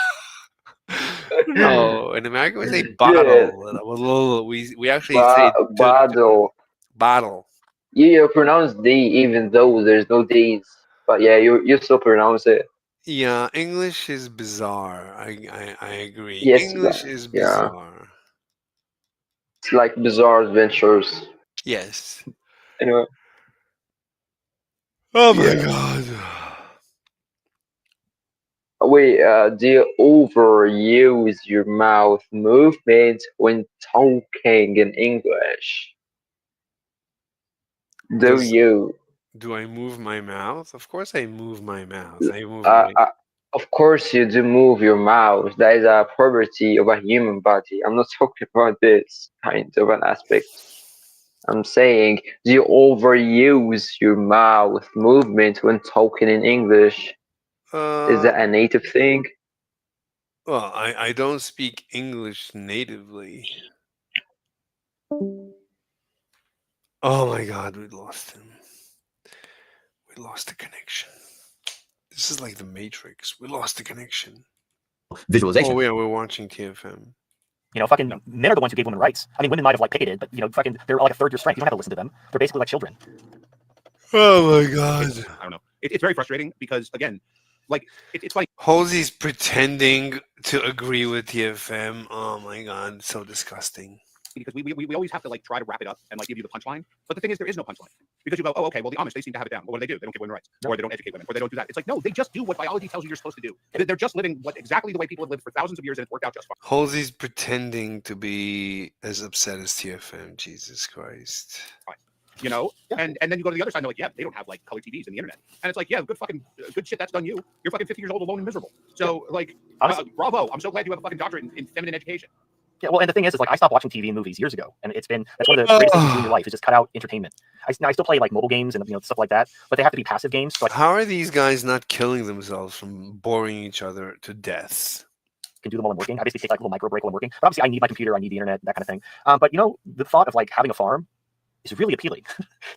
No, in America we say bottle. We actually say bottle. bottle. You pronounce D even though there's no D's. But yeah, you still pronounce it. Yeah, English is bizarre. I agree. Yes, English is yeah. bizarre. It's like bizarre adventures. Yes. Anyway. Oh my god. Wait, do you overuse your mouth movement when talking in English? Do you? Do I move my mouth? Of course I move my mouth. I move my... Of course you do move your mouth. That is a property of a human body. I'm not talking about this kind of an aspect. I'm saying, do you overuse your mouth movement when talking in English? Is that a native thing? Well, I don't speak English natively. Oh my god, we lost him. We lost the connection. This is like the Matrix. We lost the connection. Visualization. Oh yeah, we're watching TFM. Fucking men are the ones who gave women rights. I mean, women might have picketed, but fucking they're like a third your strength. You don't have to listen to them. They're basically like children. Oh my god. I don't know. It's very frustrating because again, like it's like Halsey's pretending to agree with TFM. Oh my god, so disgusting. Because we always have to like try to wrap it up and like give you the punchline. But the thing is, there is no punchline because you go, oh, okay, well the Amish, they seem to have it down. Well, what do? They don't give women rights, or they don't educate women, or they don't do that. It's like no, they just do what biology tells you you're supposed to do. They're just living exactly the way people have lived for thousands of years, and it's worked out just fine. Halsey's pretending to be as upset as TFM. Jesus Christ. Fine. And then you go to the other side and they're like, yeah, they don't have like color TVs and the internet. And it's like, yeah, good shit that's done you. You're fucking 50 years old, alone and miserable. So like, bravo. I'm so glad you have a fucking doctorate in feminine education. Yeah, well, and the thing is like I stopped watching TV and movies years ago, and that's one of the greatest things you do in your life is just cut out entertainment. I still play like mobile games and stuff like that, but they have to be passive games. So how are these guys not killing themselves from boring each other to death? Can do them while I'm working. I basically take like a little micro break while I'm working. But obviously, I need my computer, I need the internet, that kind of thing. But the thought of like having a farm is really appealing.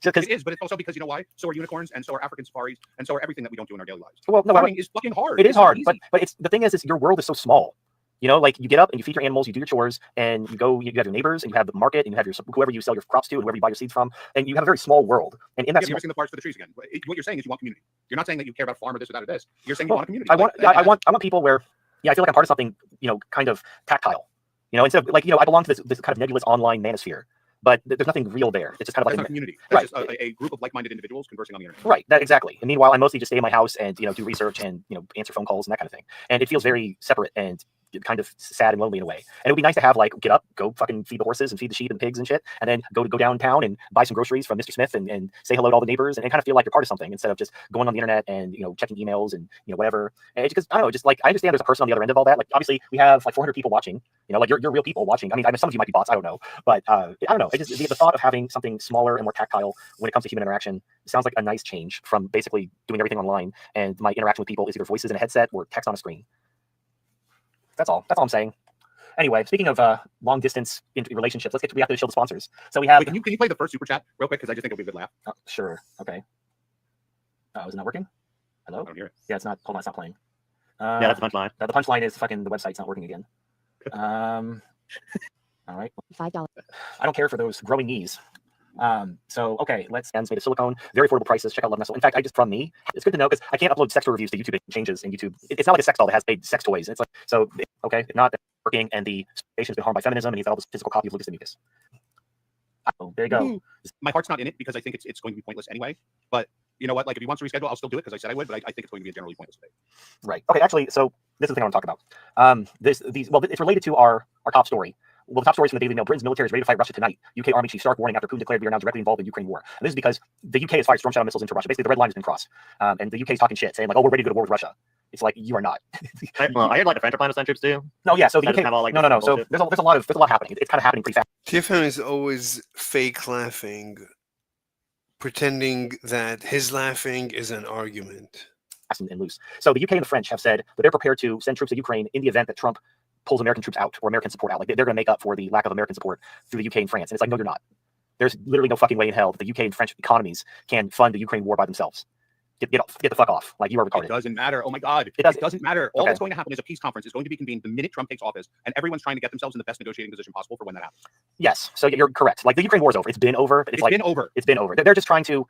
It is, but it's also because you know why? So are unicorns, and so are African safaris, and so are everything that we don't do in our daily lives. Well, no, farming is fucking hard. It is hard, but it's the thing is your world is so small. Like you get up and you feed your animals, you do your chores, and you go. You have your neighbors, and you have the market, and you have whoever you sell your crops to, and whoever you buy your seeds from, and you have a very small world. And in that, you're missing the parts for the trees again. What you're saying is you want community. You're not saying that you care about a farm or this or that or this. You're saying you want a community. I want people where, I feel like I'm part of something, kind of tactile. Instead of like, I belong to this kind of nebulous online manosphere. But there's nothing real there. It's just kind of like a community. That's just a group of like-minded individuals conversing on the internet. Right. That exactly. And meanwhile, I mostly just stay in my house and do research and answer phone calls and that kind of thing. And it feels very separate and kind of sad and lonely in a way. And it would be nice to have, like, get up, go fucking feed the horses and feed the sheep and pigs and shit, and then go downtown and buy some groceries from Mr. Smith and say hello to all the neighbors and kind of feel like you're part of something instead of just going on the internet and, you know, checking emails and, you know, whatever. And because I don't know, just like I understand there's a person on the other end of all that. Like, obviously we have like 400 people watching, you know, like you're real people watching. I mean, some of you might be bots, I don't know, but I don't know. It just the thought of having something smaller and more tactile when it comes to human interaction sounds like a nice change from basically doing everything online, and my interaction with people is either voices in a headset or text on a screen. That's all I'm saying. Anyway, speaking of long distance relationships, we have to show the sponsors. So we have. Wait, can you play the first super chat real quick, because I just think it'll be a good laugh. Sure. Okay. Is it not working? Hello? I don't hear it. Yeah, it's not. Hold on, it's not playing. Yeah, that's the punchline. The punchline is fucking the website's not working again. All right. $5. I don't care for those growing knees. So okay, let's ends made of silicone, very affordable prices. Check out Love Nestle. In fact, from me, it's good to know because I can't upload sex toy reviews to YouTube. It changes in YouTube. It's not like a sex doll that has made sex toys. It's like, so okay, if not working, and the patient's been harmed by feminism, and he's got all this physical copy of Lucas the Mucus. Oh, there you go. My heart's not in it because I think it's going to be pointless anyway. But you know what? Like, if he wants to reschedule, I'll still do it because I said I would. But I think it's going to be a generally pointless debate. Right. Okay. Actually, so this is the thing I want to talk about. It's related to our top story. Well, the top stories from the Daily Mail: Britain's military is ready to fight Russia tonight. UK Army Chief Stark warning after Putin declared we are now directly involved in Ukraine war. And this is because the UK has fired Storm Shadow missiles into Russia. Basically, the red line has been crossed, and the UK is talking shit, saying like, "Oh, we're ready to go to war with Russia." It's like, you are not. I heard like the French are planning to send troops too. No, yeah. So the UK, have all, like, no. So bullshit. there's a lot happening. It's kind of happening pretty fast. TFM is always fake laughing, pretending that his laughing is an argument. And loose. So the UK and the French have said that they're prepared to send troops to Ukraine in the event that Trump pulls American troops out or American support out. Like, they're going to make up for the lack of American support through the UK and France. And it's like, no, you're not. There's literally no fucking way in hell that the UK and French economies can fund the Ukraine war by themselves. Get the fuck off. Like, you are retarded. It doesn't matter. Oh my God. It doesn't matter. All that's going to happen is a peace conference is going to be convened the minute Trump takes office, and everyone's trying to get themselves in the best negotiating position possible for when that happens. Yes. So you're correct. Like, the Ukraine war is over. It's been over. It's been over. It's been over. They're just trying to.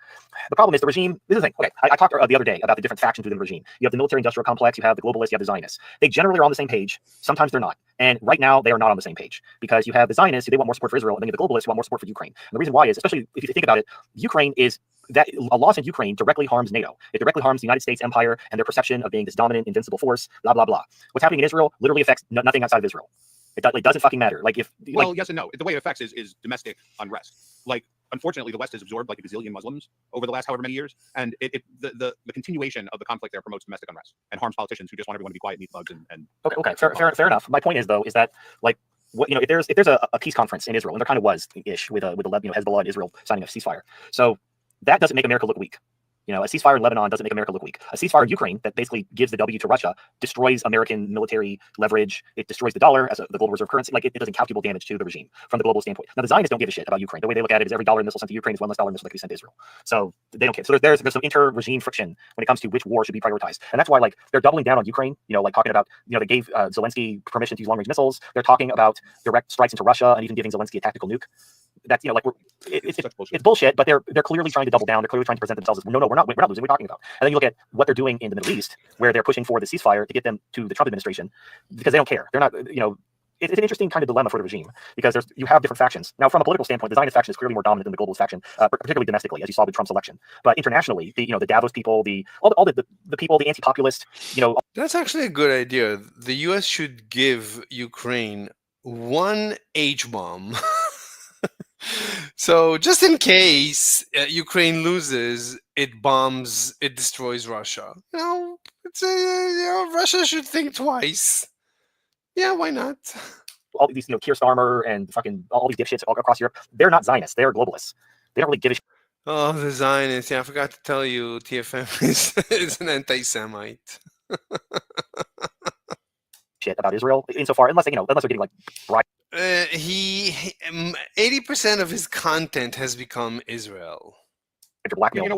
The problem is the regime. This is the thing. Okay. I talked the other day about the different factions within the regime. You have the military industrial complex. You have the globalists. You have the Zionists. They generally are on the same page. Sometimes they're not. And right now they are not on the same page, because you have the Zionists, they want more support for Israel, and then you have the globalists who want more support for Ukraine. And the reason why is, especially if you think about it, Ukraine is that a loss in Ukraine directly harms NATO. It directly harms the United States empire and their perception of being this dominant, invincible force, blah, blah, blah. What's happening in Israel literally affects nothing outside of Israel. It doesn't fucking matter. Like, if yes and no. The way it affects is domestic unrest. Like, unfortunately, the West has absorbed like a gazillion Muslims over the last however many years, and the continuation of the conflict there promotes domestic unrest and harms politicians who just want everyone to be quiet and eat bugs and. Okay, fair enough. My point is, though, is that, like, what, if there's a peace conference in Israel, and there kind of was ish with Hezbollah and Israel signing a ceasefire, so that doesn't make America look weak. A ceasefire in Lebanon doesn't make America look weak. A ceasefire in Ukraine that basically gives the W to Russia destroys American military leverage. It destroys the dollar as the global reserve currency. Like, it does incalculable damage to the regime from the global standpoint. Now, the Zionists don't give a shit about Ukraine. The way they look at it is every dollar missile sent to Ukraine is one less dollar missile that can be sent to Israel. So they don't care. So there's some inter-regime friction when it comes to which war should be prioritized. And that's why, like, they're doubling down on Ukraine, like talking about, they gave Zelensky permission to use long-range missiles. They're talking about direct strikes into Russia and even giving Zelensky a tactical nuke. That's, it's bullshit, but they're clearly trying to double down. They're clearly trying to present themselves as, no, we're not losing, we're talking about. And then you look at what they're doing in the Middle East, where they're pushing for the ceasefire to get them to the Trump administration, because they don't care. They're not, it's an interesting kind of dilemma for the regime, because you have different factions. Now, from a political standpoint, the Zionist faction is clearly more dominant than the globalist faction, particularly domestically, as you saw with Trump's election. But internationally, the Davos people, all the people, the anti-populist, That's actually a good idea. The U.S. should give Ukraine one H-bomb. So just in case Ukraine loses, it destroys Russia. Russia should think twice. Yeah, why not? All these, Keir Starmer and fucking all these dipshits all across Europe, they're not Zionists. They're globalists. They don't really give a shit. Oh, the Zionists. Yeah, I forgot to tell you, TFM is an anti-Semite. Shit about Israel insofar, unless they're getting like right. 80% of his content has become Israel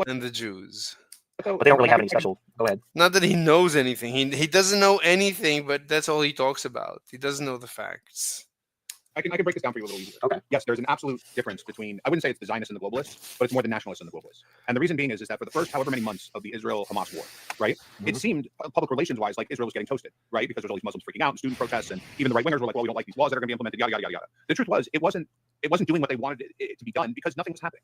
and the Jews. But they don't really have any special. Go ahead. Not that he knows anything. He doesn't know anything, but that's all he talks about. He doesn't know the facts. I can break this down for you a little easier. Okay. Yes, there's an absolute difference between, I wouldn't say it's the Zionists and the globalists, but it's more the nationalists and the globalists. And the reason being is that for the first however many months of the Israel-Hamas war, right, it seemed public relations-wise like Israel was getting toasted, right, because there's all these Muslims freaking out and student protests, and even the right-wingers were like, well, we don't like these laws that are going to be implemented, yada, yada, yada, yada. The truth was, it wasn't doing what they wanted it to be done because nothing was happening.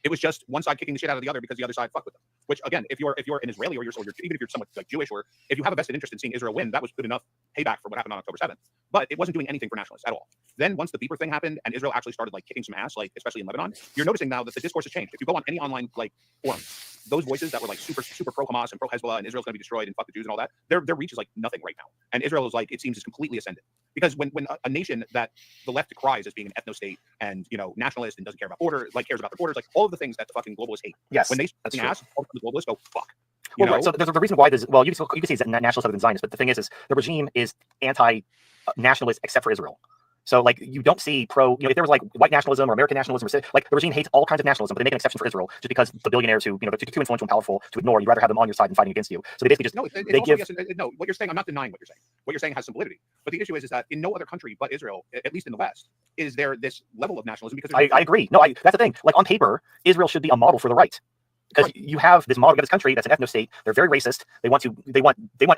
It was just one side kicking the shit out of the other because the other side fucked with them. Which again, if you're an Israeli or even if you're somewhat like Jewish, or if you have a vested interest in seeing Israel win, that was good enough payback for what happened on October 7th. But it wasn't doing anything for nationalists at all. Then once the beeper thing happened and Israel actually started like kicking some ass, like especially in Lebanon, you're noticing now that the discourse has changed. If you go on any online like forum, those voices that were like super pro Hamas and pro Hezbollah and Israel's going to be destroyed and fuck the Jews and all that, their reach is like nothing right now. And Israel is like, it seems, is completely ascended, because when a nation that the left decries as being an ethno state and nationalist and doesn't care about border, like cares about the borders, like all of the things that the fucking globalists hate. Yes, when they that's ask, all the globalists go fuck. Well, right. So there's a reason why there's, well, you can say it's nationalist other than Zionist, but the thing is the regime is anti-nationalist except for Israel. So like you don't see if there was like white nationalism or American nationalism, or like the regime hates all kinds of nationalism, but they make an exception for Israel just because the billionaires who they're too influential and powerful to ignore. You'd rather have them on your side than fighting against you. So they basically just no. What you're saying, I'm not denying what you're saying. What you're saying has some validity, but the issue is that in no other country but Israel, at least in the West, is there this level of nationalism. Because I agree. No, that's the thing. Like on paper, Israel should be a model for the right. Because you have this model of this country that's an ethno state. They're very racist. They want to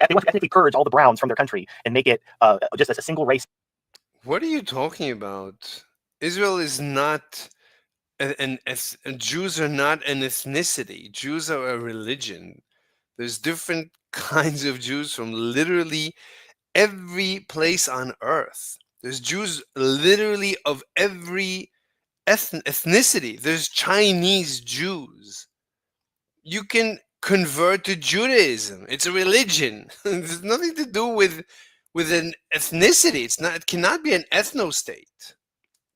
ethnically purge all the browns from their country and make it just as a single race. What are you talking about? Israel is not Jews are not an ethnicity. Jews are a religion. There's different kinds of Jews from literally every place on earth. There's Jews literally of every ethnicity. There's Chinese Jews. You can convert to Judaism. It's a religion. There's nothing to do with an ethnicity. It cannot be an ethno state.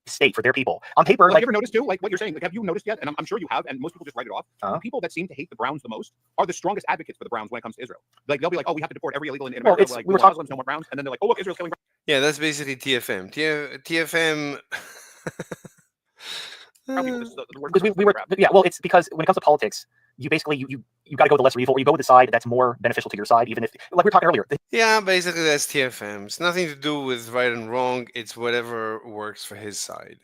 State for their people. On paper, have you ever noticed too, like what you're saying? Like, have you noticed yet? And I'm sure you have, and most people just write it off. The people that seem to hate the Browns the most are the strongest advocates for the Browns when it comes to Israel. Like they'll be like, "Oh, we have to deport every illegal in America." Like, we Muslims, no more Browns, and then they're like, "Oh, look, Israel's killing Browns." Yeah, that's basically TFM. TFM. Because we were well, it's because when it comes to politics, you basically you got to go with the lesser evil, or you go with the side that's more beneficial to your side, even if, like we were talking earlier. Yeah, basically that's TFM. It's nothing to do with right and wrong. It's whatever works for his side.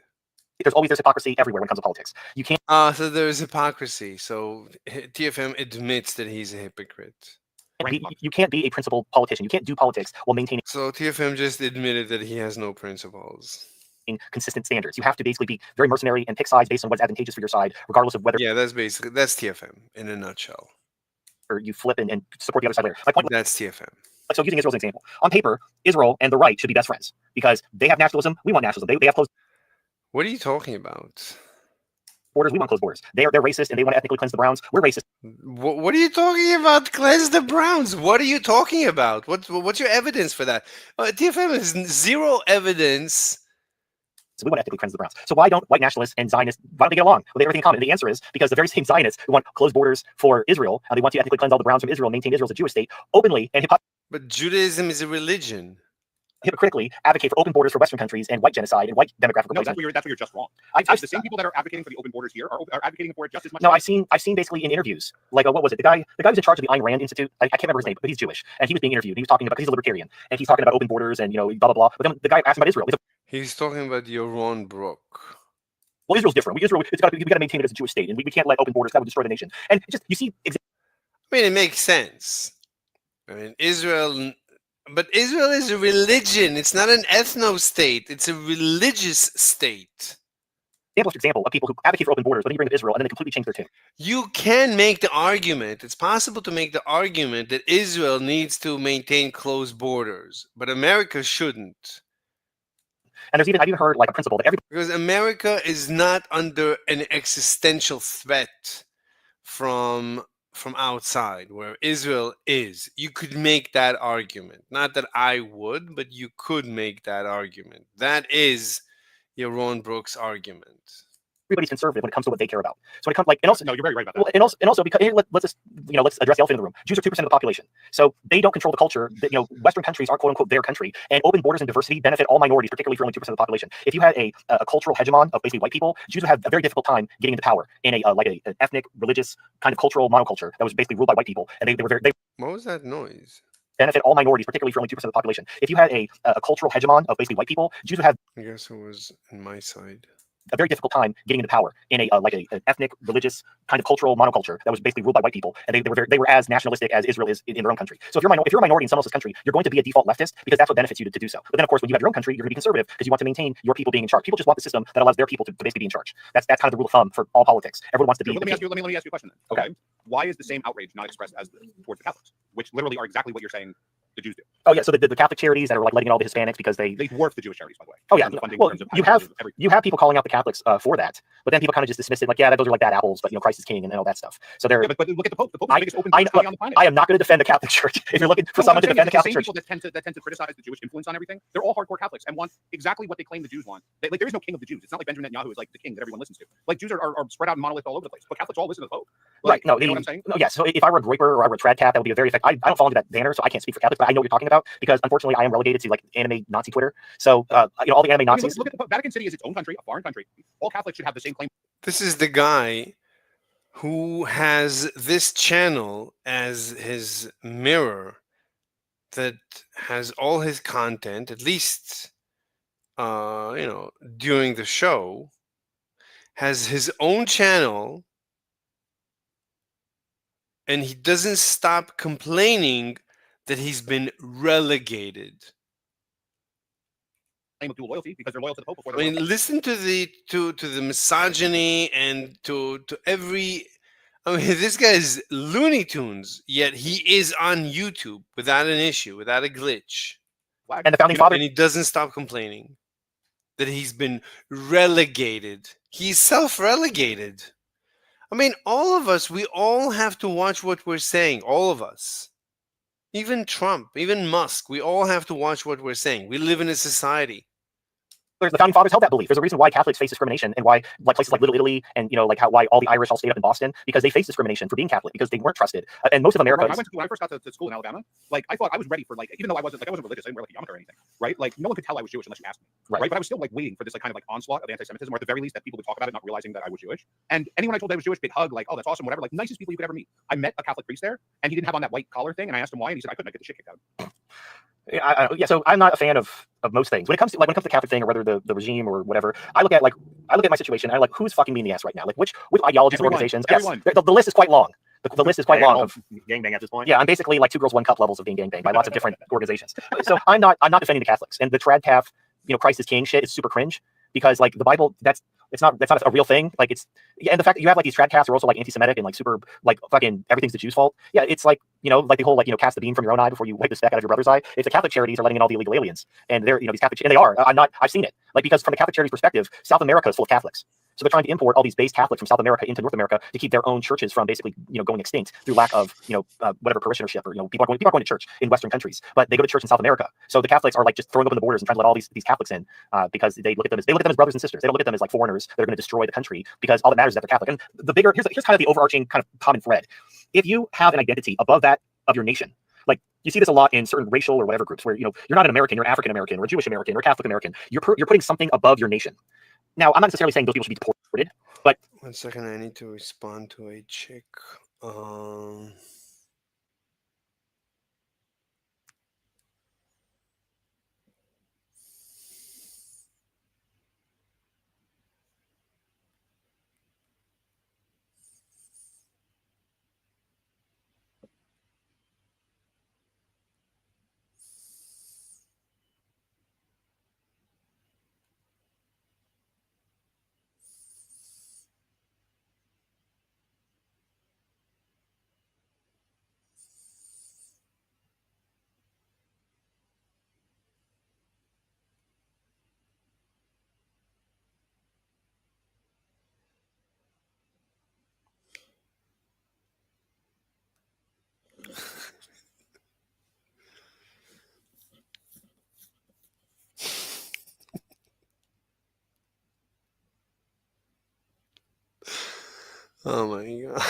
There's hypocrisy everywhere when it comes to politics. You can't. So there's hypocrisy. So TFM admits that he's a hypocrite. You can't be a principled politician. You can't do politics while maintaining. So TFM just admitted that he has no principles. Consistent standards. You have to basically be very mercenary and pick sides based on what's advantageous for your side, regardless of whether. Yeah, that's TFM in a nutshell. Or you flip and support the other side later. That's TFM. So using Israel as an example, on paper, Israel and the right should be best friends because they have nationalism. We want nationalism. They have closed. What are you talking about? Borders. We want closed borders. They're racist and they want to ethnically cleanse the Browns. We're racist. What are you talking about? Cleanse the Browns. What are you talking about? What's your evidence for that? TFM has zero evidence. So we want to ethnically cleanse the Browns. So why don't white nationalists and Zionists, why don't they get along? Well, they have everything in common. And the answer is because the very same Zionists who want closed borders for Israel, and they want to ethnically cleanse all the Browns from Israel, maintain Israel as a Jewish state, openly and But Judaism is a religion. Hypocritically advocate for open borders for Western countries and white genocide and white demographic replacement. No, that's where you're just wrong. The same people that are advocating for the open borders here are advocating for it just as much. No, I've seen basically in interviews, like what was it? The guy who's in charge of the Ayn Rand Institute. I can't remember his name, but he's Jewish, and he was being interviewed. He was talking about, because he's a libertarian, and he's talking about open borders and blah blah blah. But then the guy asked him about Israel. He's talking about Yaron Brook. Well, Israel's different. We got to maintain it as a Jewish state, and we can't let open borders, that would destroy the nation. And just you see. I mean, it makes sense. I mean, Israel is a religion. It's not an ethno state. It's a religious state. Example of people who advocate for open borders, but then you bring up Israel and then they completely change their tune. You can make the argument. It's possible to make the argument that Israel needs to maintain closed borders, but America shouldn't. And I've even heard like a principle that because America is not under an existential threat from outside, where Israel is. You could make that argument. Not that I would, but you could make that argument. That is Yaron Brook's argument. Everybody's conservative when it comes to what they care about. So when it comes and also no, you're very right about that. Well, and also because let's address the elephant in the room. Jews are 2% of the population, so they don't control the culture. Western countries are quote unquote their country, and open borders and diversity benefit all minorities, particularly if you're only 2% of the population. If you had a cultural hegemon of basically white people, Jews would have a very difficult time getting into power in an ethnic, religious kind of cultural monoculture that was basically ruled by white people, and they were very. What was that noise? Benefit all minorities, particularly if you're only 2% of the population. If you had a cultural hegemon of basically white people, Jews would have. I guess it was in my side. a very difficult time getting into power in a like an ethnic, religious kind of cultural monoculture that was basically ruled by white people, and they were as nationalistic as Israel is in their own country. So if you're a minority in someone else's country, you're going to be a default leftist because that's what benefits you to do so. But then of course, when you have your own country, you're going to be conservative because you want to maintain your people being in charge. People just want the system that allows their people to basically be in charge. That's kind of the rule of thumb for all politics. Everyone wants to be. Let me ask you a question then. Okay. Why is the same outrage not expressed as towards the Catholics, which literally are exactly what you're saying the Jews do? Oh yeah, so the Catholic charities that are like letting in all the Hispanics because they dwarf the Jewish charities, by the way. Oh yeah, well you have people calling out the Catholics for that, but then people kind of just dismiss it like, yeah, those are like bad apples, but Christ is king and all that stuff. So they're but look at the Pope. The Pope is the biggest open church on the planet. I am not going to defend the Catholic Church. If you're looking for someone to defend the Catholic Church, people that tend to criticize the Jewish influence on everything, they're all hardcore Catholics and want exactly what they claim the Jews want. Like there is no king of the Jews. It's not like Benjamin Netanyahu is like the king that everyone listens to. Like Jews are spread out in monolith all over the place, but Catholics all listen to the Pope. Like, right? No, you know what I'm saying? No, yeah. So if I were a Groiper or I were a Trad Cat, that would be a very effective. I don't fall into that banner, so I can't speak for Catholics, but I know what you're talking about because unfortunately I am relegated to like anime Nazi Twitter. So all the anime Nazis. Look at the Vatican City is its own country, a foreign country. All Catholics should have the same claim. This is the guy who has this channel as his mirror that has all his content, at least during the show, has his own channel, and he doesn't stop complaining that he's been relegated. Claim of dual loyalty because they're loyal to the Pope before I mean, listen to the misogyny and to every. I mean, this guy's Looney Tunes, yet he is on YouTube without an issue, without a glitch. And the founding father, and he doesn't stop complaining that he's been relegated. He's self-relegated. I mean, all of us, we all have to watch what we're saying. All of us. Even Trump, even Musk, we all have to watch what we're saying. We live in a society. The founding fathers held that belief. There's a reason why Catholics face discrimination and why like places like Little Italy and why all the Irish all stayed up in Boston because they faced discrimination for being Catholic because they weren't trusted. And most of America. When I first got to school in Alabama, like I thought I was ready for even though I wasn't religious, I didn't wear like a yarmulke or anything, right? Like no one could tell I was Jewish unless you asked me, right? But I was still like waiting for this like kind of like onslaught of anti-Semitism, or at the very least that people would talk about it, not realizing that I was Jewish. And anyone I told I was Jewish, they'd hug like, oh, that's awesome, whatever. Like nicest people you could ever meet. I met a Catholic priest there, and he didn't have on that white collar thing, and I asked him why, and he said I couldn't get the shit kicked out of him. Yeah, so I'm not a fan of most things. When it comes to the Catholic thing or whether the regime or whatever, I look at my situation and I'm like, who's fucking me in the ass right now? Like which ideologies and organizations? Everyone. Yes, the list is quite long. The list is quite long of gangbang at this point. Yeah, I'm basically like 2 girls 1 cup levels of being gangbanged by lots of different organizations. So I'm not defending the Catholics, and the trad calf, Christ is king shit is super cringe because like the Bible that's not a real thing. Like and the fact that you have like these trad casts are also like anti-Semitic and like super like fucking everything's the Jews' fault. Yeah, it's like like the whole like cast the beam from your own eye before you wipe the speck out of your brother's eye. It's the Catholic charities are letting in all the illegal aliens, and they're these Catholic and they are. I've seen it like because from the Catholic charities perspective, South America is full of Catholics. So they're trying to import all these base Catholics from South America into North America to keep their own churches from basically, going extinct through lack of, whatever parishionership or, people are going to church in Western countries, but they go to church in South America. So the Catholics are like just throwing open the borders and trying to let all these Catholics in because they look at them as brothers and sisters. They don't look at them as like foreigners that are going to destroy the country because all that matters is that they're Catholic. And the bigger here's kind of the overarching kind of common thread. If you have an identity above that of your nation, like you see this a lot in certain racial or whatever groups where you're not an American, you're African American or Jewish American or Catholic American. You're putting something above your nation. Now, I'm not necessarily saying those people should be deported, but 1 second, I need to respond to a chick. Oh my god.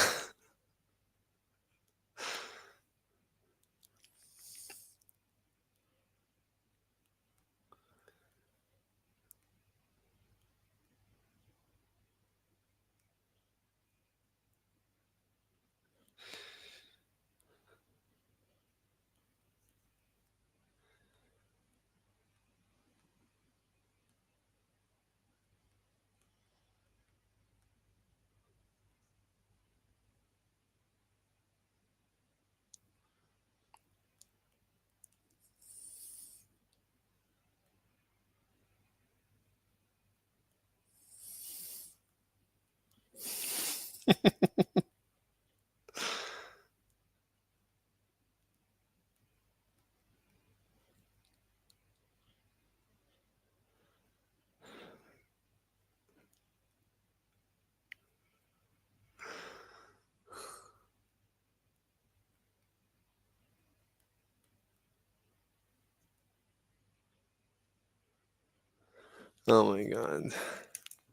Oh my god.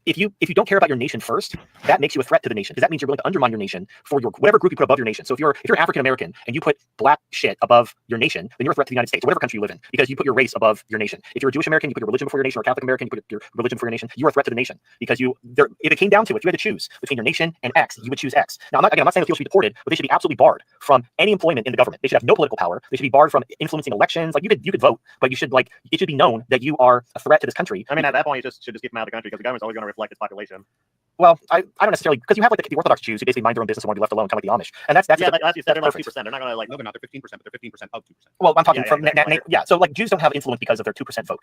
If you don't care about your nation first, that makes you a threat to the nation, because that means you're willing to undermine your nation for your whatever group you put above your nation. So if you're African American and you put black shit above your nation, then you're a threat to the United States or whatever country you live in, because you put your race above your nation. If you're a Jewish American, you put your religion before your nation, or Catholic American, you put your religion before your nation. You're a threat to the nation, because if it came down to it, if you had to choose between your nation and X, you would choose X. Now, I'm not saying that people should be deported, but they should be absolutely barred from any employment in the government. They should have no political power. They should be barred from influencing elections. Like you could vote, but it should be known that you are a threat to this country. I mean, at that point, you should just keep them out of the country, because the government's always going to reflect its population. Well, I don't necessarily, because you have the Orthodox Jews who basically mind their own business and want to be left alone, kind of like the Amish, and that's yeah, like as you said, they're like 2%. perfect. They're not going to like. No, they're not. They're 15%, but they're 15% of 2%. Well, I'm talking Yeah, from exactly. So like Jews don't have influence because of their 2% vote.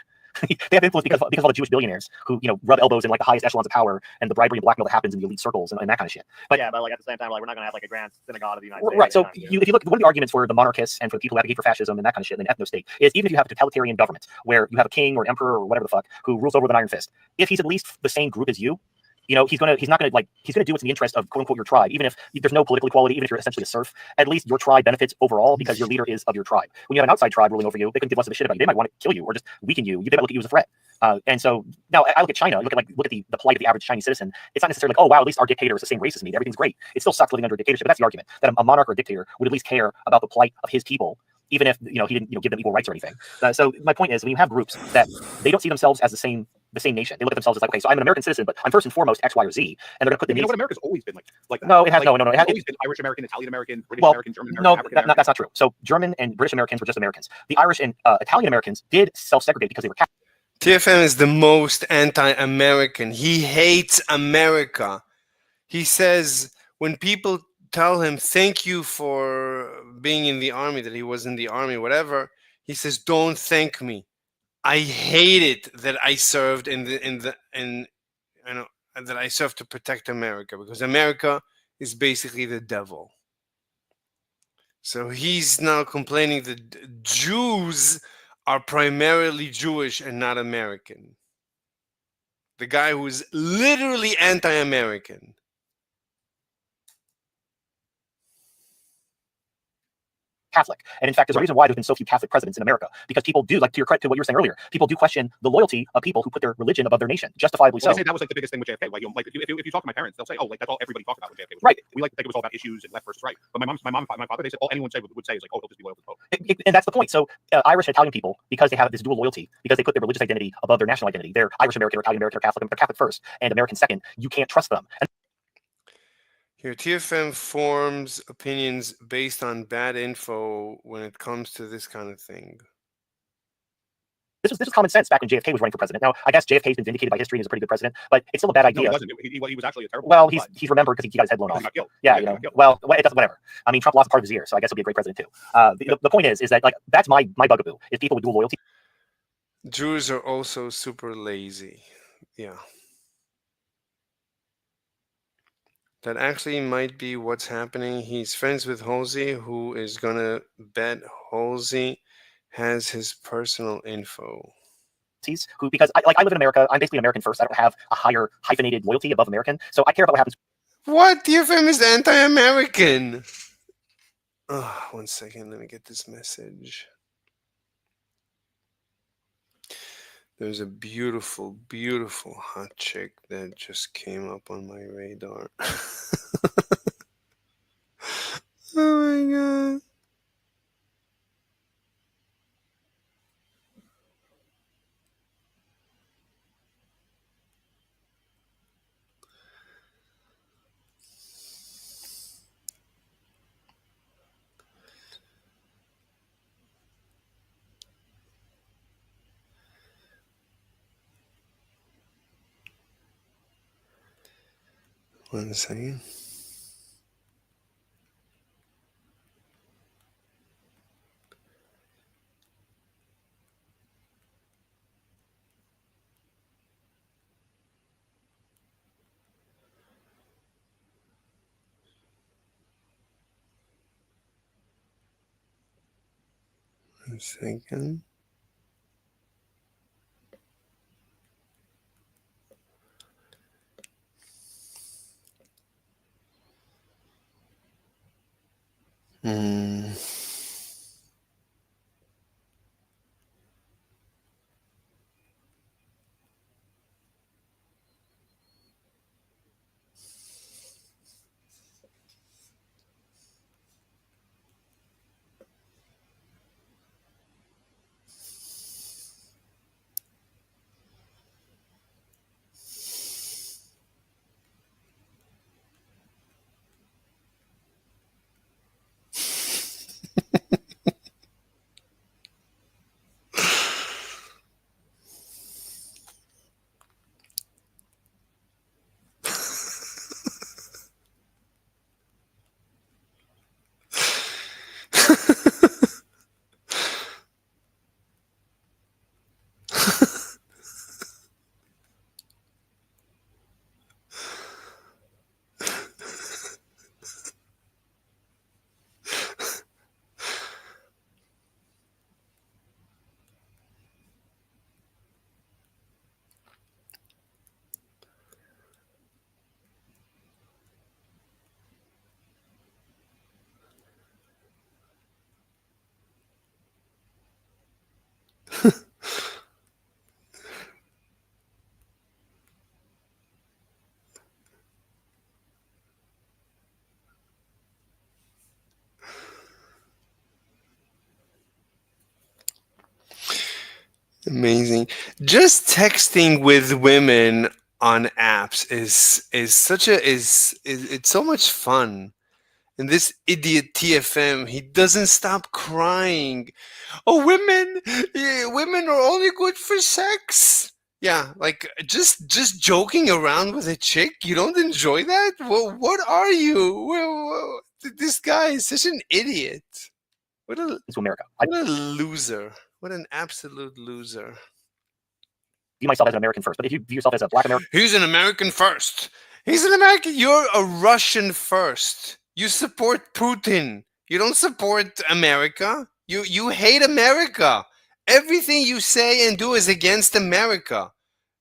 They have influence because of all the Jewish billionaires who rub elbows in like the highest echelons of power and the bribery and blackmail that happens in the elite circles and that kind of shit. But yeah, but like at the same time, like we're not going to have like a grand synagogue of the United States. Right. So if you look, one of the arguments for the monarchists and for the people who advocate for fascism and that kind of shit and ethno state is, even if you have a totalitarian government where you have a king or an emperor or whatever the fuck who rules over with an iron fist, if he's at least the same group as you, he's not gonna do what's in the interest of quote unquote your tribe, even if there's no political equality, even if you're essentially a serf. At least your tribe benefits overall because your leader is of your tribe. When you have an outside tribe ruling over you, they can give less of a shit about you. They might want to kill you or just weaken you. They might look at you as a threat. And so now I look at China, look at the plight of the average Chinese citizen. It's not necessarily like, oh wow, at least our dictator is the same race as me. Everything's great. It still sucks living under a dictatorship. But that's the argument, that a monarch or a dictator would at least care about the plight of his people, even if he didn't give them equal rights or anything. So my point is, when you have groups that they don't see themselves as the same nation, they look at themselves as like, okay, so I'm an American citizen, but I'm first and foremost X, Y, or Z, and they're going to put the You know what? America's always been like that. No, it has no. It It's has always been Irish American, Italian American, British American, German American, African American. That's not true. So German and British Americans were just Americans. The Irish and Italian Americans did self-segregate because they were Catholic. TFM is the most anti-American. He hates America. He says when people tell him thank you for being in the army, that he was in the army, whatever, he says, don't thank me. I hate it that I served that I served to protect America, because America is basically the devil. So he's now complaining that Jews are primarily Jewish and not American. The guy who is literally anti-American. Catholic. And in fact, there's a reason why there's been so few Catholic presidents in America, because people do, like to your credit, to what you were saying earlier, people do question the loyalty of people who put their religion above their nation, justifiably so. I say that was like the biggest thing with JFK. Like, if you talk to my parents, they'll say, oh, like that's all everybody talked about when JFK was right. We like to think it was all about issues and left versus right. But my father, they said all anyone would say is like, oh, he'll just be loyal to the Pope. And that's the point. So Irish and Italian people, because they have this dual loyalty, because they put their religious identity above their national identity, they're Irish American or Italian American or Catholic, they're Catholic first and American second, you can't trust them. And here, TFM forms opinions based on bad info when it comes to this kind of thing. This was common sense back when JFK was running for president. Now, I guess JFK's been vindicated by history and is a pretty good president, but it's still a bad idea. No, he wasn't. He was actually a terrible. Well, he's remembered because he got his head blown off. Yeah, well, it doesn't, whatever. I mean, Trump lost part of his ear, so I guess he'll be a great president too. The point is that like that's my bugaboo is people with dual loyalty. Jews are also super lazy. Yeah. That actually might be what's happening. He's friends with Halsey, who is going to bet Halsey has his personal info. Because I live in America, I'm basically American first. I don't have a higher hyphenated loyalty above American, so I care about what happens. What? TFM is anti-American. Oh, 1 second, let me get this message. There's a beautiful, beautiful hot chick that just came up on my radar. Oh my god. One second. A second. Hmm. Amazing. Just texting with women on apps is such a is it's so much fun. And this idiot TFM, he doesn't stop crying. Oh, women, women are only good for sex. Yeah, like just joking around with a chick. You don't enjoy that? Well, what are you? This guy is such an idiot. What a into America. what a loser. What an absolute loser. View myself as an American first, but if you view yourself as a Black American, He's an American first. He's an American. You're a Russian first. You support Putin. You don't support America. You hate America. Everything you say and do is against America.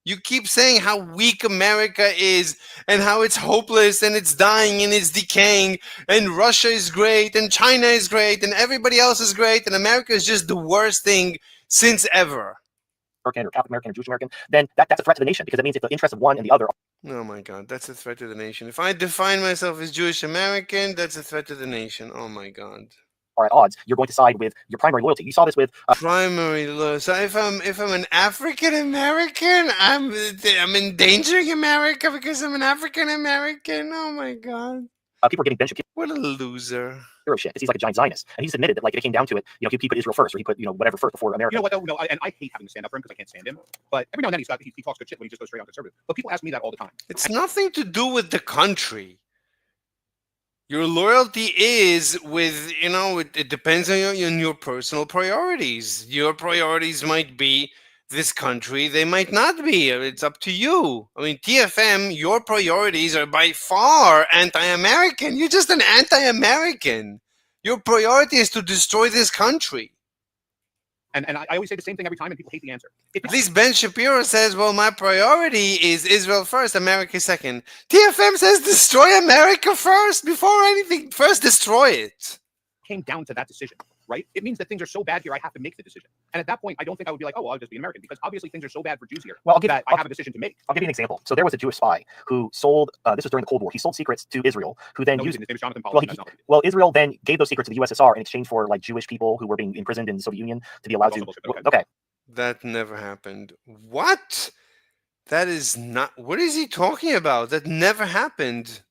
You keep saying how weak America is and how it's hopeless and it's dying and it's decaying and Russia is great and China is great and everybody else is great and America is just the worst thing since ever. or Catholic American or Jewish American, then that's a threat to the nation because it means if the interests of one and the other Oh my God, that's a threat to the nation. If I define myself as Jewish American, that's a threat to the nation. Oh my God. are at odds, you're going to side with your primary loyalty. You saw this with Primary law. So if I'm an African American, I'm endangering America because I'm an African American. Oh my God. people are giving Ben Shapiro What a loser. shit because he's like a giant Zionist, and he just admitted that like if it came down to it, he put Israel first, or he put whatever first before America. You know what though? No, and I hate having to stand up for him because I can't stand him. But every now and then he talks good shit when he just goes straight on conservative. But people ask me that all the time. It's nothing to do with the country. Your loyalty is with, it depends on your personal priorities. Your priorities might be this country, they might not be. It's up to you. I mean, TFM, your priorities are by far anti-American. You're just an anti-American. Your priority is to destroy this country. And I always say the same thing every time, and people hate the answer. At least Ben Shapiro says, well, my priority is Israel first, America second. TFM says destroy America first before anything. First, destroy it. Came down to that decision, right? It means that things are so bad here, I have to make the decision. And at that point, I don't think I would be like, oh, well, I'll just be American, because obviously things are so bad for Jews here. Well, I have a decision to make. I'll give you an example. So there was a Jewish spy who sold. This was during the Cold War. He sold secrets to Israel, who then used. His name is Jonathan Pollard. Well, Israel then gave those secrets to the USSR in exchange for like Jewish people who were being imprisoned in the Soviet Union to be allowed to. Okay. That never happened. What? That is not. What is he talking about? That never happened.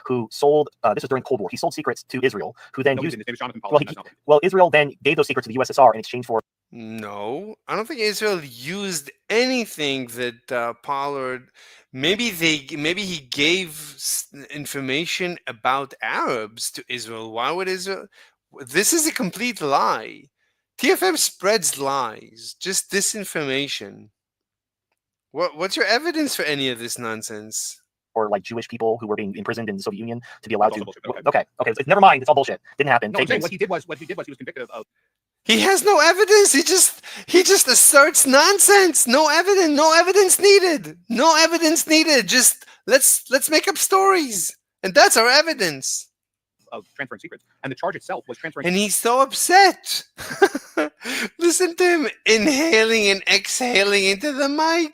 Who sold? This was during the Cold War. He sold secrets to Israel, who then used. His name is Jonathan Pollard. Well, Israel then gave those secrets to the USSR in exchange for. No, I don't think Israel used anything that Pollard. Maybe he gave information about Arabs to Israel. Why would Israel? This is a complete lie. TFM spreads lies, just disinformation. What's your evidence for any of this nonsense? Or like Jewish people who were being imprisoned in the Soviet Union to be allowed to. Okay. Never mind. It's all bullshit. Didn't happen. No, I'm saying what he did was he was convicted of He has no evidence. He just asserts nonsense. No evidence. No evidence needed. No evidence needed. Just let's make up stories, and that's our evidence. Of transferring secrets, and the charge itself was transferring. And he's so upset. Listen to him inhaling and exhaling into the mic.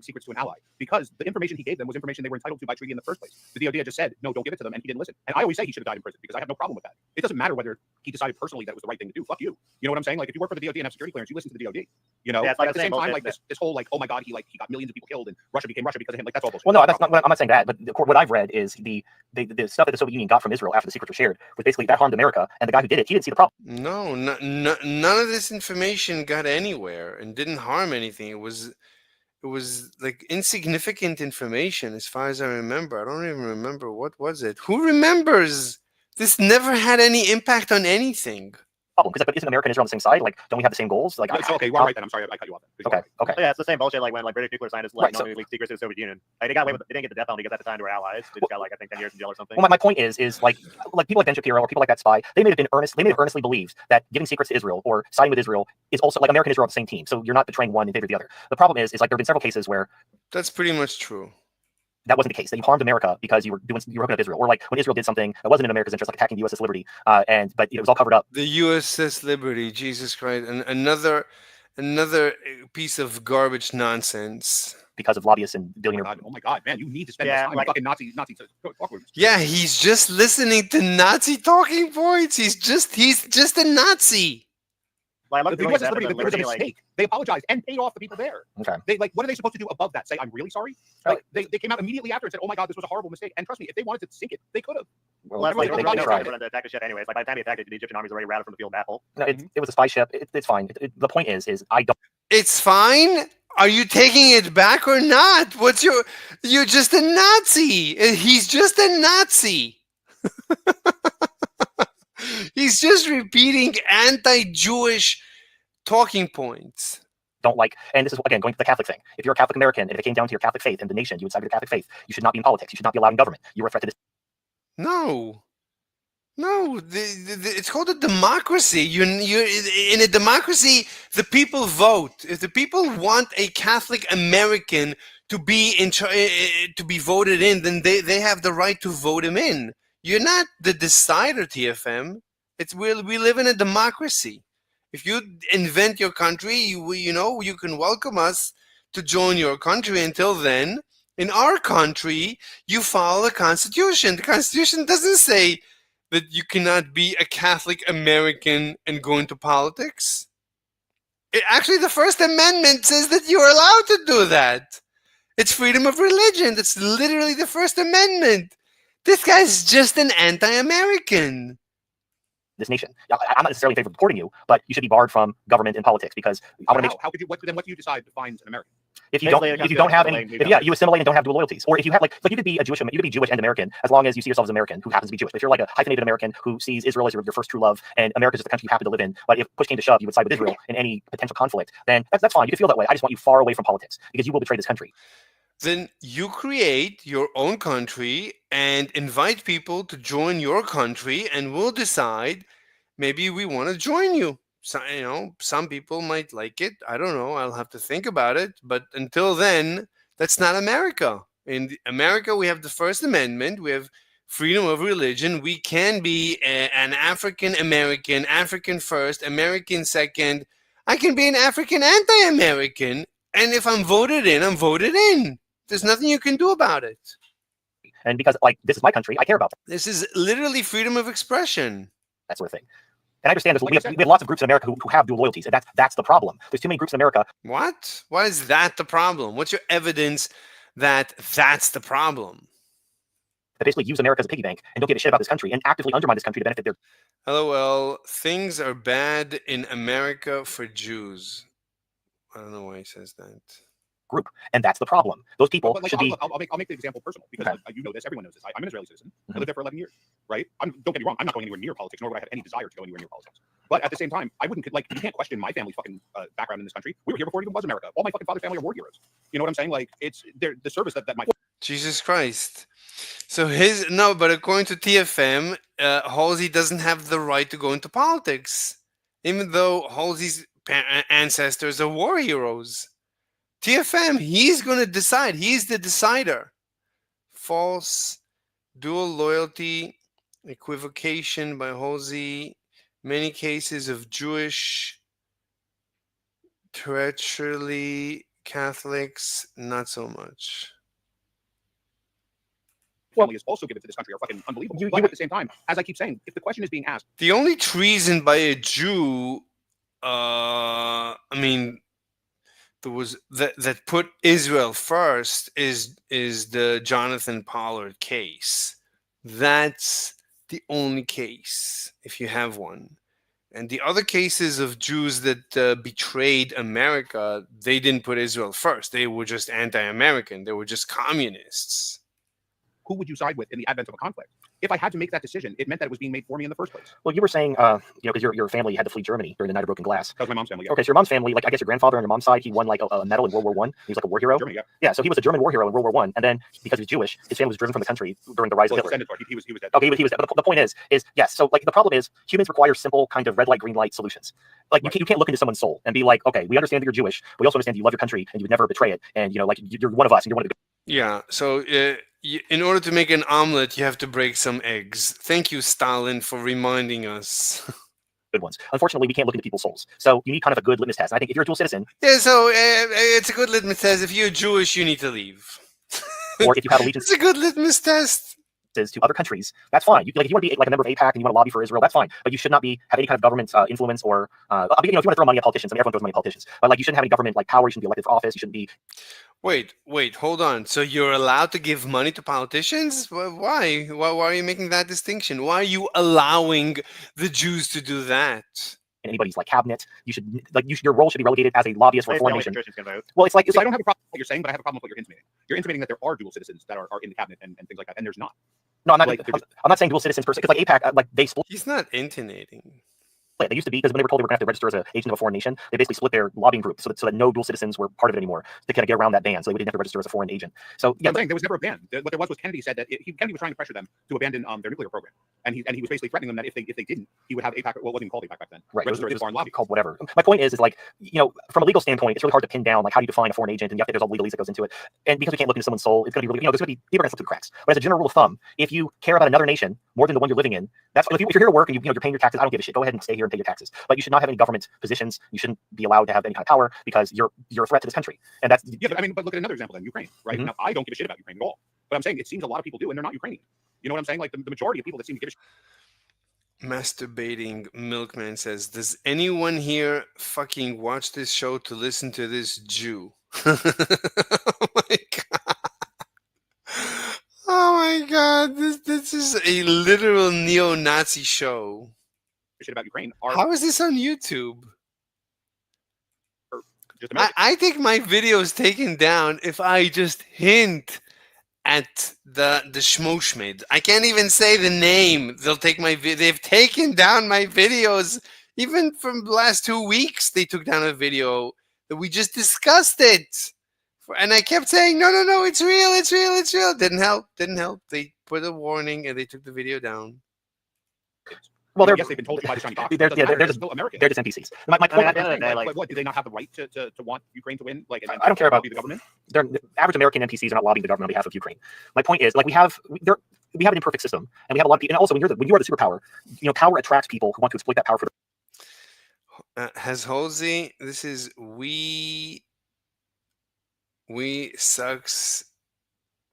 Secrets to an ally, because the information he gave them was information they were entitled to by treaty in the first place. The DOD had just said, no, don't give it to them, and he didn't listen. And I always say he should have died in prison, because I have no problem with that. It doesn't matter whether he decided personally that it was the right thing to do. Fuck you. You know what I'm saying? Like, if you work for the DOD and have security clearance, you listen to the DOD. You know, Yeah, it's but like at the the same same time, like bullshit this whole like, oh my god, he got millions of people killed, and Russia became Russia because of him. Like, that's all bullshit. Well, no, that's not. I'm not saying that. But what I've read is the stuff that the Soviet Union got from Israel after the secrets were shared was basically that harmed America, and the guy who did it, he didn't see the problem. No, none of this information got anywhere and didn't harm anything. It was like insignificant information as far as I remember. I don't even remember what was it. Who remembers? This never had any impact on anything. Because like, isn't America and Israel on the same side? Like, don't we have the same goals? Like, So, okay, well, right then. I'm sorry, I cut you off. Then. Okay. Yeah, it's the same bullshit like when like British nuclear scientists like Right, so- knowingly leaked secrets to the Soviet Union. Like, they got away with, they didn't get the death penalty because at the time they were allies. They just got like I think 10 years in jail or something. Well, my point is like people like Ben Shapiro or people like that spy, they may have earnestly believed that giving secrets to Israel or siding with Israel is also like America and Israel are on the same team. So you're not betraying one in favor of the other. The problem is like there have been several cases where That's pretty much true. that wasn't the case. That you harmed America because you were hooking up Israel, or like when Israel did something that wasn't in America's interest, like attacking the USS Liberty, but it was all covered up. The USS Liberty, Jesus Christ, and another piece of garbage nonsense. Because of lobbyists and billionaires. Oh my god, man, you need to spend Yeah, this time like- fucking Nazi. Yeah, he's just listening to Nazi talking points. He's just a Nazi. Like, I looked The at USS the Liberty, evidence there was a and Liberty, mistake. They apologized and paid off the people there. Okay. They like, what are they supposed to do above that? Say, I'm really sorry. Like, they came out immediately after and said, oh my god, this was a horrible mistake. And trust me, if they wanted to sink it, they could have. Well, Well, that's like Everybody they tried. tried for them to attack the shit anyways. Like by the time they attacked it, the Egyptian army's already routed from the field battle. No, it was a spy ship. It's fine. The point is I don't. It's fine. Are you taking it back or not? You're just a Nazi. He's just a Nazi. He's just repeating anti-Jewish talking points. Don't like, and this is again going to the Catholic thing. If you're a Catholic American, and if it came down to your Catholic faith and the nation, you would side with the Catholic faith. You should not be in politics. You should not be allowed in government. You are a threat to this. No, it's called a democracy. You in a democracy, the people vote. If the people want a Catholic American to be to be voted in, then they have the right to vote him in. You're not the decider, TFM. We live in a democracy. If you invent your country, you can welcome us to join your country. Until then, in our country, you follow the Constitution. The Constitution doesn't say that you cannot be a Catholic American and go into politics. Actually, the First Amendment says that you're allowed to do that. It's freedom of religion. That's literally the First Amendment. This guy's just an anti-American. This nation. I'm not necessarily in favor of deporting you, but you should be barred from government and politics because I want to make. How could you? What do you decide defines an American? If you don't have any, you assimilate and don't have dual loyalties, or if you have like you could be Jewish and American as long as you see yourself as American who happens to be Jewish. But if you're like a hyphenated American who sees Israel as your first true love and America is just the country you happen to live in, but if push came to shove, you would side with Israel in any potential conflict, then that's fine. You can feel that way. I just want you far away from politics because you will betray this country. Then you create your own country and invite people to join your country, and we'll decide. Maybe we want to join you. So, some people might like it. I don't know. I'll have to think about it. But until then, that's not America. In America, we have the First Amendment. We have freedom of religion. We can be an African American, African first, American second. I can be an African anti-American. And if I'm voted in, I'm voted in. There's nothing you can do about it. And because this is my country, I care about that. This is literally freedom of expression. That sort of thing. And I understand this. We have lots of groups in America who have dual loyalties, and that's the problem. There's too many groups in America. What? Why is that the problem? What's your evidence that that's the problem? That basically use America as a piggy bank and don't give a shit about this country and actively undermine this country to benefit their. LOL. Things are bad in America for Jews. I don't know why he says that. Group, and that's the problem. Those people should be. I'll make the example personal because you know this. Everyone knows this. I'm an Israeli citizen. I lived there for 11 years. Right? Don't get me wrong. I'm not going anywhere near politics, nor would I have any desire to go anywhere near politics. But at the same time, I wouldn't you can't question my family's fucking background in this country. We were here before it even was America. All my fucking father's family are war heroes. You know what I'm saying? Like it's the service that my. Jesus Christ. So but according to TFM, Halsey doesn't have the right to go into politics. even though Halsey's ancestors are war heroes. TFM, he's going to decide. He's the decider. False, dual loyalty, equivocation by Halsey, many cases of Jewish treachery, Catholics, not so much. family is also given to this country are fucking unbelievable. But at the same time, as I keep saying, if the question is being asked, The only treason by a Jew, I mean, there was that put Israel first is the Jonathan Pollard case. That's the only case, if you have one. And the other cases of Jews that betrayed America, they didn't put Israel first. They were just anti-American. They were just communists. who would you side with in the advent of a conflict? If I had to make that decision, it meant that it was being made for me in the first place. Well, you were saying, because your family had to flee Germany during the Night of Broken Glass. That was my mom's family. Yeah. Okay, so your mom's family, like I guess your grandfather on your mom's side, he won like a medal in World War I. He was like a war hero. Germany, yeah. Yeah, so he was a German war hero in World War I, and then because he was Jewish, his family was driven from the country during the rise of Hitler. He was dead. Okay, he was dead. But the point is yes. So like the problem is humans require simple kind of red light, green light solutions. Like you can't look into someone's soul and be like, okay, we understand that you're Jewish, but we also understand that you love your country and you would never betray it, and like you're one of us and you're one of the. Yeah. So in order to make an omelet, you have to break some eggs. Thank you, Stalin, for reminding us. Good ones. Unfortunately, we can't look into people's souls. So you need kind of a good litmus test. And I think if you're a dual citizen, Yeah. So it's a good litmus test. If you're Jewish, you need to leave. or if you have allegiance It's a good litmus test. to other countries, that's fine. You, like if you want to be like a member of AIPAC and you want to lobby for Israel, that's fine. But you should not have any kind of government influence or if you want to throw money at politicians, I mean everyone throws money at politicians. But like you shouldn't have any government like power. You shouldn't be elected for office. You shouldn't be. Wait, hold on. So you're allowed to give money to politicians? Why? Why are you making that distinction? Why are you allowing the Jews to do that? In anybody's like cabinet, your role should be relegated as a lobbyist for a foreign nation. Well, it's like I don't have a problem with what you're saying, but I have a problem with what you're intimating. You're intimating that there are dual citizens that are in the cabinet and things like that, and there's not. No, I'm not saying dual citizens per se, because like AIPAC, like they split. He's not intonating. They used to be, because when they were told they were going to have to register as an agent of a foreign nation, they basically split their lobbying group so that no dual citizens were part of it anymore to kind of get around that ban. So they didn't have to register as a foreign agent. So yeah, I'm saying there was never a ban. What there was Kennedy said that Kennedy was trying to pressure them to abandon their nuclear program, and he was basically threatening them that if they didn't, he would have AIPAC. Well, it wasn't even called AIPAC back then. Right, register as a foreign lobby. Called whatever. My point is like from a legal standpoint, it's really hard to pin down like how do you define a foreign agent, and there's all legalese that goes into it. And because we can't look into someone's soul, it's going to be really there's going to be people are going to slip through the cracks. But as a general rule of thumb, if you care about another nation more than the one you're living in, that's if you're here to work and you're paying your taxes, I don't give a shit. Go ahead and stay here and pay your taxes. But you should not have any government positions. You shouldn't be allowed to have any kind of power because you're a threat to this country. And that's but look at another example then, Ukraine, right? Mm-hmm. Now I don't give a shit about Ukraine at all. But I'm saying it seems a lot of people do, and they're not Ukrainian. You know what I'm saying? Like the majority of people that seem to give a shit. Masturbating Milkman says, does anyone here fucking watch this show to listen to this Jew? Oh my god. Oh my god. This is a literal neo-Nazi show. Shit about Ukraine. How is this on YouTube? Just I think my video is taken down if I just hint at the Schmoshmid. I can't even say the name. They'll take my video. They've taken down my videos. Even from the last 2 weeks, they took down a video that we just discussed it. And I kept saying, no, it's real. Didn't help. They put a warning and they took the video down. Well, yes, they've been told to buy the shiny box. They're just still American. They're just NPCs. My point, at the end of the day, like, what do they not have the right to want Ukraine to win? Like, I don't care about the government. They're average American NPCs are not lobbying the government on behalf of Ukraine. My point is, like, we have an imperfect system, and we have a lot of people. And also, when you are the superpower, power attracts people who want to exploit that power for. Has Halsey? This is we sucks.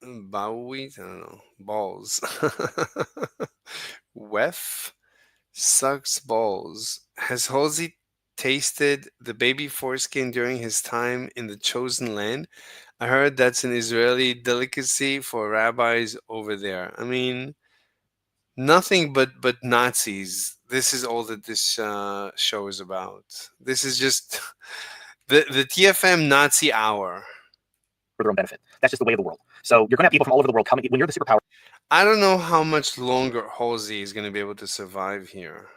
Bowie, I don't know, balls. Wef sucks balls. Has Halsey tasted the baby foreskin during his time in the chosen land? I heard that's an Israeli delicacy for rabbis over there. I mean, nothing but Nazis. This is all that this show is about. This is just the TFM Nazi hour. For their own benefit. That's just the way of the world. So you're going to have people from all over the world coming. When you're the superpower, I don't know how much longer Halsey is going to be able to survive here.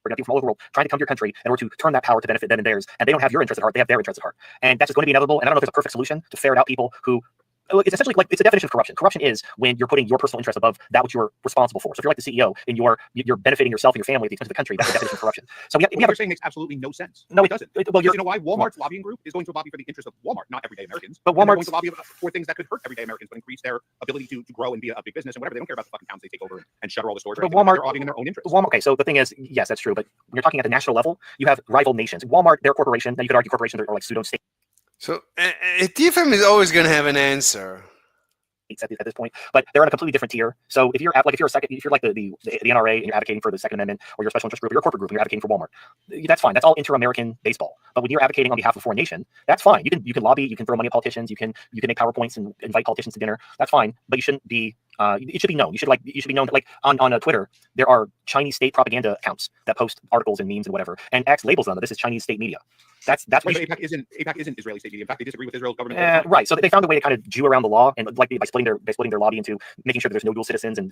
We're going to have people from all over the world trying to come to your country in order to turn that power to benefit them and theirs. And they don't have your interest at heart. They have their interest at heart. And that's just going to be inevitable. And I don't know if there's a perfect solution to ferret out people who It's essentially like it's a definition of corruption. Corruption is when you're putting your personal interest above that which you're responsible for. So if you're like the CEO and you're benefiting yourself and your family at the expense of the country, that's the definition of corruption. So what you're saying makes absolutely no sense. No, it doesn't. Well, you know why? Walmart's lobbying group is going to lobby for the interests of Walmart, not everyday Americans. But Walmart's Walmart's going to lobby for things that could hurt everyday Americans, but increase their ability to grow and be a big business and whatever. They don't care about the fucking towns they take over and shutter all the stores. But Walmart, they're lobbying in their own interests. Walmart. Okay, so the thing is, yes, that's true. But when you're talking at the national level, you have rival nations. Walmart, they're a corporation. Now you could argue corporations are like pseudo-state. So TFM is always going to have an answer At this point, but they're in a completely different tier. So if you're like if you're like the NRA and you're advocating for the Second Amendment, or you're a special interest group, or you're a corporate group and you're advocating for Walmart, that's fine. That's all inter-American baseball. But when you're advocating on behalf of a foreign nation, that's fine. You can lobby, you can throw money at politicians, you can make PowerPoints and invite politicians to dinner. That's fine. But you shouldn't be. It should be known. You should be known that like on Twitter there are Chinese state propaganda accounts that post articles and memes and whatever, and X labels them that this is Chinese state media. That's what AIPAC isn't Israeli state media. In fact, they disagree with Israel's government. Right. So they found a way to kind of Jew around the law, and like by splitting their lobby into making sure that there's no dual citizens and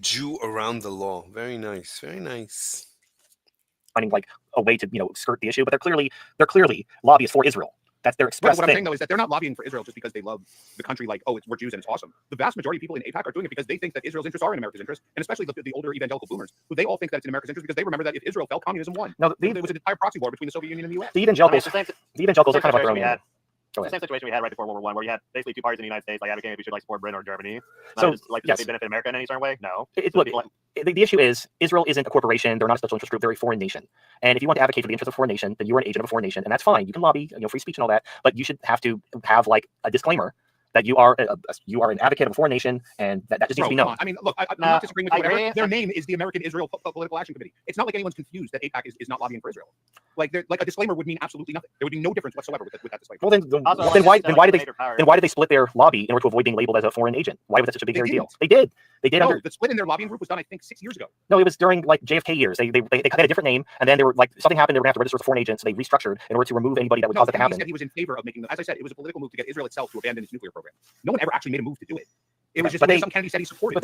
Jew around the law. Very nice. Very nice. finding like a way to skirt the issue. But they're clearly lobbyists for Israel. That's their express what I'm thing. saying though is that they're not lobbying for Israel just because they love the country, like, oh, we're Jews and it's awesome. The vast majority of people in AIPAC are doing it because they think that Israel's interests are in America's interest, and especially the older evangelical boomers, who they all think that it's in America's interest because they remember that if Israel fell, communism won. No, there was an entire proxy war between the Soviet Union and the U.S. The evangelicals are kind of like their own. The same situation we had right before World War I, where you had basically two parties in the United States, like advocating if we should like support Britain or Germany. So, does they benefit America in any certain way? No. The issue is Israel isn't a corporation. They're not a special interest group. They're a foreign nation. And if you want to advocate for the interest of a foreign nation, then you are an agent of a foreign nation, and that's fine. You can lobby, free speech and all that, but you should have to have like a disclaimer that you are an advocate of a foreign nation, and that just needs to be known. I mean, look, I'm not disagreeing with you. Their name is the American Israel Political Action Committee. It's not like anyone's confused that AIPAC is not lobbying for Israel. Like a disclaimer would mean absolutely nothing. There would be no difference whatsoever with that disclaimer. Well, then why did they split their lobby in order to avoid being labeled as a foreign agent? Why was that such a big deal? They did. No, the split in their lobbying group was done, I think, 6 years ago. No, it was during like JFK years. They had a different name, and then they were like something happened. They were going to have to register as a foreign agent, so they restructured in order to remove anybody that would cause that to happen. He said he was in favor of making them. As I said, it was a political move to get Israel itself to abandon its nuclear program. No one ever actually made a move to do it. It was just some Kennedy said he supported. But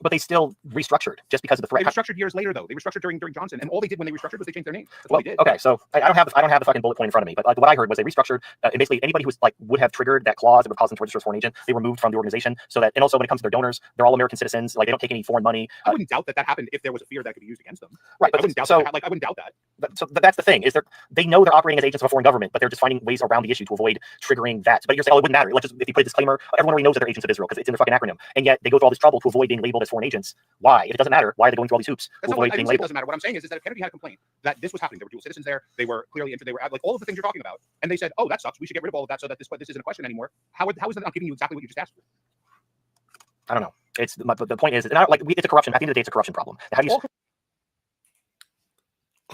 they still restructured just because of the threat. They restructured years later, though. They restructured during Johnson, and all they did when they restructured was they changed their name. That's well, what they did. Okay, so I don't have the fucking bullet point in front of me, but what I heard was they restructured. And basically, anybody who was like would have triggered that clause that would cause them to register as a foreign agent, they removed from the organization. So that, and also when it comes to their donors, they're all American citizens. Like they don't take any foreign money. I wouldn't doubt that happened if there was a fear that could be used against them. Right, but I wouldn't doubt that. I wouldn't doubt that. So that's the thing is they know they're operating as agents of a foreign government, but they're just finding ways around the issue to avoid triggering that. But you're saying, oh, it wouldn't matter. If you put a disclaimer, everyone already knows that they're agents of Israel because it's in their fucking acronym, and yet they go through all this trouble to avoid being labeled as foreign agents. Why? If it doesn't matter, why are they going through all these hoops to avoid being labeled? It doesn't matter. What I'm saying is that if Kennedy had a complaint that this was happening, there were dual citizens there, they were clearly interested, they were like all of the things you're talking about, and they said, oh, that sucks, we should get rid of all of that so that this isn't a question anymore. How is that not giving you exactly what you just asked for? I don't know. The point is, it's a corruption. At the end of the day, it's a corruption problem. How do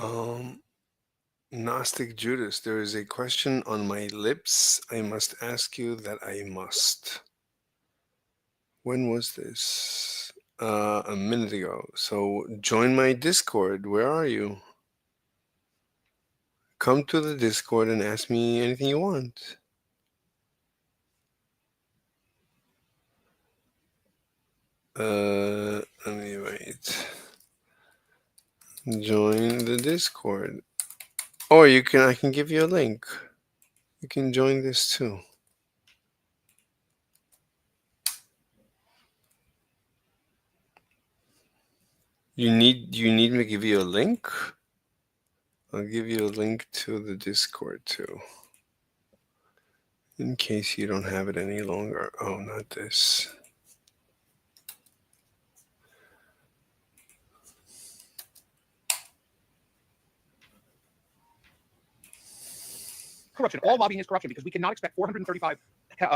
you? Gnostic Judas, there is a question on my lips. I must ask you that I must. When was this? A minute ago. So join my Discord. Where are you? Come to the Discord and ask me anything you want. Let me wait. Join the Discord. Or I can give you a link. You can join this too. You need me to give you a link? I'll give you a link to the Discord too. In case you don't have it any longer. Oh, not this. Corruption. All lobbying is corruption because we cannot expect 435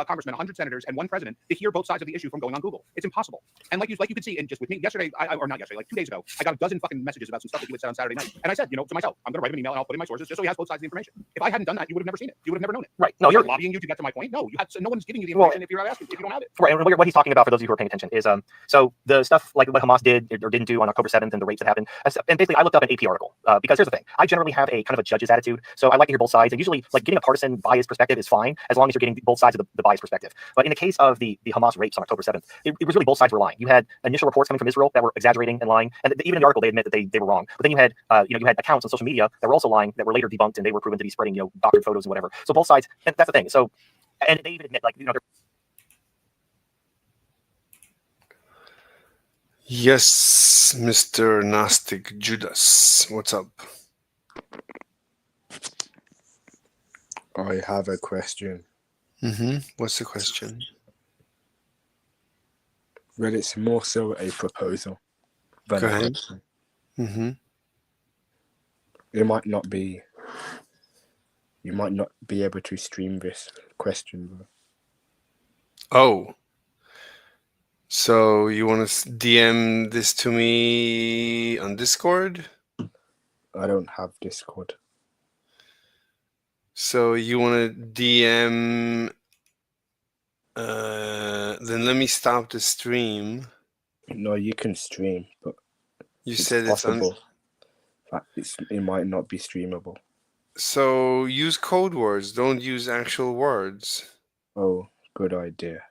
congressmen, 100 senators, and one president to hear both sides of the issue from going on Google. It's impossible. And like you could see, and just with me yesterday, or not yesterday, like 2 days ago, I got a dozen fucking messages about some stuff that you had said on Saturday night. And I said, to myself, I'm going to write him an email and I'll put in my sources just so he has both sides of the information. If I hadn't done that, you would have never seen it. You would have never known it. Right. No, you're lobbying you to get to my point. No, no one's giving you the information if you're not asking, if you don't have it. Right. And what he's talking about, for those of you who are paying attention, is so the stuff like what Hamas did or didn't do on October 7th and the rapes that happened. And basically, I looked up an AP article because here's the thing: I generally have a kind of a judge's attitude, so I like to hear both sides. And usually, like getting a partisan biased perspective is fine as long as you're getting both sides of the biased perspective. But in the case of the Hamas rapes on October 7th, it was really both sides were lying. You had initial reports coming from Israel that were exaggerating and lying, and even in the article they admit that they were wrong. But then you had you had accounts on social media that were also lying, that were later debunked, and they were proven to be spreading doctored photos and whatever. So both sides, and that's the thing. So And they even admit, like, they're Yes, Mr. Gnostic Judas. What's up? I have a question. What's the question? Well, it's more so a proposal than Go a ahead. question. It might not be. You might not be able to stream this question, bro. Oh. So you want to DM this to me on Discord? I don't have Discord. So you want to DM? Then let me stop the stream. No, you can stream, but You it's said it's on. possible that it might not be streamable. So use code words. Don't use actual words. Oh, good idea.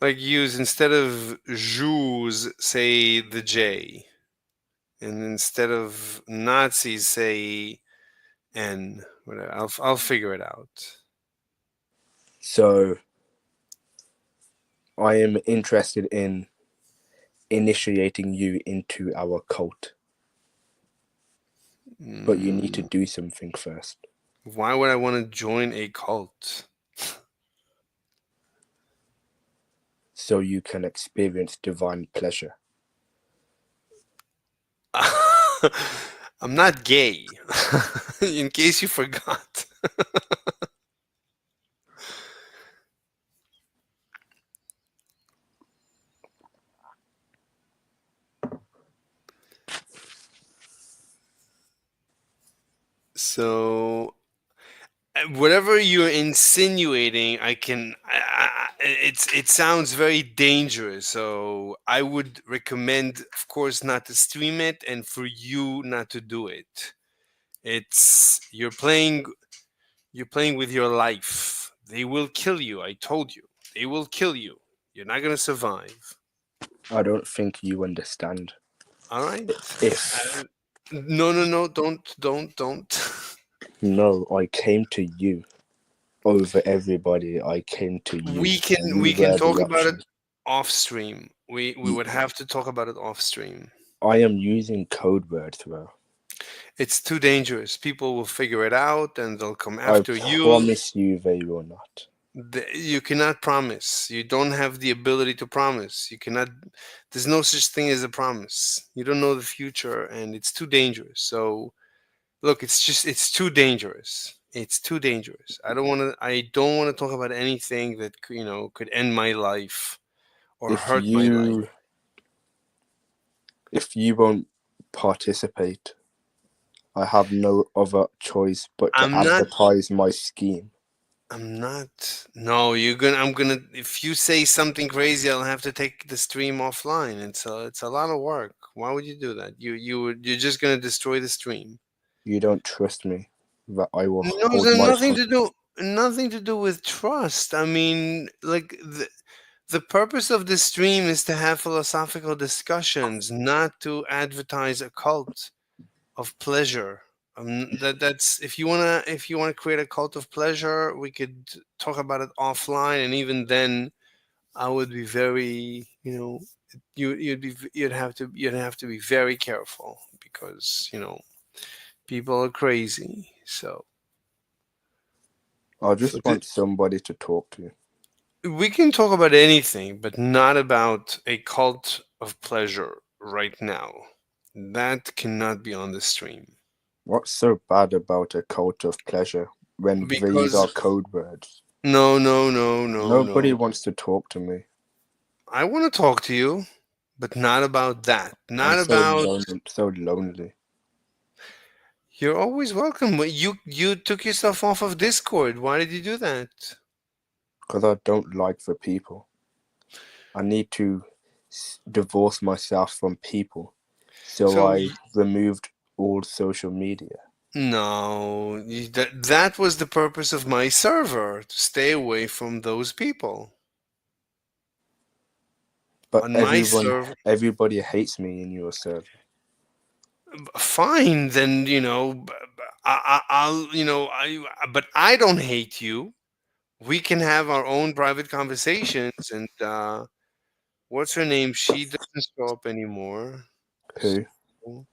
Like use instead of Jews, say the J, and instead of Nazis, say N. Whatever. I'll figure it out. So, I am interested in initiating you into our cult, but you need to do something first. Why would I want to join a cult? So you can experience divine pleasure. I'm not gay, in case you forgot. So, whatever you're insinuating, it sounds very dangerous. So I would recommend, of course, not to stream it, and for you not to do it. It's you're playing with your life. They will kill you. I told you. They will kill you. You're not gonna survive. I don't think you understand. All right. If No. Don't. no, I came to you over everybody. I came to you. We You can were talk the about it option. off stream. We would have to talk about it off stream. I am using code words, bro. It's too dangerous. People will figure it out and they'll come I after you. promise you they will not. You cannot promise. You don't have the ability to promise. You cannot. There's no such thing as a promise. You don't know the future, and it's too dangerous. So, look, it's too dangerous. It's too dangerous. I don't want to. I don't want to talk about anything that could end my life or If hurt my life. you won't participate, I have no other choice but to I'm not. advertise my scheme. I'm not. No, you're gonna. I'm gonna. If you say something crazy, I'll have to take the stream offline. It's a lot of work. Why would you do that? You're just gonna destroy the stream. You don't trust me that I will No, hold there's my nothing to do with trust. I mean, like the purpose of the stream is to have philosophical discussions, not to advertise a cult of pleasure. That's if you wanna create a cult of pleasure, we could talk about it offline, and even then, I would be very you'd have to be very careful because people are crazy. So I just want somebody to talk to. we can talk about anything, but not about a cult of pleasure right now. That cannot be on the stream. What's so bad about a cult of pleasure when these Because are code words? no. Nobody wants to talk to me. I want to talk to you, but not about that. Not I'm about. so lonely. You're always welcome. But you took yourself off of Discord. Why did you do that? Because I don't like the people. I need to divorce myself from people. So I removed all social media. No, that was the purpose of my server, to stay away from those people. But On my server, everybody hates me in your server. fine, then I'll but I don't hate you. We can have our own private conversations. And what's her name? She doesn't show up anymore. Who? So-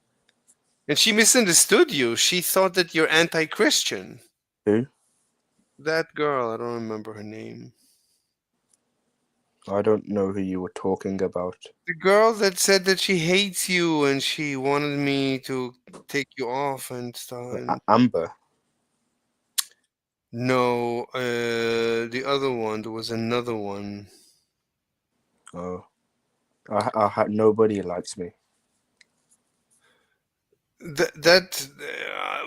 And she misunderstood you. She thought that you're anti-Christian. Who? That girl, I don't remember her name. I don't know who you were talking about. The girl that said that she hates you and she wanted me to take you off and stuff. And Amber. no, the other one. There was another one. Oh, I had nobody likes me.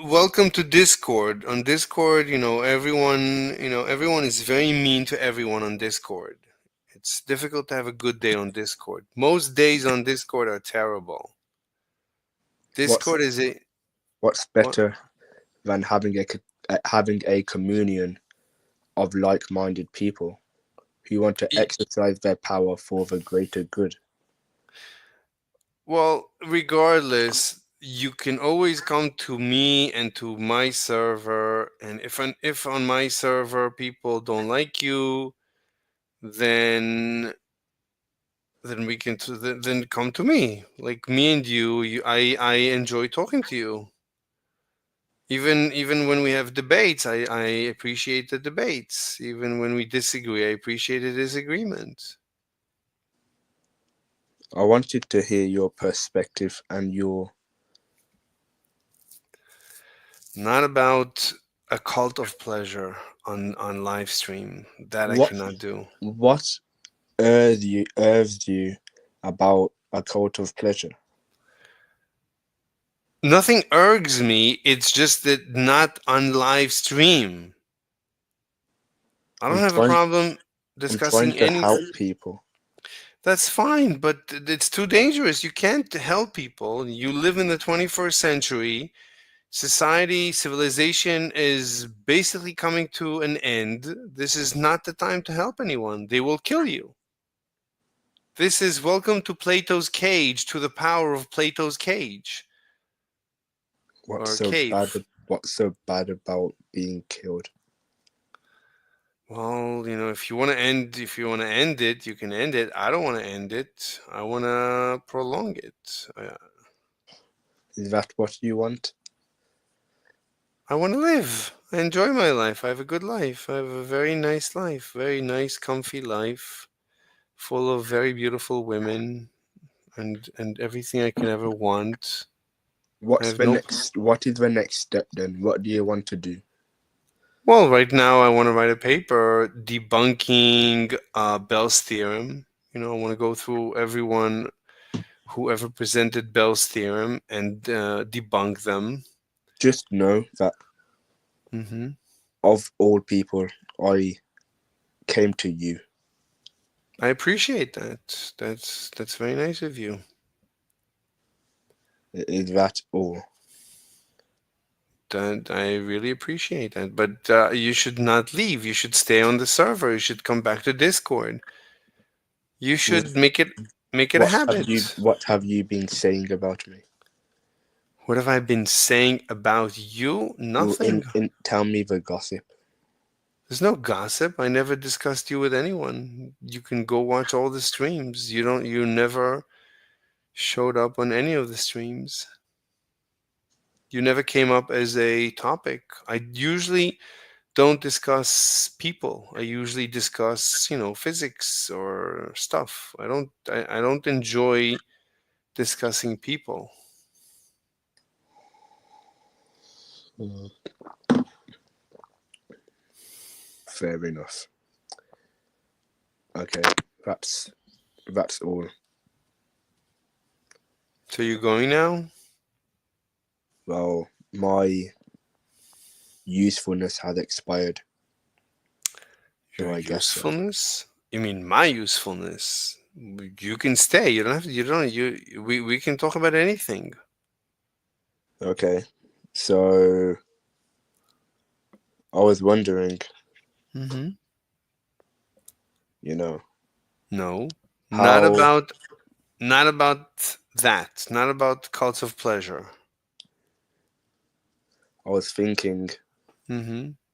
Welcome to Discord. On Discord, everyone is very mean to everyone on Discord. It's difficult to have a good day on Discord. Most days on Discord are terrible. Discord is a What's better than having a communion of like-minded people who want to exercise their power for the greater good? Well, regardless, you can always come to me and to my server, and if on my server people don't like you, then we can then come to me. Like me and you, I enjoy talking to you. Even when we have debates, I appreciate the debates. Even when we disagree, I appreciate a disagreement. I wanted to hear your perspective and your... Not about a cult of pleasure on live stream. That I cannot do. What urged you about a cult of pleasure? Nothing urges me. It's just that not on live stream. I don't have a problem discussing I'm trying to any. help people. That's fine, but it's too dangerous. You can't help people. You live in the 21st century. Society, civilization is basically coming to an end. This is not the time to help anyone. They will kill you. This is welcome to Plato's cage, to the power of Plato's cage. What's so bad about being killed? Well, if you want to end it, you can end it. I don't want to end it. I want to prolong it. Is that what you want? I want to live. I enjoy my life. I have a good life. I have a very nice life. Very nice, comfy life, full of very beautiful women and everything I can ever want. What is the next step then? What do you want to do? Well, right now I want to write a paper debunking Bell's theorem. I want to go through everyone who ever presented Bell's theorem and debunk them. Just know that of all people, I came to you. I appreciate that. That's very nice of you. Is that all? That I really appreciate that. But you should not leave. You should stay on the server. You should come back to Discord. You should make it a habit. What have you been saying about me? What have I been saying about you? Nothing. Tell me the gossip. There's no gossip. I never discussed you with anyone. You can go watch all the streams. You never showed up on any of the streams. You never came up as a topic. I usually don't discuss people. I usually discuss, physics or stuff. I don't enjoy discussing people. Fair enough. Okay, that's all. So you're going now? Well, my usefulness has expired. Your usefulness? You mean my usefulness? You can stay. You don't have to. We can talk about anything. Okay, so I was wondering. No, how... not about that. Not about cults of pleasure. I was thinking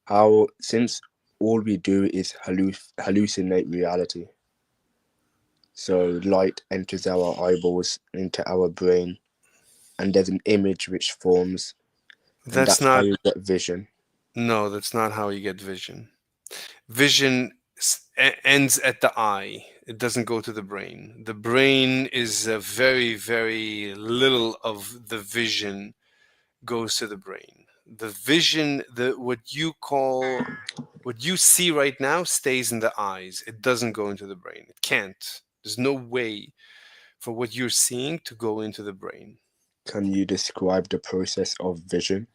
how, since all we do is hallucinate reality. So light enters our eyeballs into our brain, and there's an image which forms, and That's that's how not. you get vision. No, that's not how you get vision. Vision ends at the eye. It doesn't go to the brain. The brain is very, very little of the vision goes to the brain. The vision, what you see right now stays in the eyes. It doesn't go into the brain. It can't. There's no way for what you're seeing to go into the brain. Can you describe the process of vision?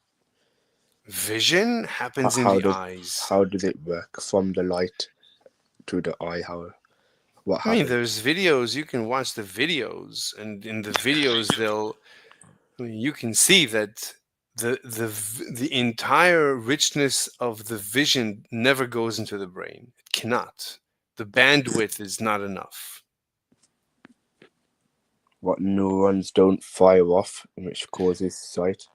Vision happens in the eyes. How does it work from the light to the eye? What I mean, happens? there's videos. You can watch the videos, and in the videos, you can see that the entire richness of the vision never goes into the brain. It cannot. The bandwidth is not enough. What neurons don't fire off, which causes sight?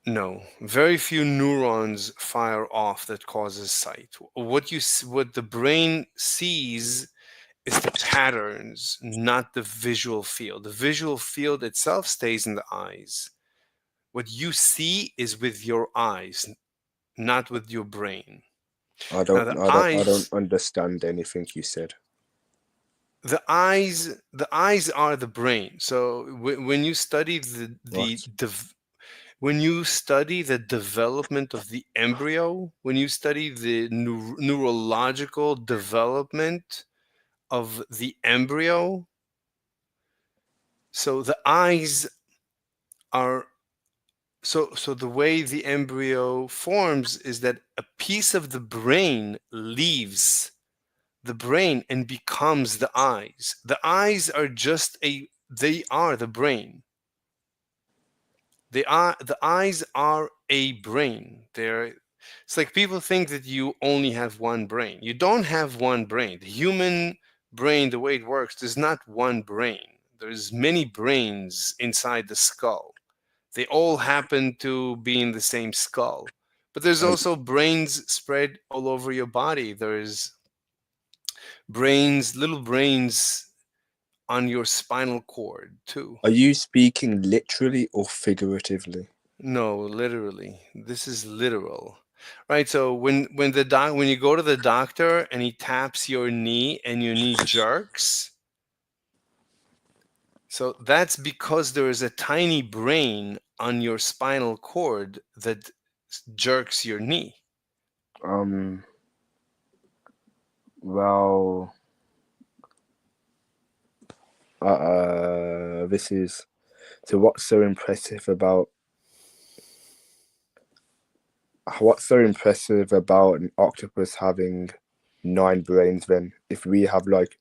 No, very few neurons fire off that causes sight. What the brain sees is the patterns, not the visual field. The visual field itself stays in the eyes. What you see is with your eyes, not with your brain. I Now don't understand anything you said. the eyes are the brain. So when you study when you study the development of the embryo, when you study the neurological development of the embryo, so the eyes are so the way the embryo forms is that a piece of the brain leaves the brain and becomes the eyes. The eyes are they are the brain. The eyes are a brain. It's like people think that you only have one brain. You don't have one brain. The human brain, the way it works, there's not one brain. There's many brains inside the skull. They all happen to be in the same skull. But there's also brains spread all over your body. There's little brains on your spinal cord too. Are you speaking literally or figuratively? No, literally. This is literal. Right, so when you go to the doctor and he taps your knee and your knee jerks, so that's because there is a tiny brain on your spinal cord that jerks your knee. Well, this is so. What's so impressive about an octopus having 9 brains? Then, if we have like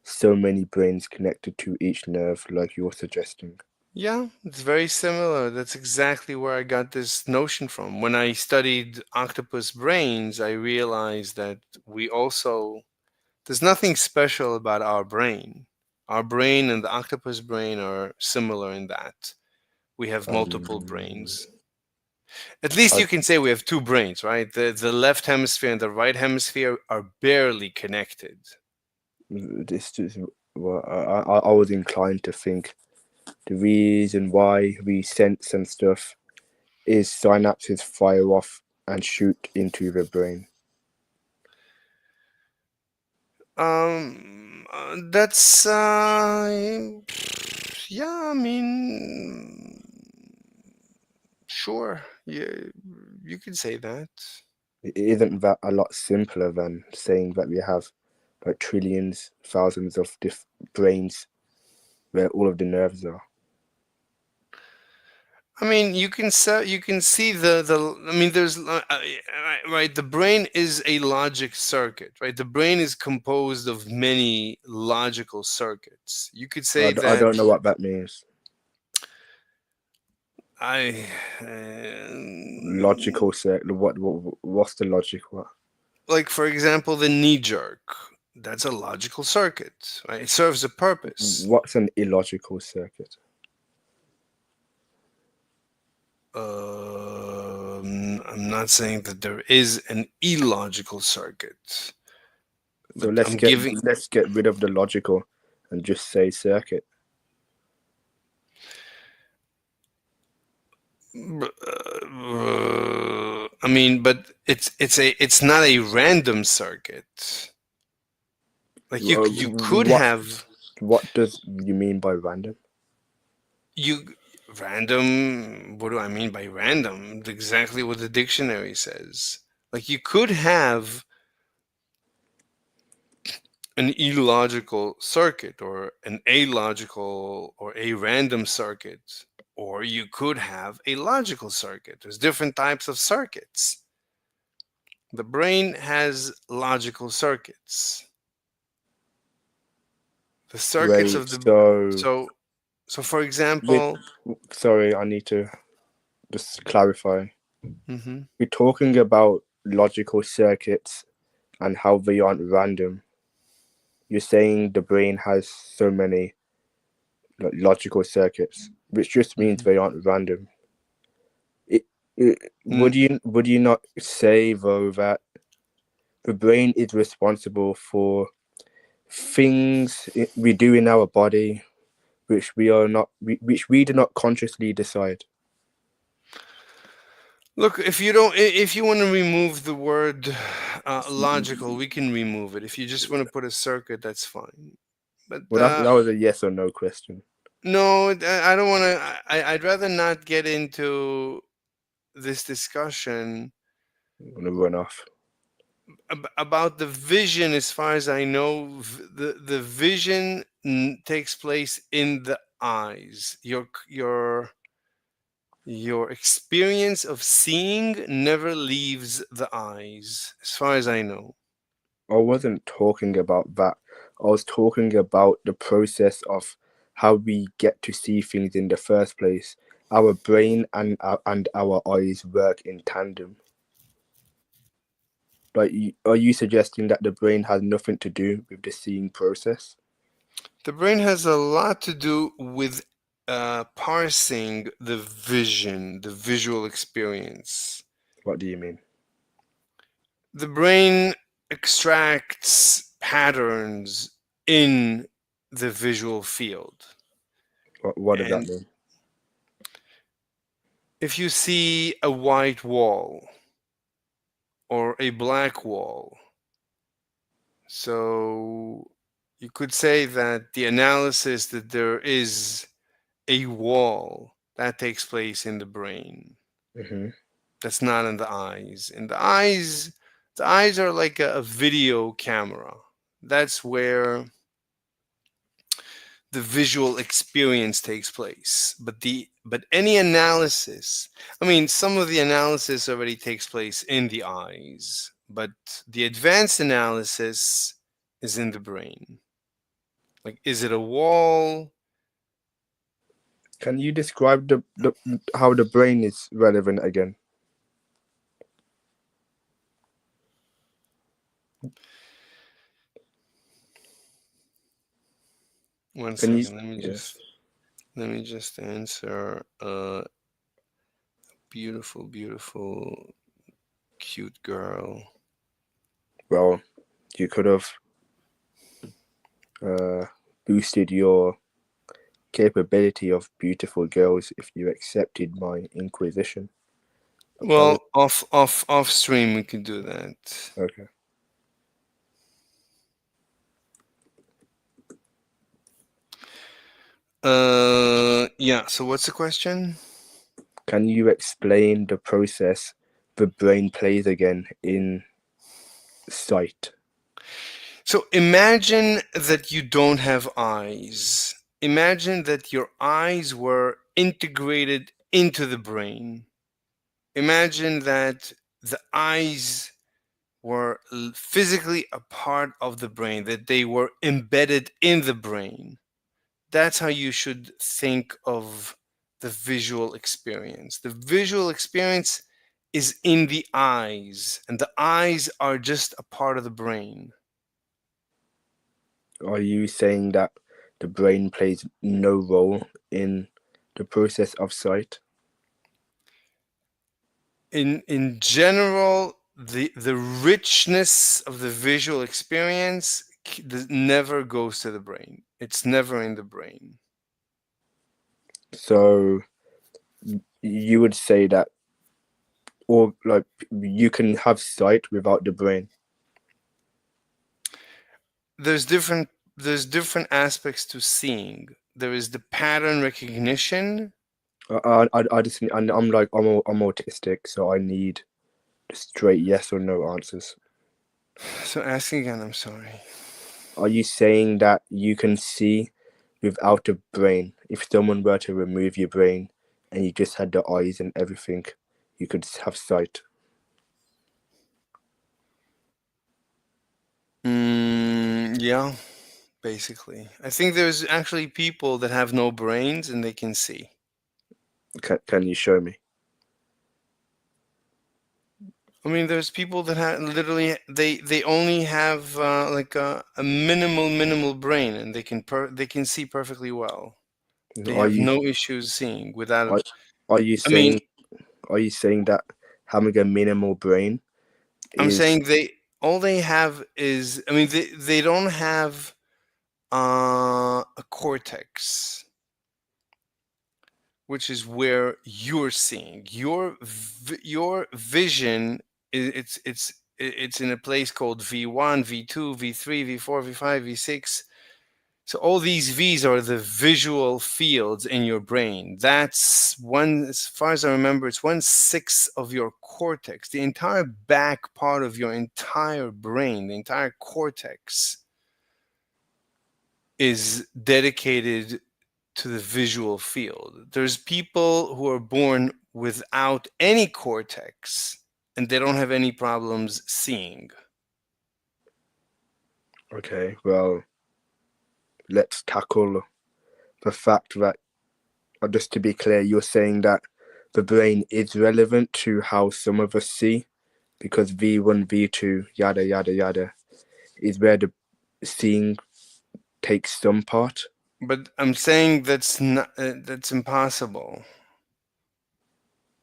so many brains connected to each nerve, like you're suggesting. Yeah, it's very similar. That's exactly where I got this notion from. When I studied octopus brains, I realized that there's nothing special about our brain. Our brain and the octopus brain are similar in that we have multiple brains. At least you can say we have 2 brains, right? The left hemisphere and the right hemisphere are barely connected. I was inclined to think the reason why we sense and stuff is synapses fire off and shoot into the brain. That's yeah, I mean, sure, yeah, you could say that. Isn't that a lot simpler than saying that we have like trillions, thousands of brains where all of the nerves are? I mean, you can see I mean, there's right. The brain is a logic circuit, right? The brain is composed of many logical circuits. You could say that. I don't know what that means. Logical circuit. What's the logic? What? Like, for example, the knee jerk. That's a logical circuit, right? It serves a purpose. What's an illogical circuit? I'm not saying that there is an illogical circuit. So But let's I'm get giving. let's get rid of the logical and just say circuit. I mean, but it's not a random circuit. Like you could have What does you mean by random? random. What do I mean by random? Exactly what the dictionary says. Like you could have an illogical circuit or an illogical or a random circuit, or you could have a logical circuit. There's different types of circuits. The brain has logical circuits. The circuits Right. of the so for example, Sorry, I need to just clarify. mhm. We're talking about logical circuits and how they aren't random. You're saying the brain has so many logical circuits, which just means they aren't random. Would you not say though that the brain is responsible for things we do in our body, which which we do not consciously decide? Look, if you want to remove the word logical, we can remove it. If you just want to put a circuit, that's fine. But Well, that was a yes or no question. no, I don't want to. I'd rather not get into this discussion. I'm gonna run off. About the vision. As far as I know, the vision takes place in the eyes. Your experience of seeing never leaves the eyes, as far as I know. I wasn't talking about that. I was talking about the process of how we get to see things in the first place. Our brain and our eyes work in tandem. Like, are you suggesting that the brain has nothing to do with the seeing process? The brain has a lot to do with parsing the vision, the visual experience. What do you mean? The brain extracts patterns in the visual field. What does that mean? If you see a white wall or a black wall, so you could say that the analysis that there is a wall that takes place in the brain. Mm-hmm. That's not in the eyes. In the eyes are like a video camera. That's where the visual experience takes place. But any analysis, I mean, some of the analysis already takes place in the eyes, but the advanced analysis is in the brain. Like, is it a wall? Can you describe the how the brain is relevant again? One Can second. you, Let me just answer. Beautiful, cute girl. Well, you could have boosted your capability of beautiful girls if you accepted my inquisition. Well, off stream we can do that. Okay. Yeah. So what's the question? Can you explain the process the brain plays again in sight? So imagine that you don't have eyes. Imagine that your eyes were integrated into the brain. Imagine that the eyes were physically a part of the brain, that they were embedded in the brain. That's how you should think of the visual experience. The visual experience is in the eyes, and the eyes are just a part of the brain. Are you saying that the brain plays no role in the process of sight? in general, the richness of the visual experience never goes to the brain. It's never in the brain. So you would say that, or like, you can have sight without the brain. There's different aspects to seeing. There is the pattern recognition. I just, and I'm like, I'm autistic, so I need straight yes or no answers. So ask again, I'm sorry. Are you saying that you can see without a brain? If someone were to remove your brain and you just had the eyes and everything, you could have sight? Yeah, basically. I think there's actually people that have no brains and they can see. Can you show me? I mean, there's people that have literally they only have like a minimal brain, and they can see perfectly well. They Are have you no issues seeing without. are you I mean, saying that having a minimal brain I'm is saying all they have is, I mean, they don't have a cortex, which is where you're seeing your vision. It's in a place called V1, V2, V3, V4, V5, V6. So all these V's are the visual fields in your brain. That's one, as far as I remember, it's 1/6 of your cortex. The entire back part of your entire brain, the entire cortex, is dedicated to the visual field. There's people who are born without any cortex and they don't have any problems seeing. okay. Well, let's tackle the fact that, just to be clear, you're saying that the brain is relevant to how some of us see, because V1, V2, yada yada yada, is where the seeing takes some part. But I'm saying that's not that's impossible.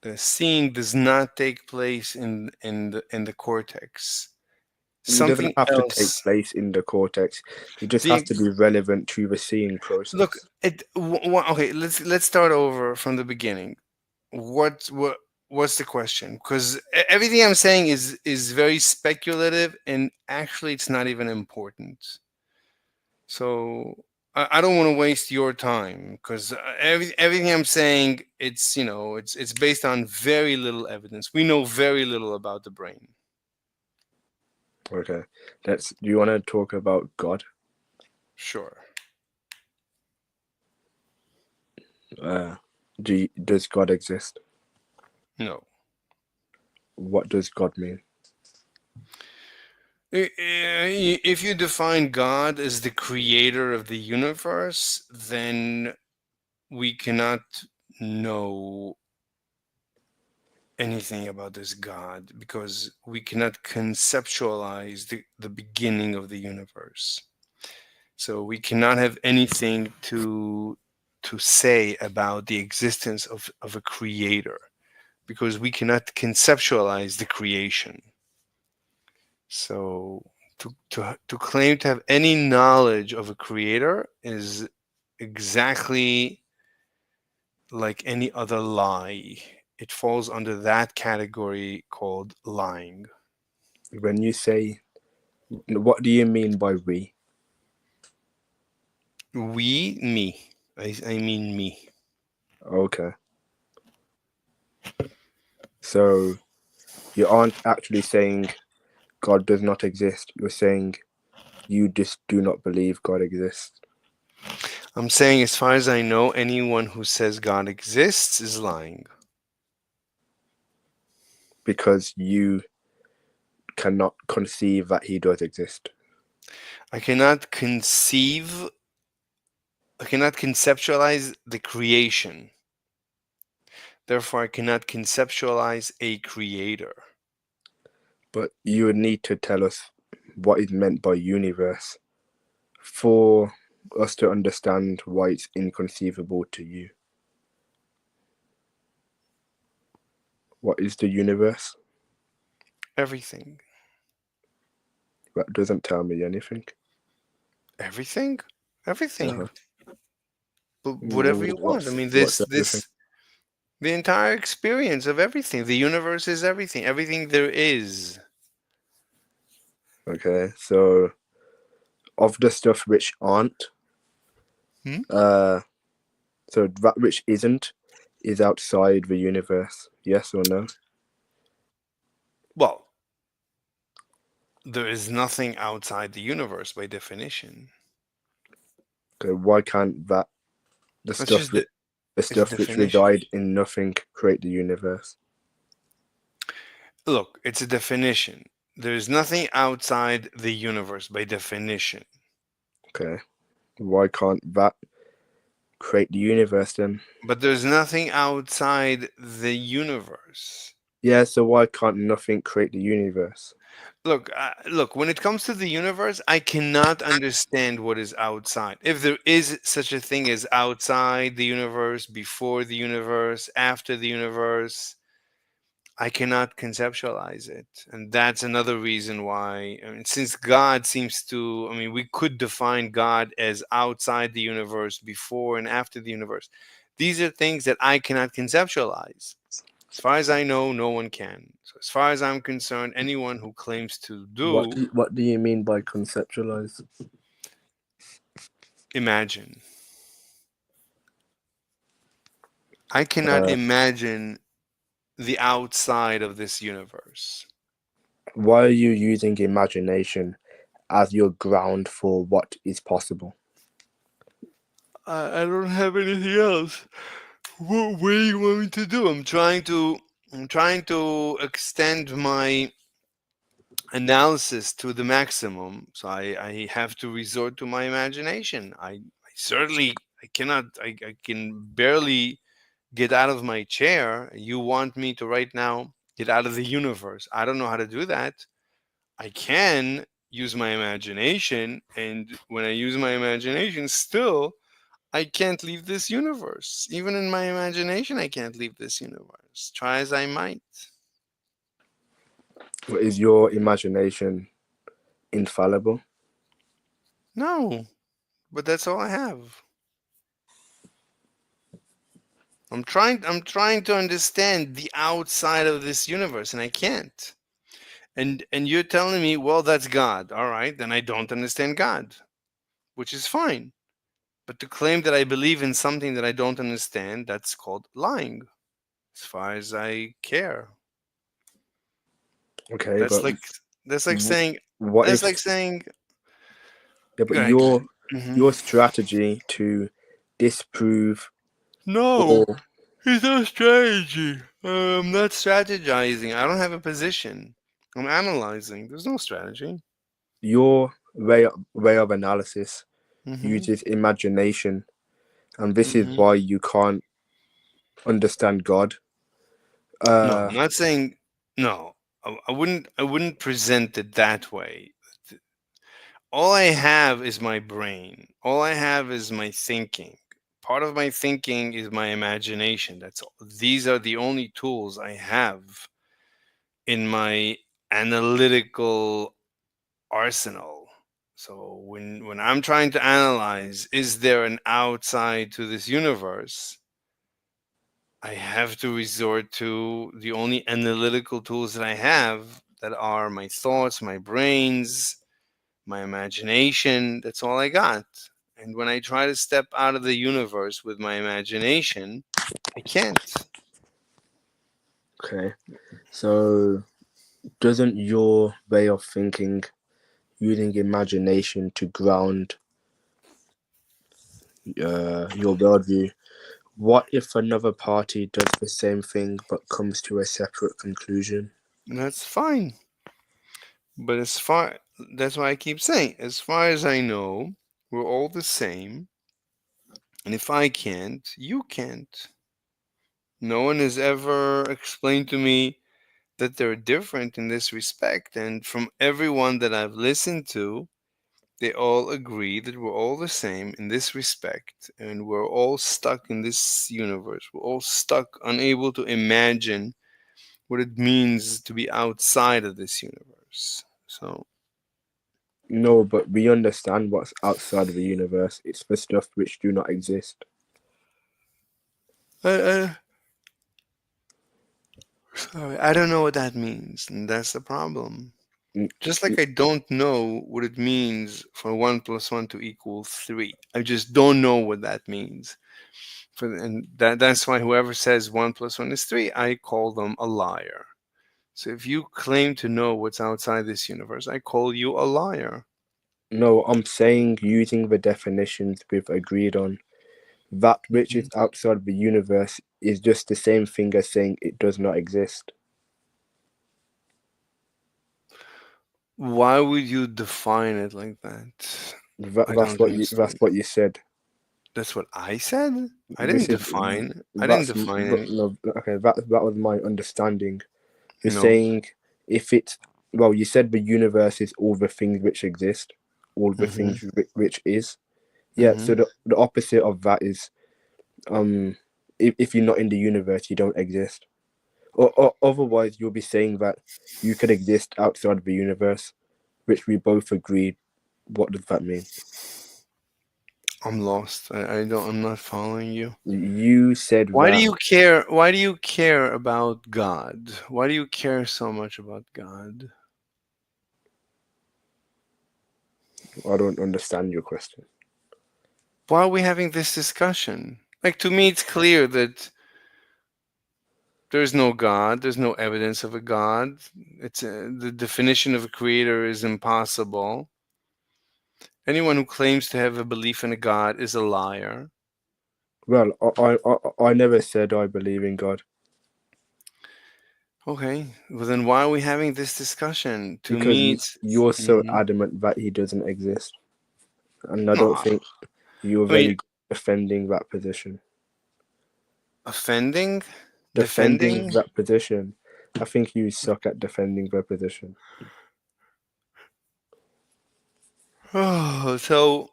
The seeing does not take place in the cortex. It doesn't Something have to take else. place in the cortex. It just has The to be relevant to the seeing process. Look, okay. Let's start over from the beginning. What's the question? Because everything I'm saying is very speculative, and actually, it's not even important. So I don't want to waste your time, because everything I'm saying, it's it's based on very little evidence. We know very little about the brain. Okay, do you want to talk about God? Sure. Does God exist? No. What does God mean? If you define God as the creator of the universe, then we cannot know anything about this God, because we cannot conceptualize the beginning of the universe. So we cannot have anything to say about the existence of a creator, because we cannot conceptualize the creation. So to claim to have any knowledge of a creator is exactly like any other lie. It falls under that category called lying. When you say, what do you mean by we? We, me. I mean me. Okay. So you aren't actually saying God does not exist. You're saying you just do not believe God exists. I'm saying, as far as I know, anyone who says God exists is lying. Because you cannot conceive that he does exist. I cannot conceptualize the creation. Therefore, I cannot conceptualize a creator. But you would need to tell us what is meant by universe for us to understand why it's inconceivable to you. What is the universe? Everything. That doesn't tell me anything. Everything? Everything. Uh-huh. But whatever you want. I mean, What's everything? the entire experience of everything. The universe is everything. Everything there is. Okay, so of the stuff which aren't, Hmm? so that which isn't is outside the universe. Yes or no? Well, there is nothing outside the universe by definition. Okay, why can't that the That's stuff just which the it's a stuff which definition. reside in nothing create the universe? Look, it's a definition. There is nothing outside the universe by definition. Okay, why can't that create the universe then? But there's nothing outside the universe. Yeah, so why can't nothing create the universe? Look. When it comes to the universe, I cannot understand what is outside. If there is such a thing as outside the universe, before the universe, after the universe, I cannot conceptualize it. And that's another reason why, I mean, since God seems to, I mean, we could define God as outside the universe, before and after the universe. These are things that I cannot conceptualize. As far as I know, no one can. So, as far as I'm concerned, anyone who claims to What do you mean by conceptualize? imagine. I cannot Uh, imagine the outside of this universe. why are you using imagination as your ground for what is possible? I don't have anything else. What do you want me to do? I'm trying to extend my analysis to the maximum. So I have to resort to my imagination. I certainly I cannot I can barely get out of my chair. You want me to right now get out of the universe. I don't know how to do that. I can use my imagination, and when I use my imagination, still I can't leave this universe. Even in my imagination, I can't leave this universe. Try as I might. Is your imagination infallible? No, but that's all I have. I'm trying to understand the outside of this universe, and I can't. And you're telling me, well, that's God. All right, then I don't understand God, which is fine. But to claim that I believe in something that I don't understand, that's called lying, as far as I care. Okay, That's but like that's like saying what that's if? like saying Yeah, but go ahead. Mhm. your strategy to disprove No, all it's not strategy. I'm not strategizing. I don't have a position. I'm analyzing. There's no strategy. your way of analysis Hmm. uses imagination, and this is Hmm. why you can't understand God. No, Uh, I'm not saying no. I wouldn't. I wouldn't present it that way. All I have is my brain. All I have is my thinking. Part of my thinking is my imagination. That's all. These are the only tools I have in my analytical arsenal. So when I'm trying to analyze, is there an outside to this universe? I have to resort to the only analytical tools that I have that are my thoughts, my brains, my imagination. That's all I got. And when I try to step out of the universe with my imagination, I can't. okay, so doesn't your way of thinking using imagination to ground your worldview? What if another party does the same thing but comes to a separate conclusion? That's fine. But that's why I keep saying, as far as I know, we're all the same. And if I can't, you can't. No one has ever explained to me that they're different in this respect. And from everyone that I've listened to, they all agree that we're all the same in this respect. And we're all stuck in this universe. We're all stuck, unable to imagine what it means to be outside of this universe. So No, but we understand what's outside of the universe. It's for stuff which do not exist. I, sorry, I don't know what that means, and that's the problem. Mm, Just like I don't know what it means for 1 plus 1 to equal 3. I just don't know what that means. And that's why whoever says 1 plus 1 is 3, I call them a liar. So if you claim to know what's outside this universe, I call you a liar. No, I'm saying using the definitions we've agreed on. That which is outside of the universe is just the same thing as saying it does not exist. Why would you define it like that? I That's don't what you. That's understand. what you said. That's what I said? I didn't This is define. I didn't that's define any. no. Okay, that was my understanding. You're No. saying if it's well, you said the universe is all the things which exist, all the Mm-hmm. things which is. Yeah. Mm-hmm. So the opposite of that is if you're not in the universe, you don't exist. Or otherwise, you'll be saying that you could exist outside of the universe, which we both agreed. What does that mean? I'm lost. I don't. I'm not following you. You said Why do that. you care? Why do you care about God? Why do you care so much about God? I don't understand your question. Why are we having this discussion? Like, to me, it's clear that there's no God. There's no evidence of a God. The definition of a creator is impossible. Anyone who claims to have a belief in a God is a liar. Well, I never said I believe in God Okay, well then why are we having this discussion? To because me, it's you're so Mhm. adamant that he doesn't exist, and I don't No. think you're I mean, very good at defending that position. offending, Defending defending. that position, I think you suck at defending the position. Oh, so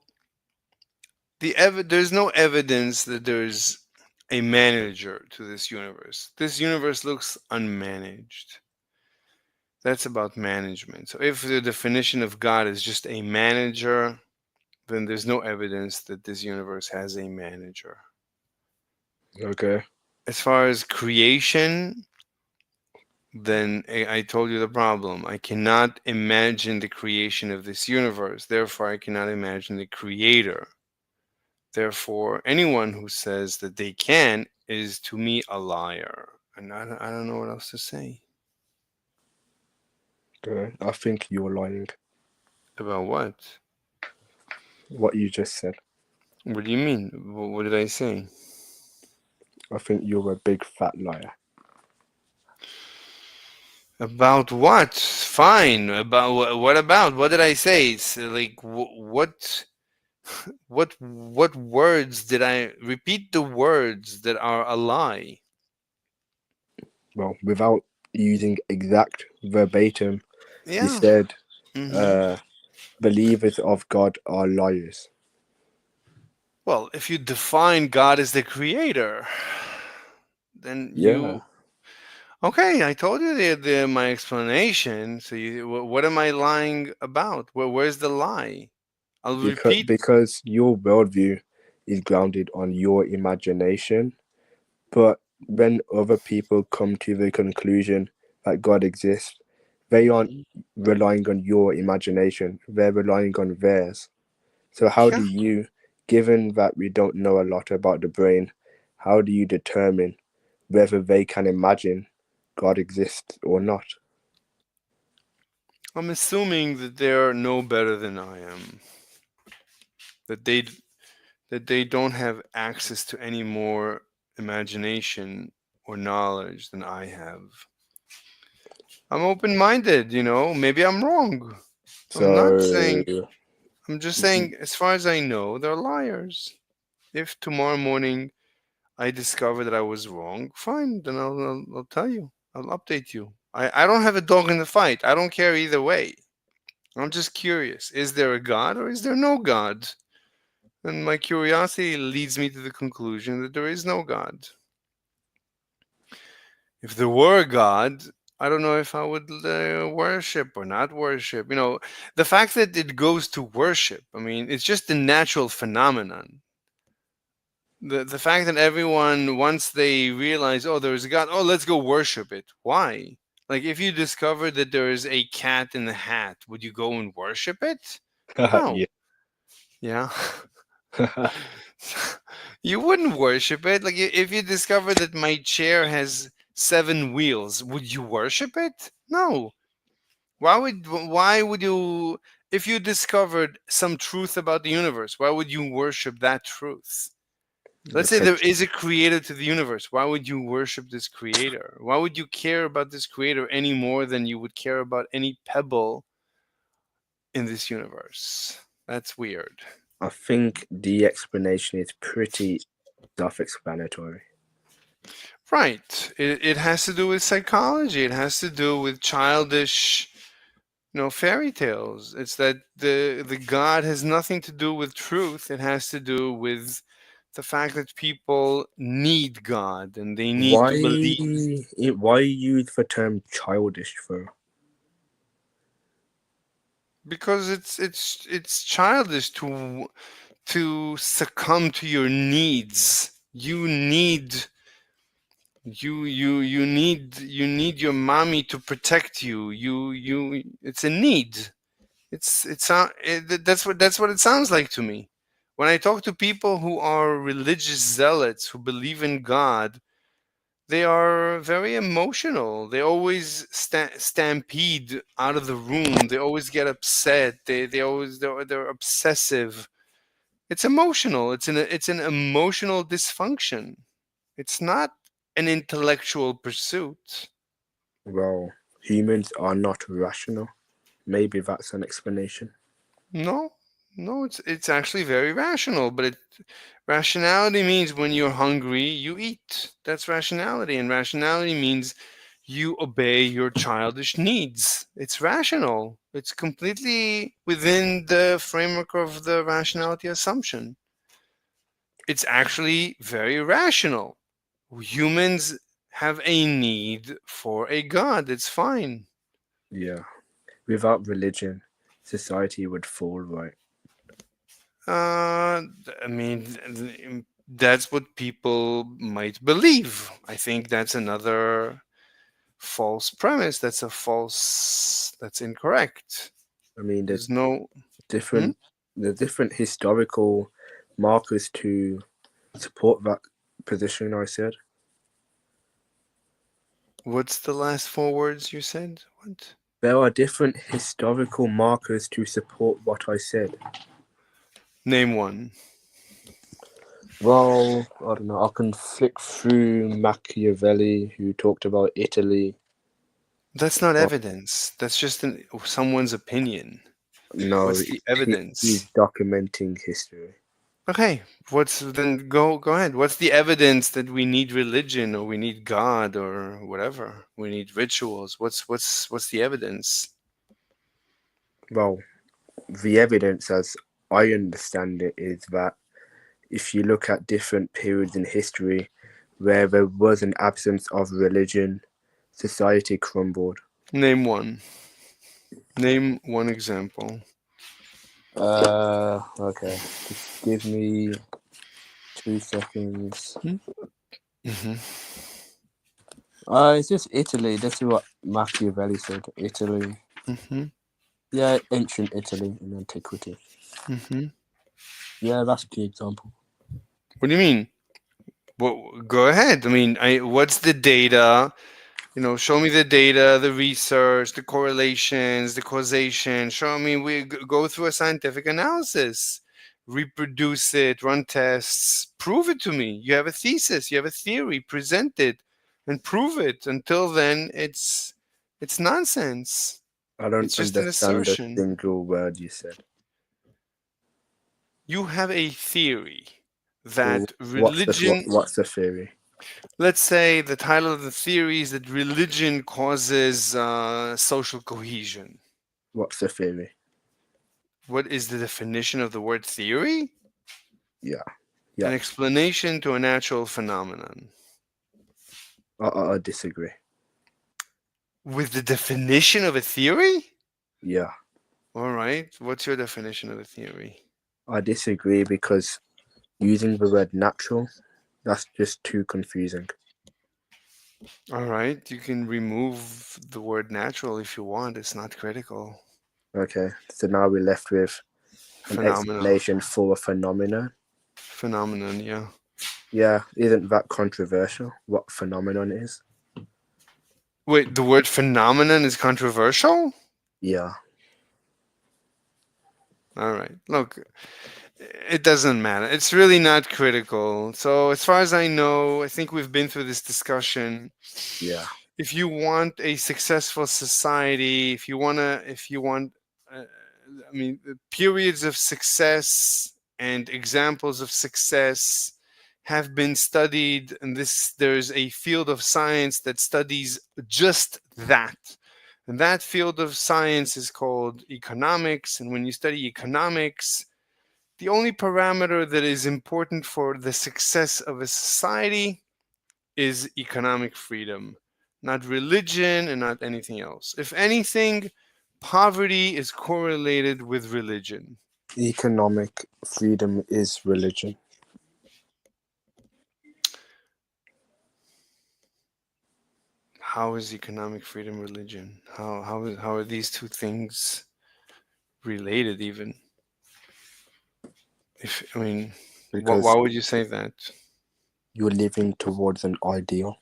there's no evidence that there's a manager to this universe. This universe looks unmanaged. That's about management. So if the definition of God is just a manager, then there's no evidence that this universe has a manager. Okay. As far as creation, then I told you the problem. I cannot imagine the creation of this universe. Therefore, I cannot imagine the creator. Therefore, anyone who says that they can is to me a liar. And I don't know what else to say. Okay. I think you're lying. About what? What you just said. What do you mean? What did I say? I think you're a big fat liar. About what? Fine. About what about? What did I say? It's like what words did I repeat? The words that are a lie. Well, without using exact verbatim, you Yeah. said Hmm. believers of God are liars. Well, if you define God as the creator, then Yeah. you okay. I told you my explanation. So what am I lying about? Where's the lie? I'll repeat. Because your worldview is grounded on your imagination, but when other people come to the conclusion that God exists, they aren't relying on your imagination, they're relying on theirs. So how Yeah. do you, given that we don't know a lot about the brain, how do you determine whether they can imagine God exists or not? I'm assuming that they're no better than I am. That they don't have access to any more imagination or knowledge than I have. I'm open-minded, maybe I'm wrong. I'm not So saying I'm just saying as far as I know, they're liars. If tomorrow morning I discover that I was wrong, fine, then I'll tell you. I'll update you. I don't have a dog in the fight. I don't care either way. I'm just curious. Is there a God or is there no God? And my curiosity leads me to the conclusion that there is no God. If there were a God, I don't know if I would worship or not worship. The fact that it goes to worship, I mean, it's just a natural phenomenon. The fact that everyone, once they realize, oh, there's a God, oh, let's go worship it. Why? Like, if you discovered that there is a cat in the hat, would you go and worship it? No. Yeah. You wouldn't worship it. Like, if you discovered that my chair has 7 wheels, would you worship it? No. Why would you, if you discovered some truth about the universe, why would you worship that truth? Let's say there is a creator to the universe. Why would you worship this creator? Why would you care about this creator any more than you would care about any pebble in this universe? That's weird. I think the explanation is pretty self-explanatory. Right. It has to do with psychology. It has to do with childish, fairy tales. It's that the God has nothing to do with truth. It has to do with the fact that people need God and they need Why to believe. why use the term childish though? Because it's childish to succumb to your needs. You need your mommy to protect you. It's a need. That's what it sounds like to me. When I talk to people who are religious zealots who believe in God, they are very emotional. They always stampede out of the room. They always get upset. They're obsessive. It's emotional. It's an emotional dysfunction. It's not an intellectual pursuit. Well, humans are not rational. Maybe that's an explanation. No, no, it's actually very rational. But rationality means when you're hungry, you eat. That's rationality, and rationality means you obey your childish needs. It's rational. It's completely within the framework of the rationality assumption. It's actually very rational. Humans have a need for a god. It's fine. Yeah. Without religion, society would fall, right? I mean, that's what people might believe. I think that's another false premise. That's incorrect. I mean, There's no. different the different historical markers to support that position I said. What's the last 4 words you said? What? There are different historical markers to support what I said. Name one. Well, I don't know. I can flick through Machiavelli, who talked about Italy. That's not evidence. That's just someone's opinion. No, What's the evidence? he's documenting history. Okay, then go ahead. What's the evidence that we need religion or we need God or whatever? We need rituals. What's the evidence? Well, the evidence, as I understand it, is that if you look at different periods in history where there was an absence of religion, society crumbled. Name one. Name one example. Okay. Just give me 2 seconds. Mm-hmm. It's just Italy. That's what Machiavelli said. Italy. Mm-hmm. Yeah, ancient Italy in antiquity. Mm-hmm. Yeah, that's the example. What do you mean? Well, go ahead. I mean, what's the data? Show me the data, the research, the correlations, the causation. Show me. We go through a scientific analysis, reproduce it, run tests, prove it to me. You have a thesis, you have a theory, present it, and prove it. Until then, it's nonsense. I don't It's just an understand a assertion. single word you said. You have a theory that What's religion. what's the theory? Let's say the title of the theory is that religion causes social cohesion. What's the theory? What is the definition of the word theory? Yeah. An explanation to a natural phenomenon. I disagree. With the definition of a theory? Yeah, All right. What's your definition of a theory? I disagree because using the word natural, that's just too confusing. All right. You can remove the word natural if you want. It's not critical. Okay, so now we're left with an Phenomenon. explanation for a phenomenon. Phenomenon, yeah. Yeah, isn't that controversial? What phenomenon is? Wait, the word phenomenon is controversial? Yeah, All right. Look, it doesn't matter. It's really not critical. So, as far as I know, I think we've been through this discussion. yeah. If you want a successful society, if you want, uh, I mean, the periods of success and examples of success have been studied, and there's a field of science that studies just that. And that field of science is called economics. And when you study economics, the only parameter that is important for the success of a society is economic freedom, not religion and not anything else. If anything, poverty is correlated with religion. Economic freedom is religion. How is economic freedom religion? How are these two things related even? If I mean, Because why would you say that? you're living towards an ideal.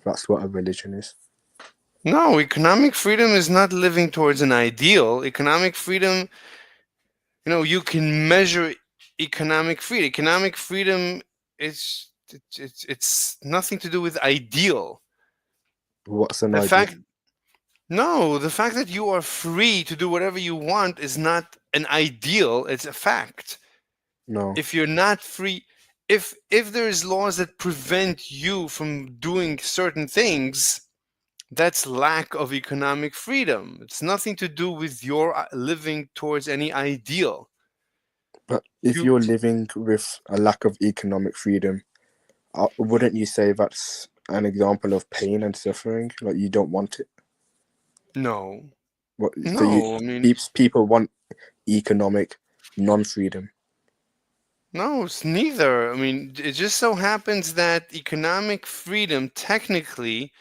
That's what a religion is. No, economic freedom is not living towards an ideal. Economic freedom, you can measure economic freedom. Economic freedom is it's nothing to do with ideal. What's an The ideal? fact No, the fact that you are free to do whatever you want is not an ideal, it's a fact. No, If you're not free, if there's laws that prevent you from doing certain things, that's lack of economic freedom. It's nothing to do with your living towards any ideal. but if You you're living with a lack of economic freedom, wouldn't you say that's an example of pain and suffering? Like you don't want it. no. What? So No, I mean, people want economic non-freedom. no, it's neither. I mean, it just so happens that economic freedom technically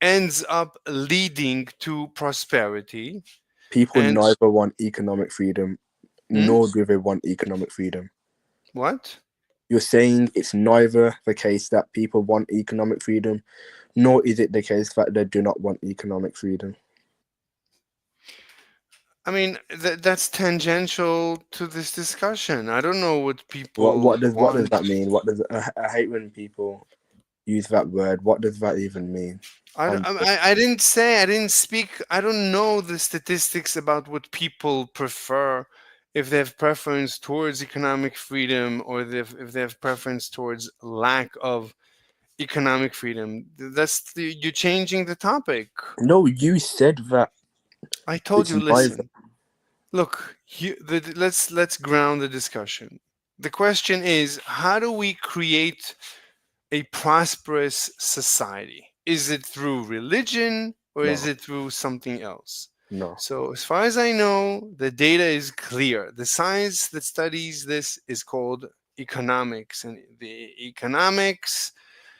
ends up leading to prosperity. People And neither want economic freedom, Hmm? nor do they want economic freedom. What? You're saying it's neither the case that people want economic freedom, nor is it the case that they do not want economic freedom. I mean, that's tangential to this discussion. I don't know what What people what does want. that mean? What does I hate when people use that word. What does that even mean? I didn't say, I didn't speak, I don't know the statistics about what people prefer, if they have preference towards economic freedom or if they have preference towards lack of economic freedom. You're changing the topic. No, you said that I told it's you, neither. listen. Look, let's ground the discussion. The question is, how do we create a prosperous society? Is it through religion or is No, it through something else? no. So, as far as I know, the data is clear. The science that studies this is called economics, and the economics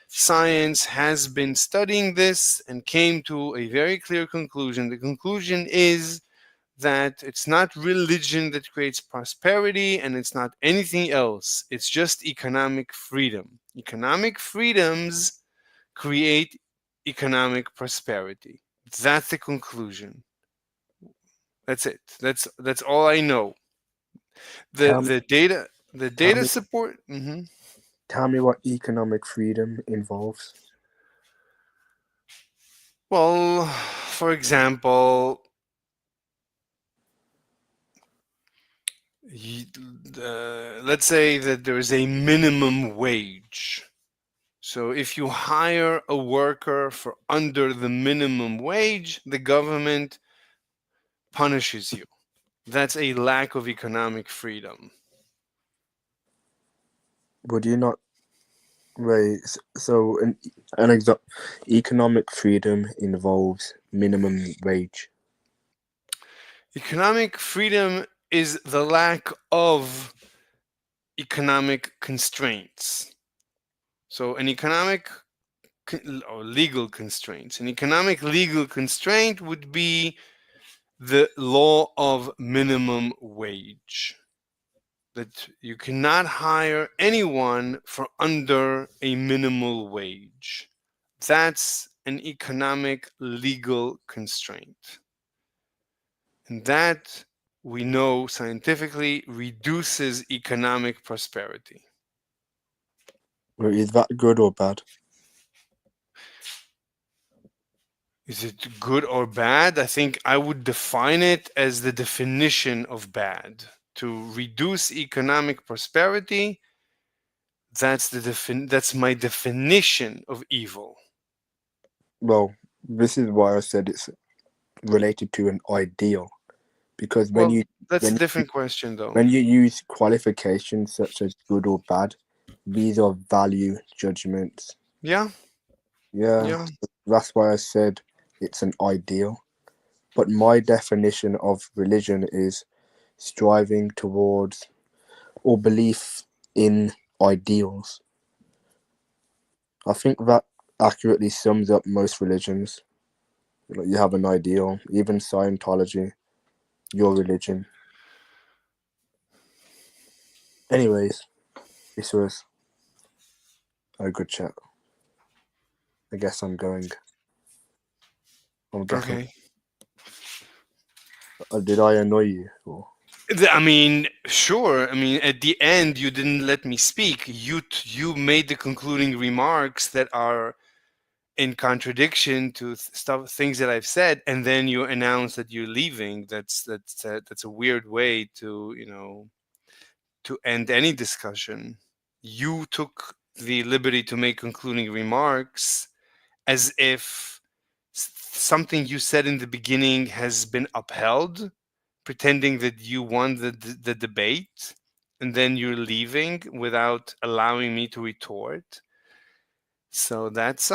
science has been studying this and came to a very clear conclusion. The conclusion is that it's not religion that creates prosperity and it's not anything else. It's just economic freedom. Economic freedoms create economic prosperity. That's the conclusion. That's it. That's all I know. The Tell me, the data the tell data me, support. Mhm. tell me what economic freedom involves. Well, for example, let's say that there is a minimum wage. So if you hire a worker for under the minimum wage, the government punishes you. That's a lack of economic freedom. Would you not Right. So economic freedom involves minimum wage. Economic freedom is the lack of economic constraints. So, an economic or legal constraints. An economic legal constraint would be the law of minimum wage. That you cannot hire anyone for under a minimal wage. That's an economic legal constraint. And that we know scientifically reduces economic prosperity. Is that good or bad? Is it good or bad? I think I would define it as the definition of bad. To reduce economic prosperity, that's my definition of evil. Well, this is why I said it's related to an ideal, because Well, that's a when different question, though. when you use qualifications such as good or bad, these are value judgments. Yeah, Yeah, yeah. that's why I said it's an ideal. But my definition of religion is striving towards or belief in ideals. I think that accurately sums up most religions. Like, you have an ideal, even Scientology, your religion. Anyways, this was a good chat. I guess I'm going. I'm definitely. Okay. Did I annoy you? Or? I mean, sure. I mean, at the end, you didn't let me speak. You made the concluding remarks that are in contradiction to things that I've said, and then you announce that you're leaving. That's a weird way to end any discussion. You took the liberty to make concluding remarks as if something you said in the beginning has been upheld, pretending that you won the debate, and then you're leaving without allowing me to retort. So that's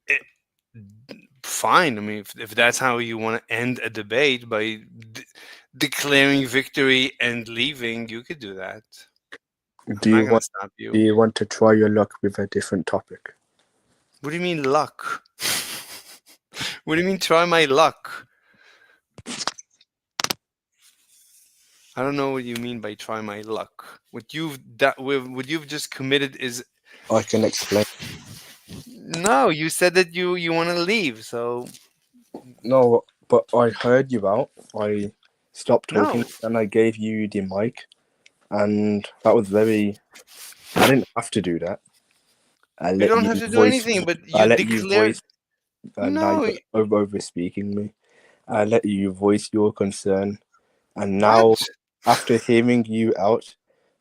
it, fine. I mean, if that's how you want to end a debate by declaring victory and leaving, you could do that. Do I'm not you gonna want? stop you. Do you want to try your luck with a different topic? What do you mean luck? What do you mean try my luck? I don't know what you mean by try my luck. What you've just committed is I can explain. no. You said that you want to leave, so No, but I heard you out. I stopped talking no. and I gave you the mic, and that was very. I didn't have to do that. I You let don't you have to do voice. anything, but I you let you voice. declared Now no. you're over speaking me. I let you voice your concern, and now What? after hearing you out,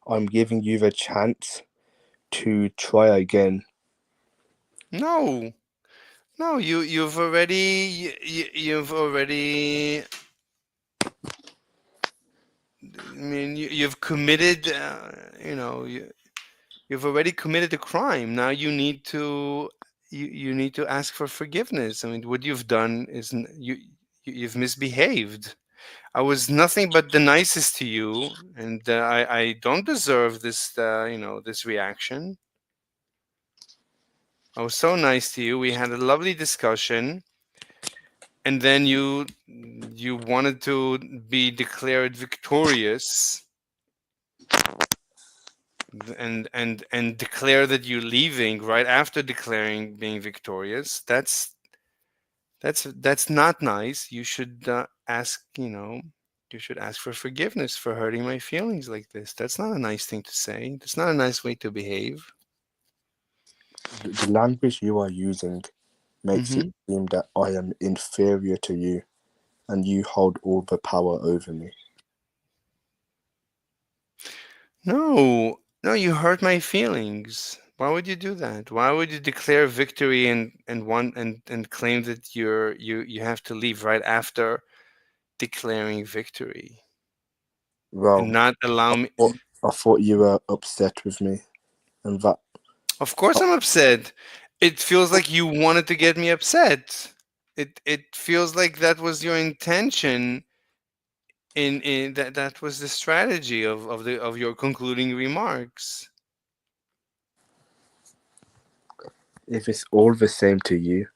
I'm giving you the chance to try again. No. No, you've already. I mean, you've committed. You've already committed a crime. Now you need to ask for forgiveness. I mean, what you've done is you've misbehaved. I was nothing but the nicest to you, and I don't deserve this. This reaction. I was so nice to you. We had a lovely discussion, and then you wanted to be declared victorious and declare that you're leaving right after declaring being victorious. That's not nice. You should you should ask for forgiveness for hurting my feelings like this. That's not a nice thing to say. That's not a nice way to behave. The language you are using makes it seem that I am inferior to you, and you hold all the power over me. No, you hurt my feelings. Why would you do that? Why would you declare victory and claim that you have to leave right after declaring victory? Well, and not allow me. I thought you were upset with me, and that Of course, I'm upset. It feels like you wanted to get me upset. It feels like that was your intention. In that was the strategy of your concluding remarks. if it's all the same to you,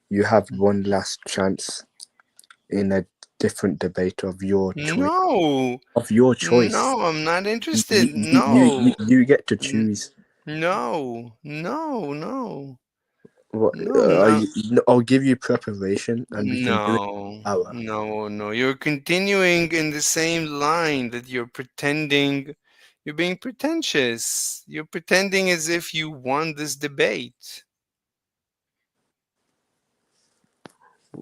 you have one last chance in a different debate of your choice. No, Of your choice. no, I'm not You, interested. you, No, you get to choose. no, no, no, What no, no. I'll give you preparation, and we can do it No, an hour. no. You're continuing in the same line that you're pretending. You're being pretentious. You're pretending as if you won this debate.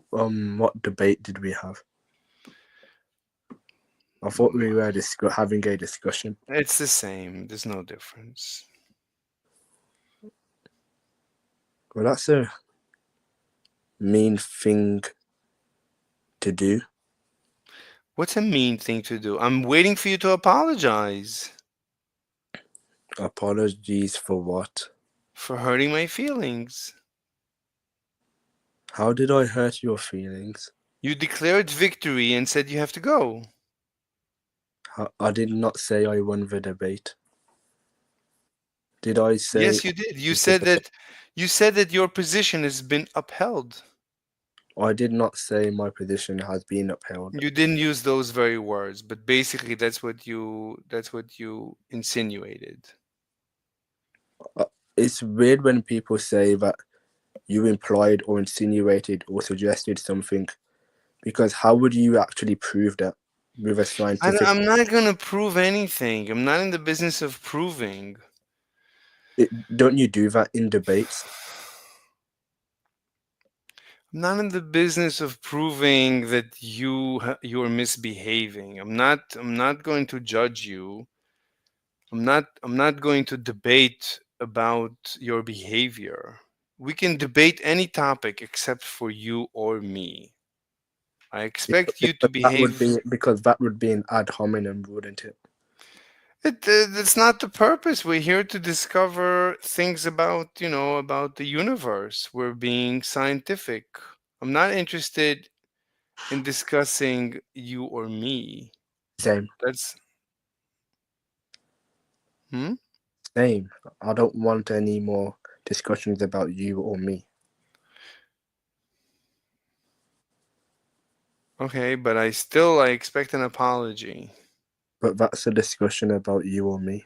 What debate did we have? I thought we were having a discussion. It's the same. There's no difference. Well, that's a mean thing to do. What's a mean thing to do? I'm waiting for you to apologize. Apologies for what? For hurting my feelings. How did I hurt your feelings? You declared victory and said you have to go. I did not say I won the debate. Did I say? Yes, you did. You said that your position has been upheld. I did not say my position has been upheld. You didn't use those very words, but basically that's what you insinuated. It's weird when people say that you implied or insinuated or suggested something, because how would you actually prove that with a scientific? I'm not going to prove anything. I'm not in the business of proving. Don't you do that in debates? I'm not in the business of proving that you're misbehaving. I'm not going to judge you. I'm not going to debate about your behavior. We can debate any topic except for you or me. I expect you to behave. Because that would be an ad hominem, wouldn't it? It's not the purpose. We're here to discover things about the universe. We're being scientific. I'm not interested in discussing you or me. Same. Same. I don't want any more discussions about you or me. Okay, but I expect an apology. But that's a discussion about you or me.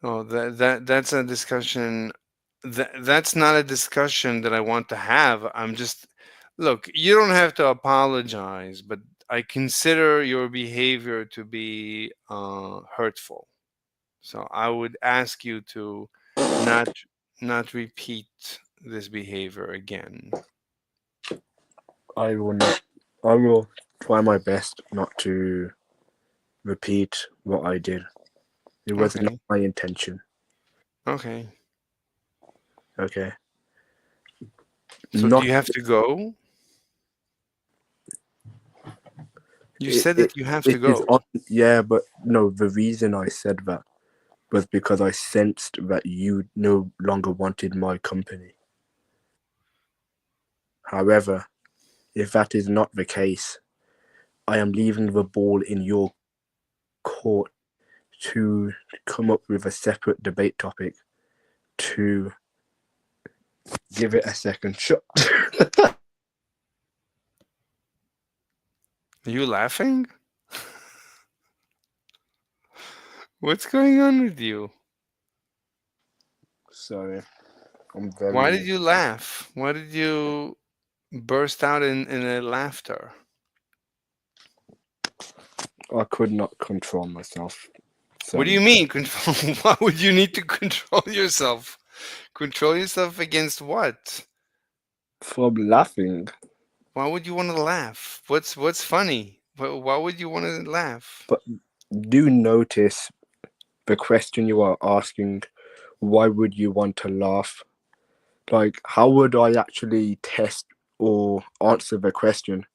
Oh, that's a discussion. That's not a discussion that I want to have. Look, you don't have to apologize, but I consider your behavior to be hurtful. So I would ask you to not repeat this behavior again. I will not. I will try my best not to repeat what I did. It was not my intention. Okay. Okay. So do you have to go? You said that you have to go. Yeah, but no, the reason I said that was because I sensed that you no longer wanted my company. However, if that is not the case, I am leaving the ball in your court to come up with a separate debate topic to give it a second shot. Are you laughing? What's going on with you? Sorry, I'm very. Why did you laugh? Why did you burst out in a laughter? I could not control myself. What do you mean control? Why would you need to control yourself? Control yourself against what? From laughing. Why would you want to laugh? What's funny? Why would you want to laugh? But do notice the question you are asking. Why would you want to laugh? Like, how would I actually test or answer the question?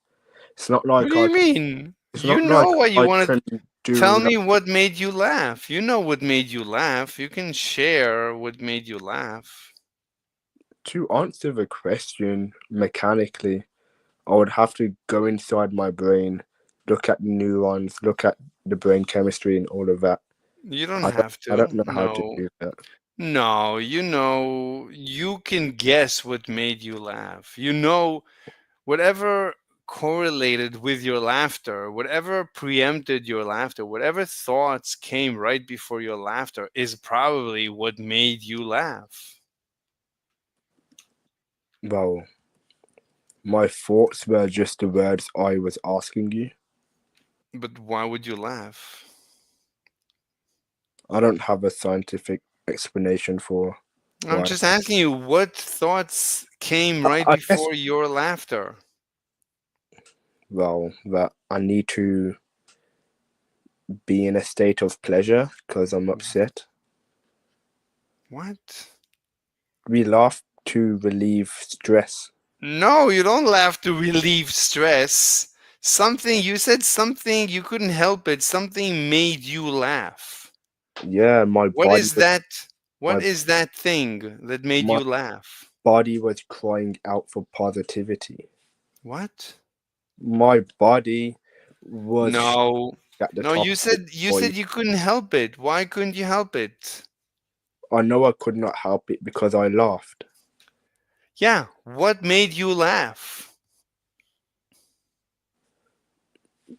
It's not like what do you mean? It's You not know like why you I wanted. can Tell me what made you laugh. You know what made you laugh. You can share what made you laugh. To answer the question mechanically, I would have to go inside my brain, look at neurons, look at the brain chemistry and all of that. You don't I have don't to. know how to No. do that. No, you can guess what made you laugh. You know, whatever correlated with your laughter, whatever preempted your laughter, whatever thoughts came right before your laughter is probably what made you laugh. Well, my thoughts were just the words I was asking you. But why would you laugh? I don't have a scientific explanation for I'm why. just asking you what thoughts came right I guess, before your laughter. well, that I need to be in a state of pleasure because I'm upset. What? We laugh to relieve stress. No, you don't laugh to relieve stress. Something, you said something, you couldn't help it. Something made you laugh. Yeah, What is that? What my is that thing that made my you laugh? body was crying out for positivity. What? My body was No. at the No, top you of its said you voice. said you couldn't help it. Why couldn't you help it? I know I could not help it because I laughed. Yeah, what made you laugh?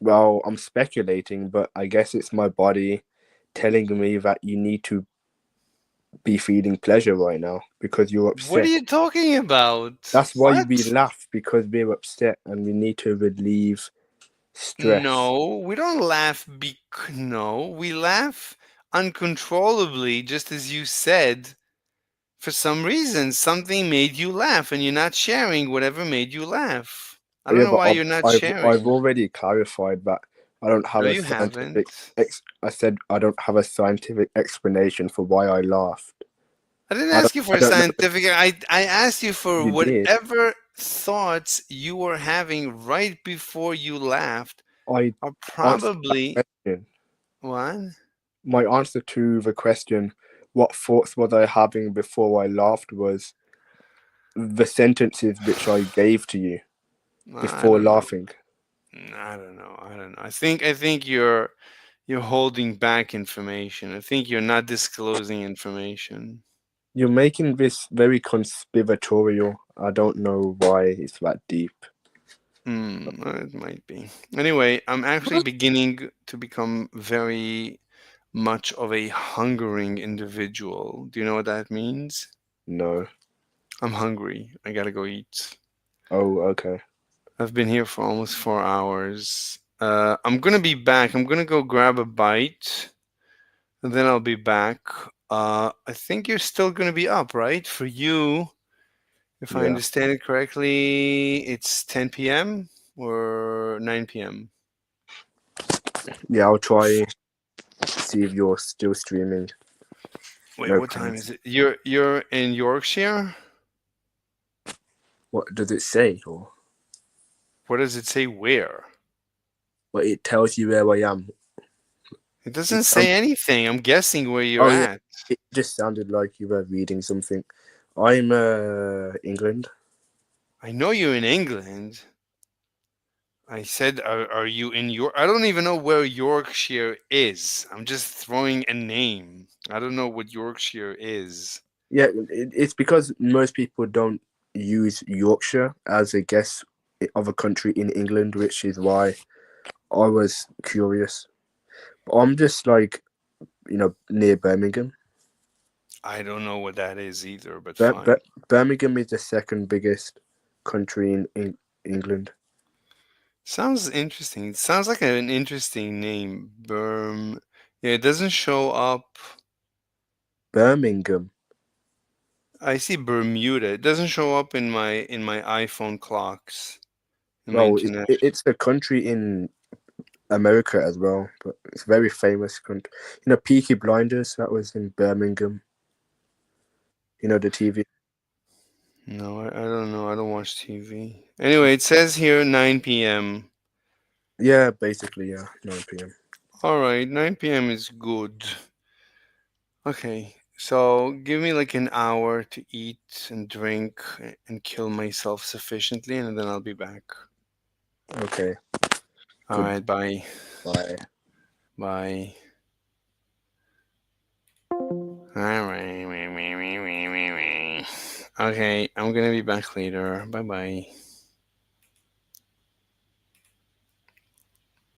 Well, I'm speculating, but I guess it's my body telling me that you need to be feeling pleasure right now because you're What are upset. you talking about? That's why What? we laugh, because we're upset and we need to relieve stress. No, we don't laugh no, we laugh uncontrollably, just as you said. For some reason, something made you laugh, and you're not sharing whatever made you laugh. I don't Yeah, know but why you're not I've sharing. already clarified that I don't have No, a you haven't. I said I don't have a scientific explanation for why I laughed. I didn't I don't ask you for I a don't know. scientific. I asked you for You did. whatever thoughts you were having right before you laughed I are answered that probably question. what? My answer to the question, what thoughts was I having before I laughed, was the sentences which I gave to you I before don't know. laughing. I don't know. I don't know. I think you're holding back information. I think you're not disclosing information. You're making this very conspiratorial. I don't know why it's that deep. It might be. Anyway, I'm actually beginning to become very much of a hungering individual. Do you know what that means? No. I'm hungry. I gotta go eat. Oh, okay. I've been here for almost 4 hours. I'm gonna be back. I'm gonna go grab a bite, and then I'll be back. I think you're still gonna be up, right? For you, if I Yeah. understand it correctly, it's 10 p.m. or 9 p.m. Yeah, I'll try see if you're still streaming. Wait, No what time promise. is it? You're in Yorkshire? What does it say? Or What does it say where? well, it tells you where I am. It doesn't say anything. I'm guessing where you're Oh yeah, at. it just sounded like you were reading something. I'm England. I know you're in England. I said, are you in York? I don't even know where Yorkshire is. I'm just throwing a name. I don't know what Yorkshire is. Yeah, it's because most people don't use Yorkshire as a guess of a country in England, which is why I was curious. But I'm just like, near Birmingham. I don't know what that is either, but But fine. Birmingham is the second biggest country in England. Sounds interesting. It sounds like an interesting name. Yeah, it doesn't show up. Birmingham. I see Bermuda. It doesn't show up in my iPhone clocks. In my Well, internet. it's a country in America as well, but it's a very famous country. Peaky Blinders, that was in Birmingham. The TV. No, I don't know. I don't watch TV. Anyway, it says here 9 p.m. Yeah, basically, yeah, 9 p.m. All right, 9 p.m. is good. Okay, so give me like an hour to eat and drink and kill myself sufficiently, and then I'll be back. Okay. All Good. right, bye. Bye. Bye. All right. Okay, I'm gonna be back later. Bye bye.